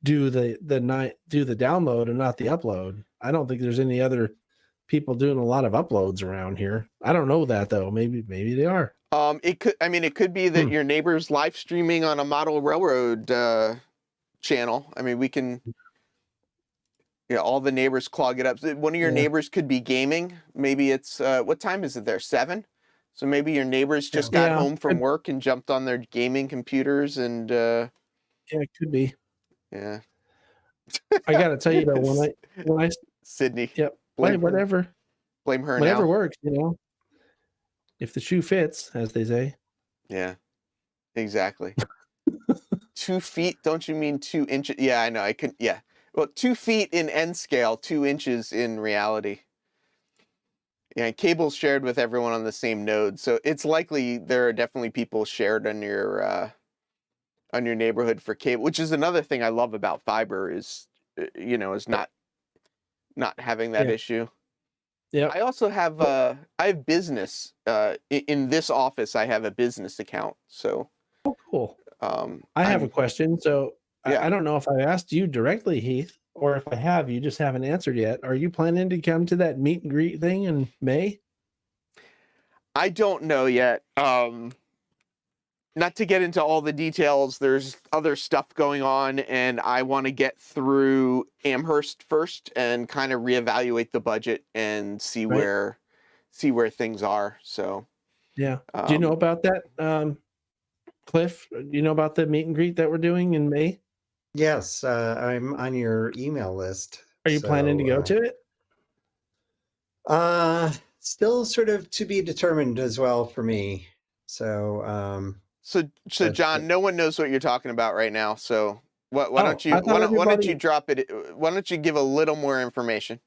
do the download and not the upload. I don't think there's any other people doing a lot of uploads around here. I don't know that though. Maybe they are. It could be that your neighbor's live streaming on a model railroad channel. I mean, we can. Yeah, all the neighbors clog it up. One of your neighbors could be gaming. Maybe it's what time is it there? 7. So maybe your neighbors just got home from work and jumped on their gaming computers and. Yeah, it could be. Yeah. I got to tell you though, when I Sydney. Yep. Blame her. Whatever. Blame her Whatever now. works, if the shoe fits, as they say. Yeah, exactly. 2 feet? Don't you mean 2 inches? Yeah, I know. I could. Yeah. Well, 2 feet in N scale, 2 inches in reality. Yeah, cable's shared with everyone on the same node, so it's likely there are definitely people shared on your neighborhood for cable, which is another thing I love about fiber is not having that issue. Yeah. I also have I have business in this office. I have a business account. So cool. I have a question. So Yeah. I don't know if I asked you directly, Heath, or if I have, you just haven't answered yet. Are you planning to come to that meet and greet thing in May? I don't know yet. Not to get into all the details, there's other stuff going on, and I want to get through Amherst first and kind of reevaluate the budget and see where things are. So Yeah. Do you know about that, Cliff? Do you know about the meet and greet that we're doing in May? Yes, I'm on your email list. Are you planning to go to it? Still sort of to be determined as well for me. So, So John, no one knows what you're talking about right now. So why don't you drop it? Why don't you give a little more information?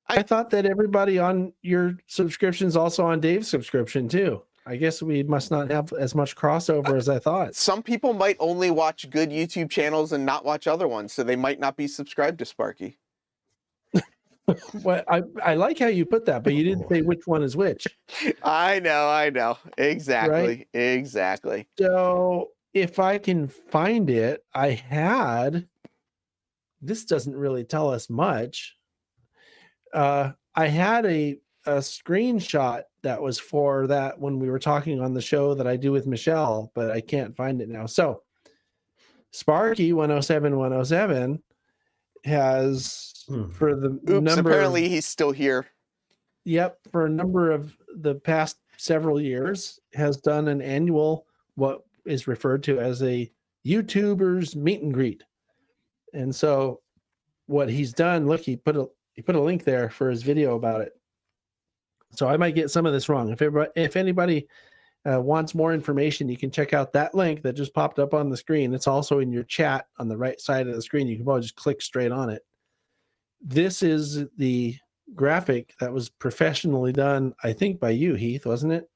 I thought that everybody on your subscription is also on Dave's subscription too. I guess we must not have as much crossover as I thought. Some people might only watch good YouTube channels and not watch other ones, so they might not be subscribed to Sparky. Well, I like how you put that, but you didn't say which one is which. I know. Exactly. Right? Exactly. So if I can find it, this doesn't really tell us much. I had a screenshot that was for that when we were talking on the show that I do with Michelle, but I can't find it now. So Sparky 107 has for the number apparently he's still here. Yep, for a number of the past several years has done an annual what is referred to as a YouTubers meet and greet. And so what he's done, look, he put a link there for his video about it. So I might get some of this wrong. If anybody wants more information, you can check out that link that just popped up on the screen. It's also in your chat on the right side of the screen. You can probably just click straight on it. This is the graphic that was professionally done, I think, by you, Heath, wasn't it?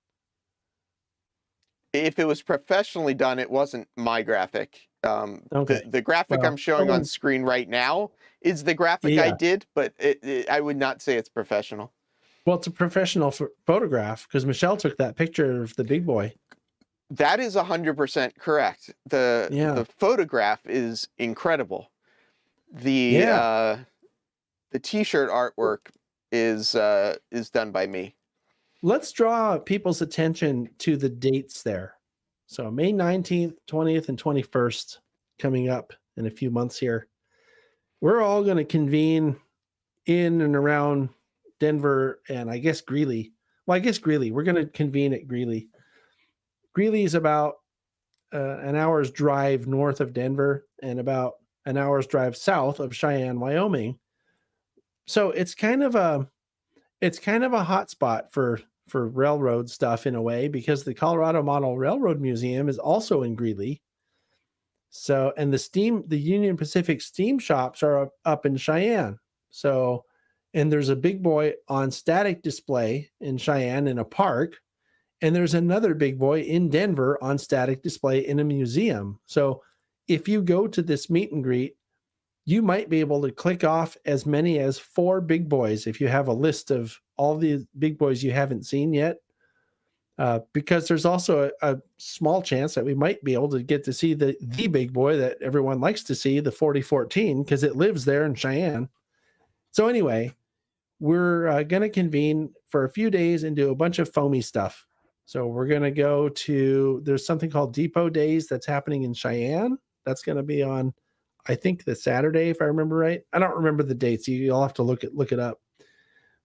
If it was professionally done, it wasn't my graphic. Okay. The graphic I'm showing on screen right now is the graphic I did, but I would not say it's professional. Well, it's a professional photograph because Michelle took that picture of the big boy. That is 100% correct. The photograph is incredible. The t-shirt artwork is done by me. let's draw people's attention to the dates there. So May 19th, 20th, and 21st coming up in a few months here. We're all going to convene in and around Denver and I guess Greeley. Well, I guess Greeley. We're going to convene at Greeley. Greeley is about an hour's drive north of Denver and about an hour's drive south of Cheyenne, Wyoming. So it's kind of a hot spot for railroad stuff in a way, because the Colorado Model Railroad Museum is also in Greeley. So, and the Union Pacific steam shops are up in Cheyenne. So, and there's a big boy on static display in Cheyenne in a park. And there's another big boy in Denver on static display in a museum. So if you go to this meet and greet, you might be able to click off as many as 4 big boys if you have a list of all the big boys you haven't seen yet. Because there's also a small chance that we might be able to get to see the big boy that everyone likes to see, the 4014, because it lives there in Cheyenne. So anyway, we're going to convene for a few days and do a bunch of foamy stuff. So we're going to go to, there's something called Depot Days that's happening in Cheyenne. That's going to be on, I think, the Saturday, if I remember right. I don't remember the dates. You'll have to look it up.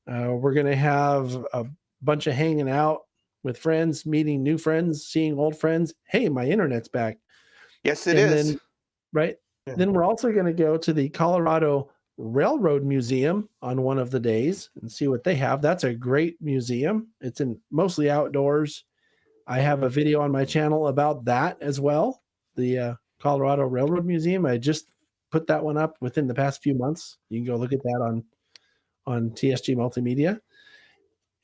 We're going to have a bunch of hanging out with friends, meeting new friends, seeing old friends. Hey, my internet's back. Yes, it is. Then, right? Yeah. Then we're also going to go to the Colorado Railroad Museum on one of the days and see what they have. That's a great museum. It's mostly outdoors. I have a video on my channel about that as well. The Colorado Railroad Museum. I just put that one up within the past few months. You can go look at that on TSG Multimedia.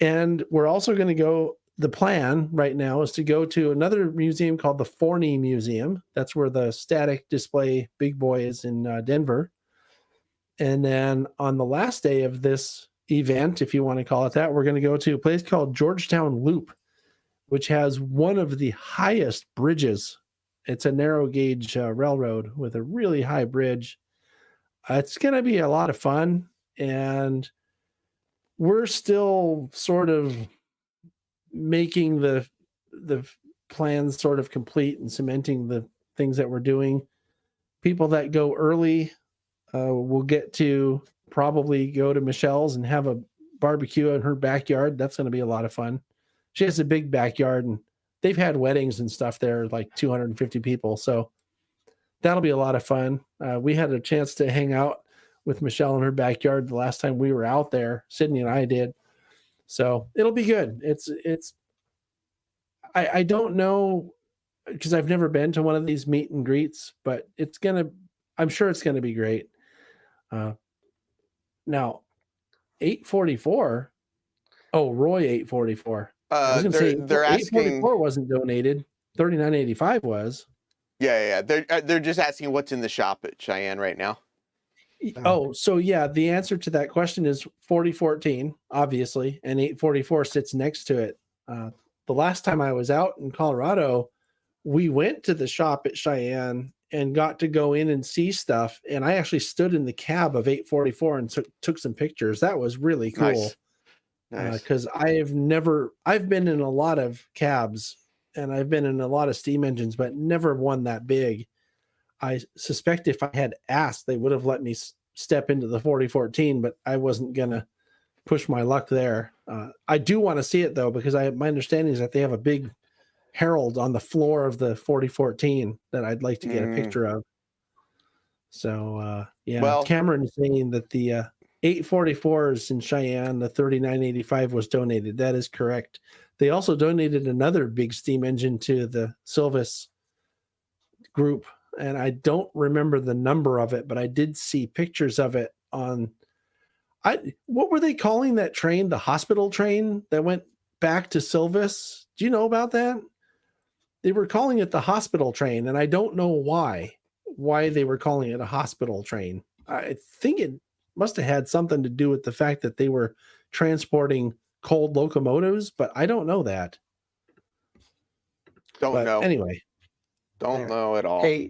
And we're also going to go, the plan right now is to go to another museum called the Forney Museum. That's where the static display big boy is in Denver. And then on the last day of this event, if you want to call it that, we're going to go to a place called Georgetown Loop, which has one of the highest bridges. It's a narrow gauge railroad with a really high bridge. It's going to be a lot of fun. And we're still sort of making the plans sort of complete and cementing the things that we're doing. People that go early will get to probably go to Michelle's and have a barbecue in her backyard. That's going to be a lot of fun. She has a big backyard and they've had weddings and stuff there, like 250 people. So that'll be a lot of fun. We had a chance to hang out with Michelle in her backyard the last time we were out there. Sydney and I did. So it'll be good. I don't know, because I've never been to one of these meet and greets, but I'm sure it's going to be great. Now 844. Oh, Roy 844. I was going to say they're 844 wasn't donated. 3985 was. Yeah. They're just asking what's in the shop at Cheyenne right now. Oh, so yeah, the answer to that question is 4014, obviously, and 844 sits next to it. The last time I was out in Colorado, we went to the shop at Cheyenne and got to go in and see stuff. And I actually stood in the cab of 844 and took some pictures. That was really cool. Nice. Because I've been in a lot of cabs and I've been in a lot of steam engines, but never one that big. I suspect if I had asked, they would have let me step into the 4014, but I wasn't going to push my luck there. I do want to see it though, because my understanding is that they have a big herald on the floor of the 4014 that I'd like to get a picture of. So yeah, well, Cameron is saying that the 844s in Cheyenne, the 3985 was donated. That is correct. They also donated another big steam engine to the Silvis group, and I don't remember the number of it, but I did see pictures of it on. What were they calling that train? The hospital train that went back to Silvis? Do you know about that? They were calling it the hospital train, and I don't know why they were calling it a hospital train. I think it must have had something to do with the fact that they were transporting cold locomotives, but I don't know that. Don't know. Anyway. Don't know at all. Hey,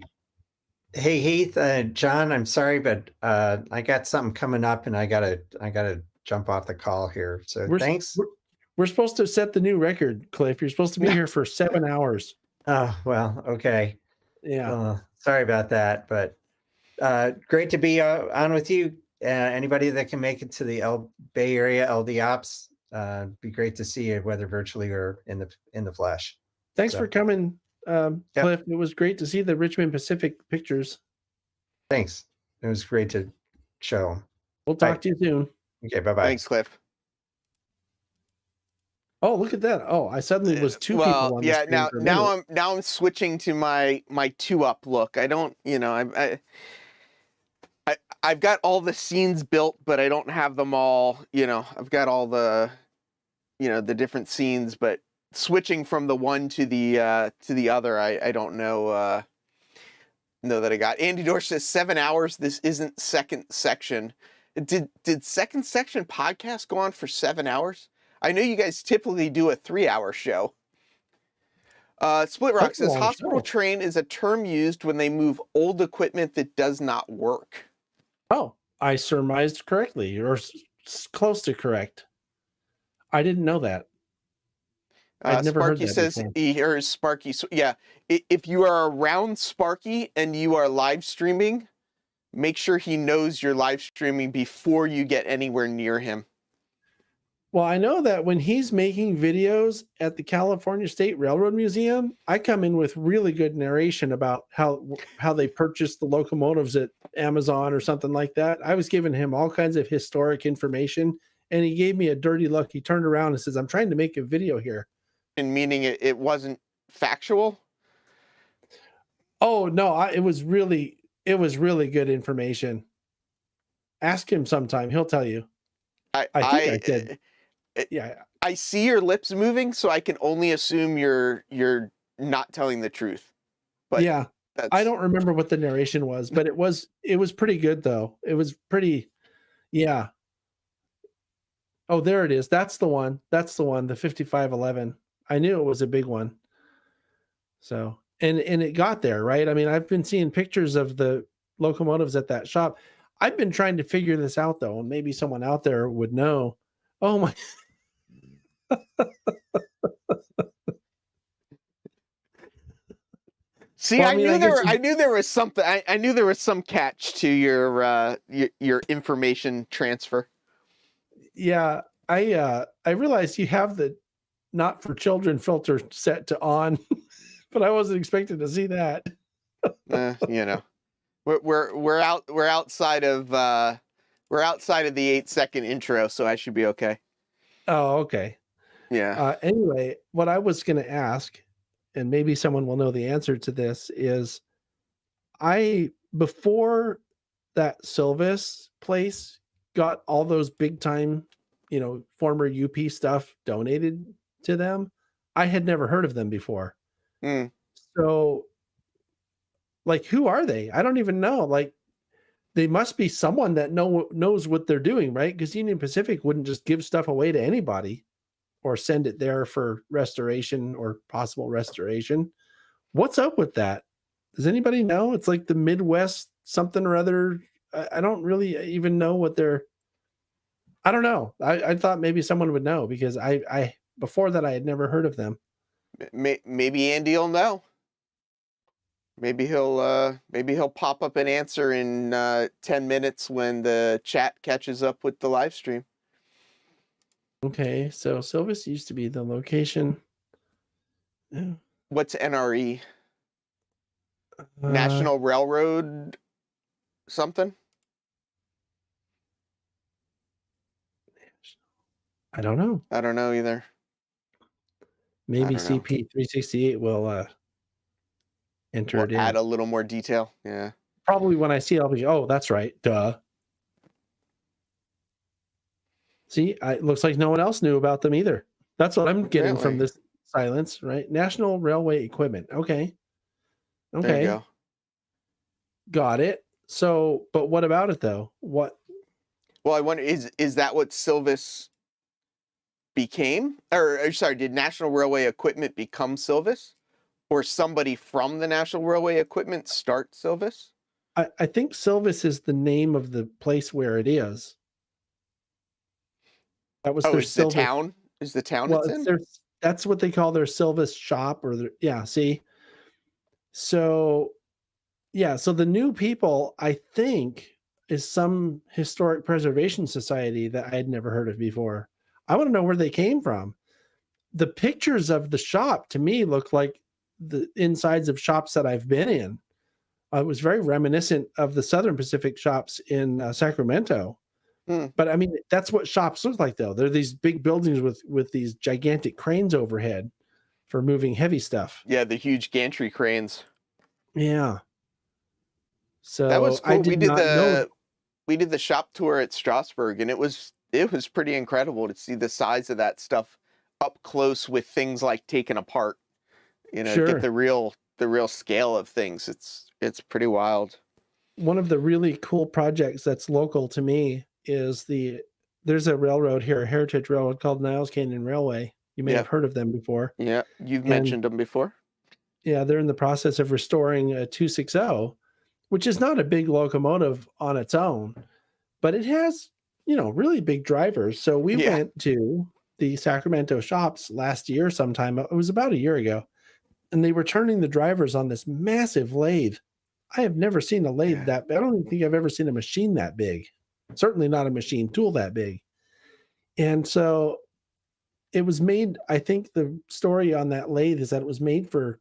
Heath, John, I'm sorry, but I got something coming up and I gotta jump off the call here. So thanks. We're supposed to set the new record, Cliff. You're supposed to be here for 7 hours. Oh, well, okay. Yeah. Sorry about that, but great to be on with you. Anybody that can make it to the Bay Area LD Ops, be great to see you, whether virtually or in the flesh. Thanks for coming, Cliff. Yep. It was great to see the Richmond Pacific pictures. Thanks. It was great to show. We'll talk to you soon. Okay, bye-bye. Thanks, Cliff. Oh, look at that. Oh, I suddenly was two people on the screen. Now I'm switching to my 2-up look. I don't, I've got all the scenes built, but I don't have them all, I've got all the, the different scenes, but switching from the one to the other, I don't know that I got. Andy Dorsch says 7 hours. This isn't second section. Did second section podcast go on for 7 hours? I know you guys typically do a 3-hour show. Split Rock says hospital train is a term used when they move old equipment that does not work. Oh, I surmised correctly, or close to correct. I didn't know that. I'd never heard that says before. He hears Sparky. So, yeah, if you are around Sparky and you are live streaming, make sure he knows you're live streaming before you get anywhere near him. Well, I know that when he's making videos at the California State Railroad Museum, I come in with really good narration about how they purchased the locomotives at Amazon or something like that. I was giving him all kinds of historic information, and he gave me a dirty look. He turned around and says, "I'm trying to make a video here." And meaning it wasn't factual? Oh, no, it was really good information. Ask him sometime. He'll tell you. I think I did. Yeah, I see your lips moving, so I can only assume you're not telling the truth. But yeah, I don't remember what the narration was, but it was pretty good though. It was pretty, yeah. Oh, there it is. That's the one. The 5511. I knew it was a big one. So, and it got there, right? I mean, I've been seeing pictures of the locomotives at that shop. I've been trying to figure this out though, and maybe someone out there would know. Oh my. See, well, I knew there was something. I knew there was some catch to your information transfer. Yeah, I realized you have the not for children filter set to on, but I wasn't expecting to see that. We're outside of the 8-second intro, so I should be okay. Oh, okay. Yeah. Anyway, what I was going to ask, and maybe someone will know the answer to this, is before that Silvis place got all those big time, former UP stuff donated to them, I had never heard of them before. So, like, who are they? I don't even know. Like, they must be someone that knows what they're doing, right? Because Union Pacific wouldn't just give stuff away to anybody or send it there for restoration or possible restoration. What's up with that? Does anybody know? It's like the Midwest something or other. I don't really even know what they're. I don't know. I thought maybe someone would know because I before that I had never heard of them. Maybe Andy will know. Maybe he'll pop up an answer in 10 minutes when the chat catches up with the live stream. Okay, so Silvis used to be the location. Yeah. What's NRE? National Railroad something? I don't know. I don't know either. Maybe CP368 will enter it in. Add a little more detail. Yeah. Probably when I see it, I'll be, oh, that's right. Duh. See, it looks like no one else knew about them either. That's what I'm getting from this silence, right? National Railway Equipment. Okay. There you go. Got it. So, but what about it though? What? Well, I wonder, is that what Silvis became? Or sorry, did National Railway Equipment become Silvis? Or somebody from the National Railway Equipment start Silvis? I think Silvis is the name of the place where it is. That was their the town? Is the town Well, it's it's in? their that's what they call their Silvis shop or see. So yeah, so the new people, I think, is some historic preservation society that I had never heard of before. I want to know where they came from. The pictures of the shop to me look like the insides of shops that I've been in. It was very reminiscent of the Southern Pacific shops in Sacramento. Hmm. But I mean, that's what shops look like, though. They're these big buildings with these gigantic cranes overhead for moving heavy stuff. Yeah, the huge gantry cranes. Yeah. So That was cool. I did not know. We did the shop tour at Strasbourg, and it was pretty incredible to see the size of that stuff up close with things like taken apart. You know, Sure. get the real scale of things. It's pretty wild. One of the really cool projects that's local to me is there's a railroad here, a heritage railroad called Niles Canyon Railway. You may have heard of them before. Yeah, you've mentioned them before. Yeah, they're in the process of restoring a 260, which is not a big locomotive on its own, but it has, really big drivers. So we went to the Sacramento shops last year sometime. It was about a year ago, and they were turning the drivers on this massive lathe. I have never seen a lathe that big. I don't even think I've ever seen a machine that big. Certainly not a machine tool that big. And so it was made, I think the story on that lathe is that it was made for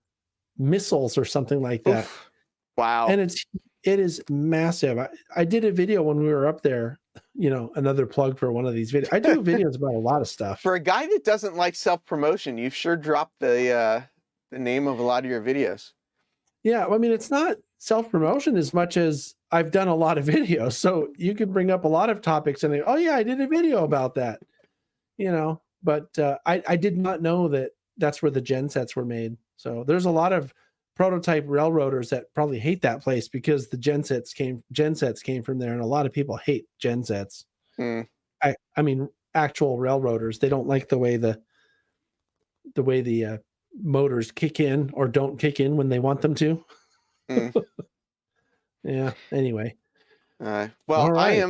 missiles or something like that. Oof. Wow. And it is massive. I did a video when we were up there, another plug for one of these videos. I do videos about a lot of stuff. For a guy that doesn't like self-promotion, you've sure dropped the name of a lot of your videos. Yeah, I mean, it's not self-promotion as much as I've done a lot of videos. So you can bring up a lot of topics and oh yeah, I did a video about that, but I did not know that that's where the gensets were made. So there's a lot of prototype railroaders that probably hate that place because the gensets came from there. And a lot of people hate gensets. Hmm. I mean, actual railroaders, they don't like the way the motors kick in or don't kick in when they want them to. Yeah. Anyway. Well, right.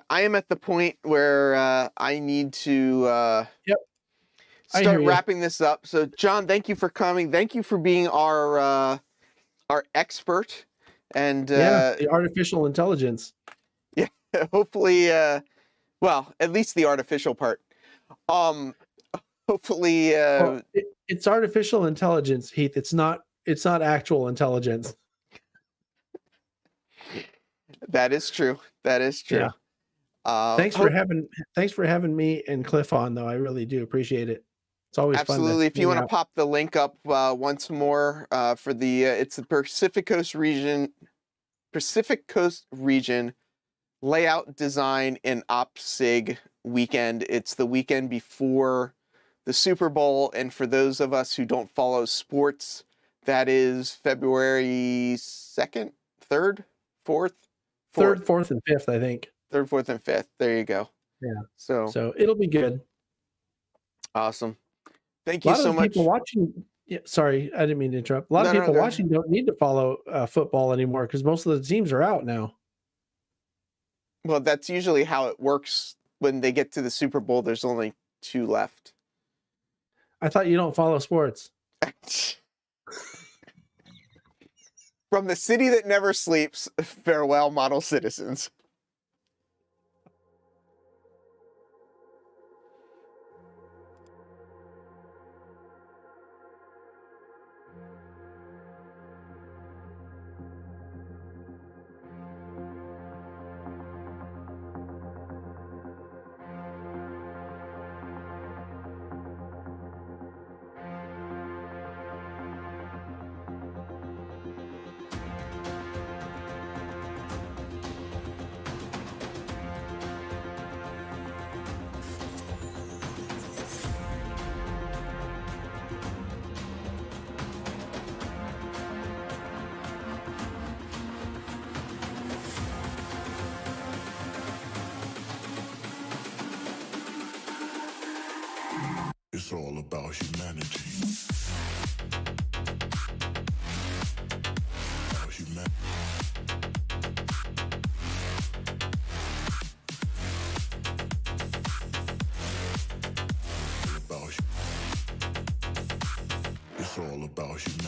I am at the point where I need to start you. wrapping this up. So, John, thank you for coming. Thank you for being our expert. And the artificial intelligence. Yeah, hopefully, well, at least the artificial part. Hopefully, it's artificial intelligence, Heath. It's not actual intelligence. That is true. That is true. Yeah. Thanks for having me and Cliff on, though. I really do appreciate it. It's always absolutely fun. If you want to pop the link up once more for the it's the Pacific Coast region layout design and OpSig weekend. It's the weekend before the Super Bowl, and for those of us who don't follow sports, that is February 2nd, 3rd, 4th. 3rd, 4th, and 5th, I think. 3rd, 4th, and 5th. There you go. Yeah. So it'll be good. Awesome. Thank you so much. People watching. Yeah, sorry, I didn't mean to interrupt. A lot of people watching don't need to follow football anymore because most of the teams are out now. Well, that's usually how it works. When they get to the Super Bowl, there's only 2 left. I thought you don't follow sports. From the city that never sleeps, farewell, model citizens. It's all about humanity. About humanity. About It's all about humanity.